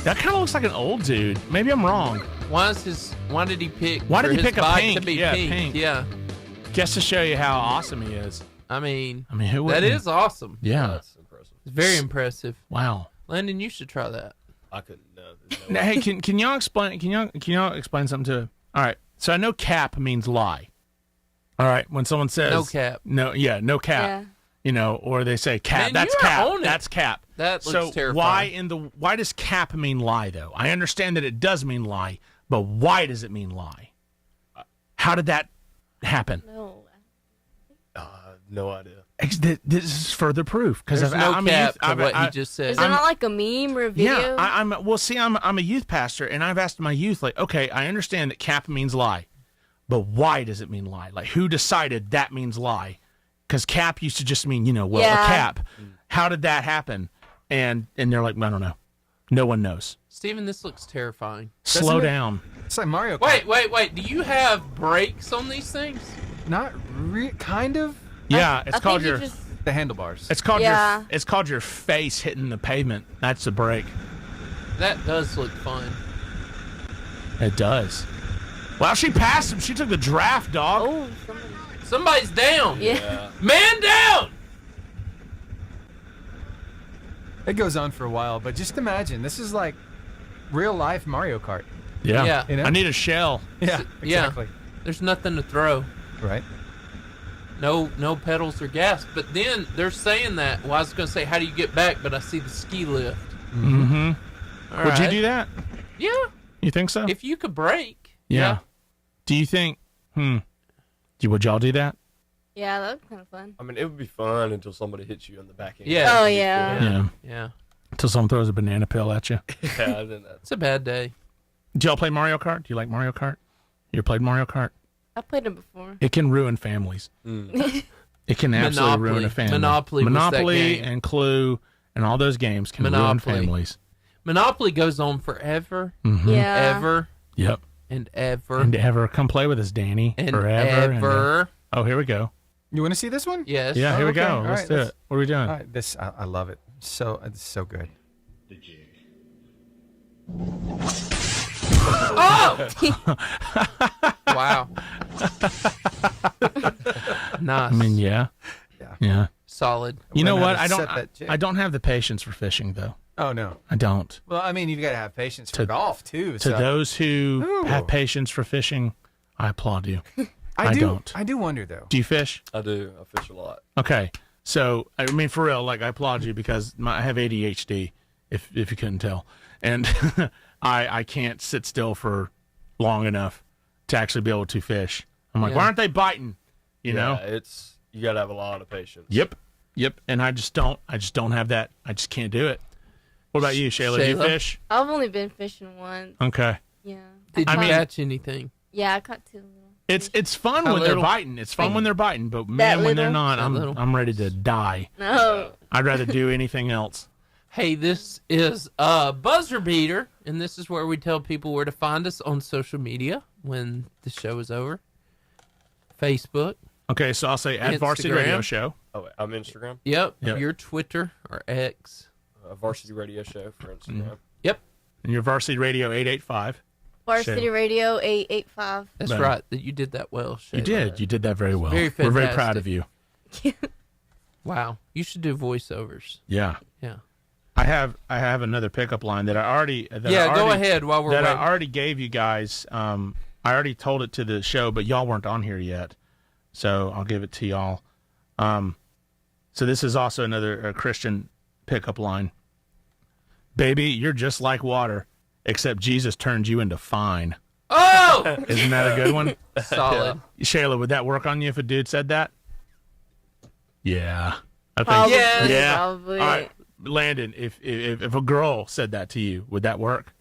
That kind of looks like an old dude. Maybe I'm wrong. Why did he pick? Why did he his pick a bike pink? To be Yeah, pink? pink. Yeah. Just to show you how awesome he is. I mean, who that wouldn't? is awesome. Yeah. That's impressive. It's very impressive. Wow. Landon, you should try that. I couldn't. Now, hey, can y'all explain? Can y'all explain something to? All right. So I know cap means lie. All right. When someone says No cap. no cap. Yeah. You know, or they say cap. Man, That's you are cap. on it. That's cap. That looks so terrifying. why does cap mean lie though? I understand that it does mean lie, but why does it mean lie? How did that happen? No idea. This is further proof because There's no cap to what he just said. Is it not like a meme or a video? Yeah, I'm a youth pastor, and I've asked my youth, like, okay, I understand that cap means lie, but why does it mean lie? Like, who decided that means lie? Because cap used to just mean, a cap. How did that happen? And they're like, I don't know. No one knows. Steven, this looks terrifying. Slow down. It's like Mario Kart. Wait. Do you have brakes on these things? Not kind of. Yeah, I it's called think your you the handlebars. It's called your face hitting the pavement. That's the brake. That does look fun. It does. Well, she passed him. She took the draft, dog. Oh, somebody's down. Yeah. Man down. It goes on for a while, but just imagine this is like real life Mario Kart. Yeah. You know? I need a shell. Yeah, exactly. There's nothing to throw. Right. No pedals or gas. But then they're saying that. Well, I was going to say, how do you get back? But I see the ski lift. Mm-hmm. All Would you right. do that? Yeah. You think so? If you could brake. Yeah. Do you think? Would y'all do that? Yeah, that was kind of fun. I mean, it would be fun until somebody hits you on the back end. Yeah. Oh, yeah. Yeah. Until someone throws a banana peel at you. Yeah, then that's It's a bad day. Do y'all play Mario Kart? Do you like Mario Kart? You ever played Mario Kart? I played it before. It can ruin families. It can absolutely ruin a family. Monopoly was that Monopoly game. and Clue and all those games can ruin Monopoly. families. Monopoly goes on forever. Mhm. Yeah. Ever. Yep. And ever. And ever. Come play with us, Danny. And Forever. ever. Oh, here we go. You want to see this one? Yes. Yeah, here we Okay. go. All Let's right, do it. What are we doing? All right, this I love it. It's so good. Oh! Wow. Nice. I mean, yeah. Yeah. Solid. You know Learn how what? to I set don't. that jig. I don't have the patience for fishing, though. Oh no. I don't. Well, I mean, you've got to have patience for golf too. To so. those who Ooh. have patience for fishing, I applaud you. I don't. I do wonder though. Do you fish? I do. I fish a lot. Okay. So, I mean, for real, like, I applaud you because I have ADHD, if you couldn't tell. And I can't sit still for long enough to actually be able to fish. I'm like, Yeah. why aren't they biting? You know? You got to have a lot of patience. Yep. And I just don't have that. I just can't do it. What about you, Sheyla? Do you fish? I've only been fishing once. Okay. Yeah. Did you I caught- catch anything? Yeah, I caught 2 little. It's fun How when little? they're biting. It's fun when they're biting, but That man, when they're little? not, That little? I'm ready to die. No. I'd rather do anything else. Hey, this is a buzzer beater, and this is where we tell people where to find us on social media when the show is over. Facebook. Okay, so I'll say at Varsity Instagram. Radio Show. Oh, wait, I'm Instagram. Yep. Yep. Your Twitter or X. Varsity Radio Show for Instagram. Yep. And your Varsity Radio 885. Varsity Sheyla. Radio 885. That's Better. right. That you did that well, You Sheyla. did. You did that very well. Very We're very fantastic. proud of you. Wow. You should do voiceovers. Yeah. Yeah. I have another pickup line that I already. Go ahead while we're that waiting. I already gave you guys. I already told it to the show, but y'all weren't on here yet, so I'll give it to y'all. So this is also another Christian pickup line. Baby, you're just like water, except Jesus turned you into fine. Oh! Isn't that a good one? Solid. Sheyla, would that work on you if a dude said that? Yeah. I think Probably. Yeah. Probably. All right, Landon, if a girl said that to you, would that work?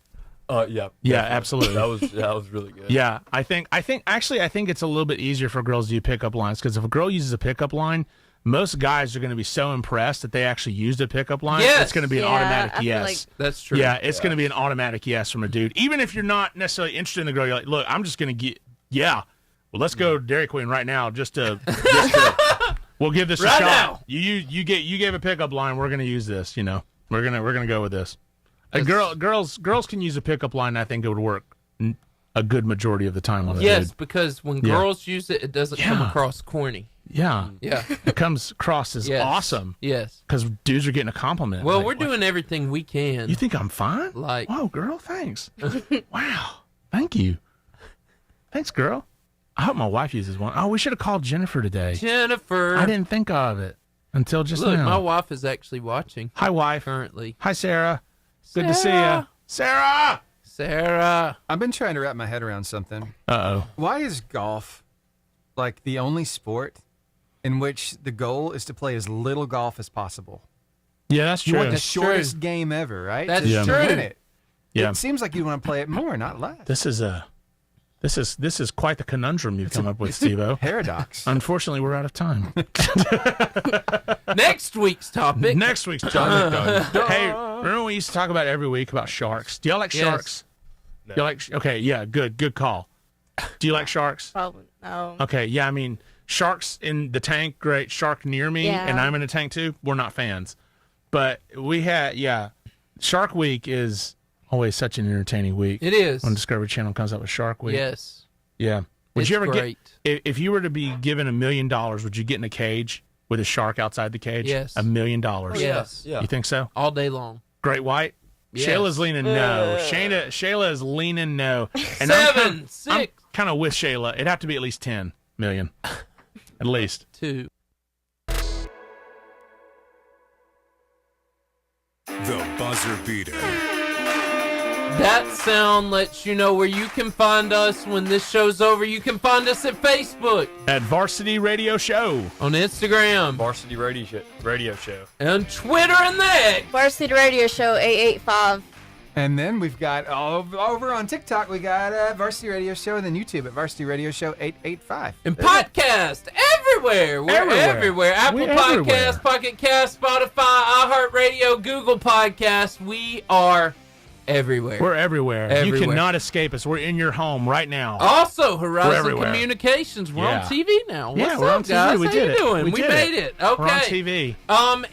Yeah. Yeah, definitely. absolutely. That was really good. Yeah, I think it's a little bit easier for girls to do pickup lines because if a girl uses a pickup line, most guys are going to be so impressed that they actually used a pickup line. Yes. It's going to be an Yeah, automatic I feel yes. like- That's true. Yeah, it's going to be an automatic yes from a dude. Even if you're not necessarily interested in the girl, you're like, look, I'm just going to get, yeah. Well, let's go to Dairy Queen right now just to we'll give this a Right shot. now. You gave a pickup line. We're going to use this, you know. We're going to go with this. Girls can use a pickup line. I think it would work a good majority of the time on a Yes, dude. because when girls use it, it doesn't come across corny. Yeah. Yeah. It comes across as awesome. Yes. Because dudes are getting a compliment. Well, Like, we're doing everything we can. You think I'm fine? Like, whoa, girl, thanks. Wow. Thank you. Thanks, girl. I hope my wife uses one. Oh, we should have called Jennifer today. Jennifer. I didn't think of it until just Look, now. my wife is actually watching. Hi, wife. Currently. Hi, Sarah. Good to see you. Sarah! Sarah. I've been trying to wrap my head around something. Uh-oh. Why is golf like the only sport in which the goal is to play as little golf as possible? Yeah, that's You true. want the That's shortest game ever, right? That's Just true. win it. Yeah. It seems like you want to play it more, not less. This is quite the conundrum you've come up with, Steve-O. Paradox. Unfortunately, we're out of time. Next week's topic. Next week's topic. Hey, remember when we used to talk about every week about sharks? Do y'all like sharks? No. You like? Okay, yeah, good call. Do you like sharks? Probably no. Okay, yeah, I mean, sharks in the tank, great. Shark near me, Yeah. and I'm in a tank too. We're not fans, but we had, Shark Week is always such an entertaining week. It is. When Discovery Channel comes out with Shark Week. Yes. Yeah. Would It's you ever great. get if you were to be given $1 million? Would you get in a cage with a shark outside the cage? Yes. $1 million. Yes. Yeah. You think so? All day long. Great white. Yes. Shayla's leaning no. Shayla is leaning no. And 7, 6. I'm kind of with Shayla. It'd have to be at least 10 million. At least. 2. The buzzer beater. That sound lets you know where you can find us when this show's over. You can find us at Facebook, At Varsity Radio Show. on Instagram, Varsity Radio Show. and Twitter and X. Varsity Radio Show 885. And then we've got over on TikTok, we got Varsity Radio Show, and then YouTube at Varsity Radio Show 885. And podcast everywhere. We're everywhere. Apple We're Podcasts, everywhere. Pocket Cast, Spotify, iHeartRadio, Google Podcasts. We are everywhere. We're everywhere. You Everywhere. cannot escape us. We're in your home right now. Also, We're Horizon everywhere. Communications. We're Yeah. on TV now. What's Yeah, we're up, on TV. guys? We How did you it. doing? We We did made it. it. Okay. We're on TV.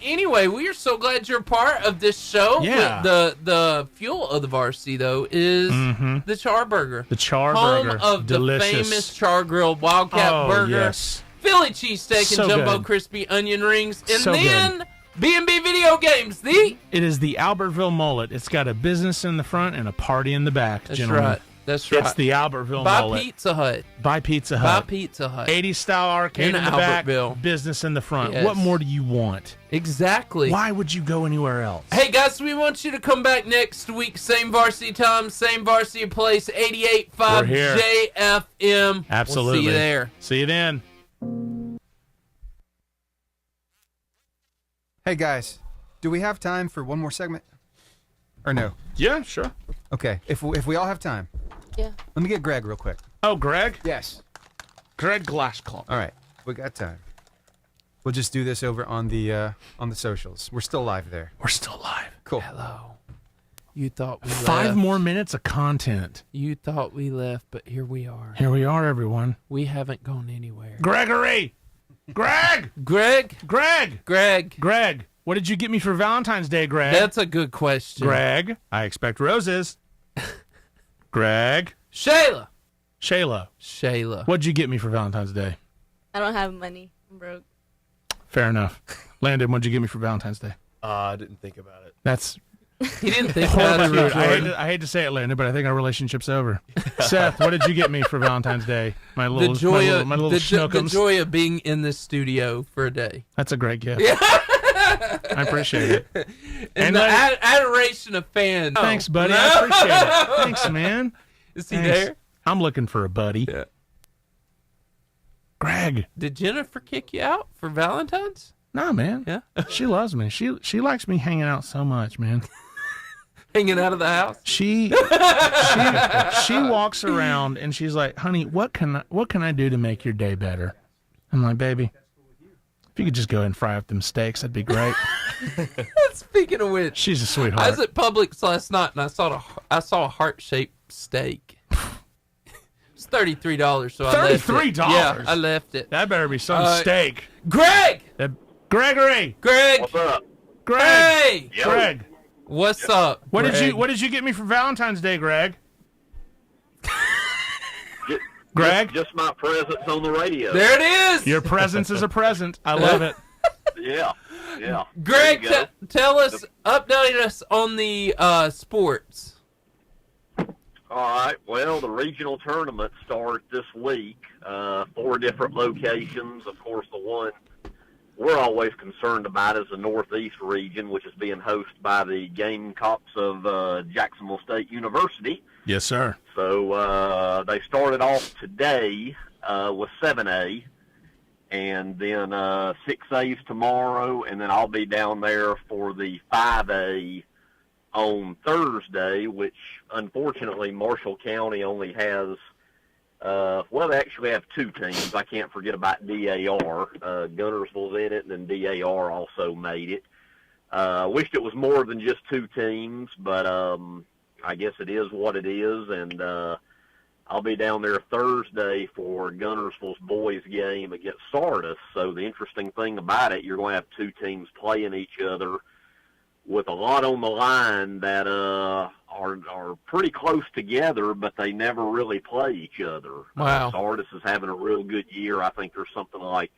Anyway, we are so glad you're a part of this show. Yeah. The fuel of the varsity though is the Charburger. The Char Home Burger. of Delicious. the famous Char Grilled Wildcat Oh, Burger. yes. Philly cheesesteak So and jumbo good. crispy onion rings. And So then B&B Video Games. It is the Albertville mullet. It's got a business in the front and a party in the back, That's gentlemen. right. That's right. It's the Albertville By mullet. Pizza Hut. By Pizza By Hut. Pizza Hut. 80s style arcade In in the back, Albertville. business in the front. Yes. What more do you want? Exactly. Why would you go anywhere else? Hey guys, we want you to come back next week. Same varsity time, same varsity place, 88.5 We're here. JFM. Absolutely. We'll see you there. See you then. Hey, guys, do we have time for one more segment? Or no? Yeah, sure. Okay, if we all have time. Yeah. Let me get Greg real quick. Oh, Greg? Yes. Greg Glassclaw. All right, we got time. We'll just do this over on the socials. We're still live there. We're still live. Cool. Hello. You thought we 5 left. more minutes of content. You thought we left, but here we are. Here we are, everyone. We haven't gone anywhere. Gregory! Greg! Greg? Greg! Greg. Greg! What did you get me for Valentine's Day, Greg? That's a good question. Greg, I expect roses. Greg. Shayla. Shayla. What'd you get me for Valentine's Day? I don't have money. I'm broke. Fair enough. Landon, what'd you get me for Valentine's Day? I didn't think about it. That's He didn't think about horribly it. rude. I hate to say it, Landon, but I think our relationship's over. Seth, what did you get me for Valentine's Day? My little The joy my little the schnookums. joy of being in this studio for a day. That's a great gift. I appreciate it. And the adoration of fans. Thanks, buddy. I appreciate it. Thanks, man. Is he Thanks. there? I'm looking for a buddy. Yeah. Greg. Did Jennifer kick you out for Valentine's? No, man. Yeah. She loves me. She likes me hanging out so much, man. Hanging out of the house? She walks around and she's like, "Honey, what can I do to make your day better?" I'm like, "Baby, if you could just go ahead and fry up them steaks, that'd be great." Speaking of which, She's a sweetheart. I was at Publix last night and I saw a heart-shaped steak. It's $33, so I left it. $33? Yeah, I left it. That better be some steak. Greg! Gregory! Greg! What's up? Greg! Hey! Greg! What's up? What Greg? did you get me for Valentine's Day, Greg? Greg? Just my presence on the radio. There it is. Your presence is a present. I love it. Yeah. Greg, tell us, update us on the sports. All right. Well, the regional tournament starts this week. 4 different locations. Of course, the one we're always concerned about is the Northeast region, which is being hosted by the Gamecocks of Jacksonville State University. Yes, sir. So they started off today with 7A, and then 6A's tomorrow, and then I'll be down there for the 5A on Thursday, which unfortunately Marshall County only has, well, they actually have 2 teams. I can't forget about DAR. Gunnersville's in it, and then DAR also made it. Wished it was more than just 2 teams, but I guess it is what it is, and I'll be down there Thursday for Gunnersville's boys game against Sardis. So the interesting thing about it, you're going to have 2 teams playing each other with a lot on the line that are pretty close together, but they never really play each other. Wow. Sardis is having a real good year. I think there's something like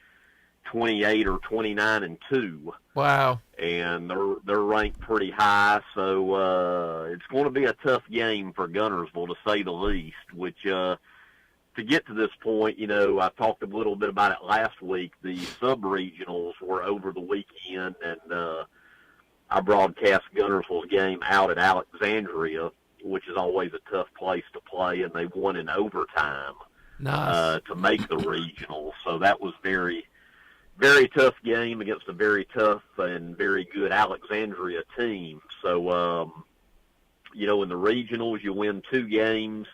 28 or 29-2. Wow. And they're ranked pretty high, so it's going to be a tough game for Gunnersville, to say the least, which to get to this point, I talked a little bit about it last week. The sub-regionals were over the weekend, and I broadcast Gunnersville's game out at Alexandria, which is always a tough place to play, and they won in overtime to make the regionals. So that was very tough game against a very tough and very good Alexandria team. So, in the regionals, you win 2 games,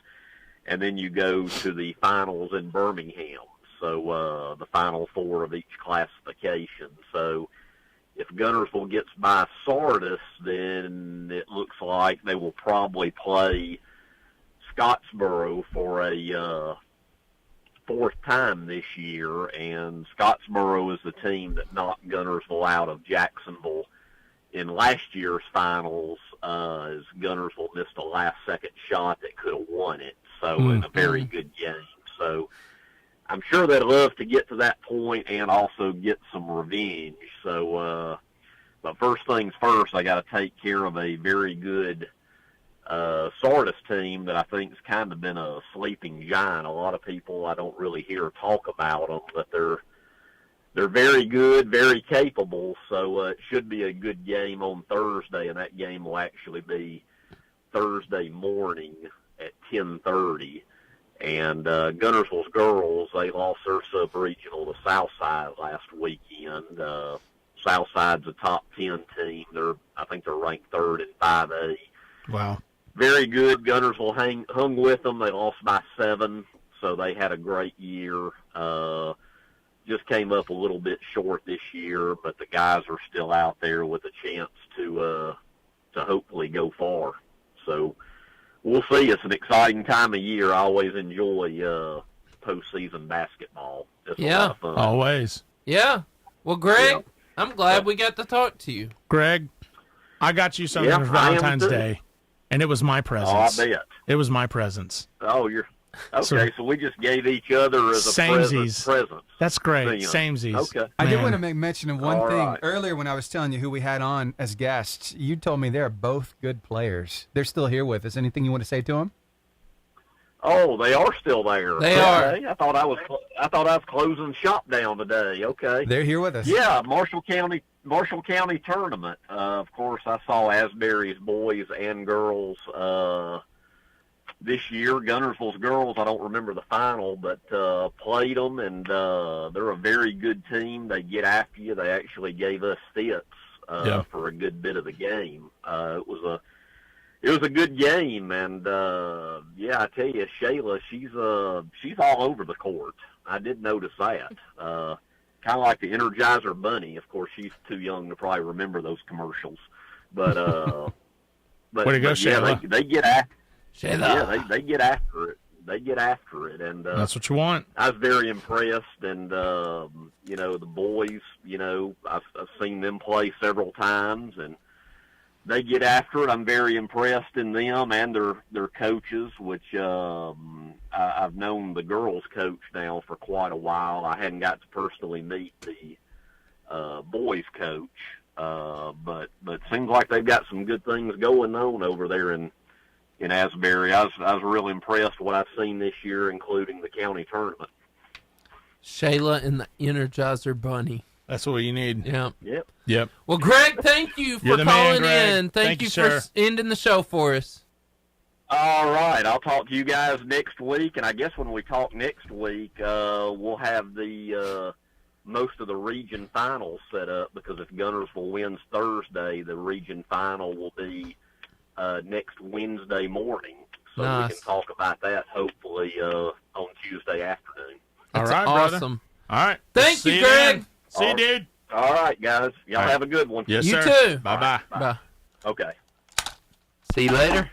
and then you go to the finals in Birmingham. So the final 4 of each classification. So if Gunnersville gets by Sardis, then it looks like they will probably play Scottsboro for a 4th time this year, and Scottsboro is the team that knocked Gunnersville out of Jacksonville in last year's finals, as Gunnersville missed a last-second shot that could have won it, so in a very good game. So I'm sure they'd love to get to that point and also get some revenge. So, but first things first, I got to take care of a very good Sardis team that I think has kind of been a sleeping giant. A lot of people I don't really hear talk about them, but they're very good, very capable. So it should be a good game on Thursday, and that game will actually be Thursday morning at 10:30. And Gunnersville's girls, they lost their sub-regional to Southside last weekend. Southside's a top 10 team. I think they're ranked 3rd in 5A. Wow. Very good. Gunnersville hung with them. They lost by 7, so they had a great year. Just came up a little bit short this year, but the guys are still out there with a chance to hopefully go far. So we'll see. It's an exciting time of year. I always enjoy postseason basketball. It's a lot of fun. Always. Yeah. Well, Greg, I'm glad we got to talk to you. Greg, I got you something for Valentine's Day, and it was my presents. Oh, I bet. It was my presents. Oh, you're okay. So we just gave each other as a present. That's great. Seeing. Samesies. Okay. I did want to make mention of one thing. Right. Earlier when I was telling you who we had on as guests, you told me they're both good players. They're still here with us. Anything you want to say to them? Oh, they are still there. They are. I thought I was closing shop down today. Okay. They're here with us. Yeah, Marshall County tournament. Of course, I saw Asbury's boys and girls this year. Gunnersville's girls, I don't remember the final, but played them, and they're a very good team. They get after you. They actually gave us fits for a good bit of the game. It was a good game, and I tell you, Sheyla, she's all over the court. I did notice that. Kind of like the Energizer Bunny. Of course, she's too young to probably remember those commercials, but way to go, Sheyla. They get after. Sheyla. Yeah, they get after it. They get after it, and that's what you want. I was very impressed, and the boys, I've seen them play several times, and they get after it. I'm very impressed in them and their coaches, which I've known the girls' coach now for quite a while. I hadn't got to personally meet the boys' coach, but it seems like they've got some good things going on over there in Asbury. I was really impressed with what I've seen this year, including the county tournament. Sheyla and the Energizer Bunny. That's what you need. Yep. Well, Greg, thank you for calling in. Thank you for ending the show for us. All right. I'll talk to you guys next week, and I guess when we talk next week, we'll have the most of the region finals set up, because if Guntersville wins Thursday, the region final will be next Wednesday morning. So we can talk about that hopefully on Tuesday afternoon. All right, awesome. Brother. All right. Thank you, Greg. See you, dude. All right, guys. Y'all have a good one. Yes, you sir. too. Bye-bye. Bye. Okay. See you later.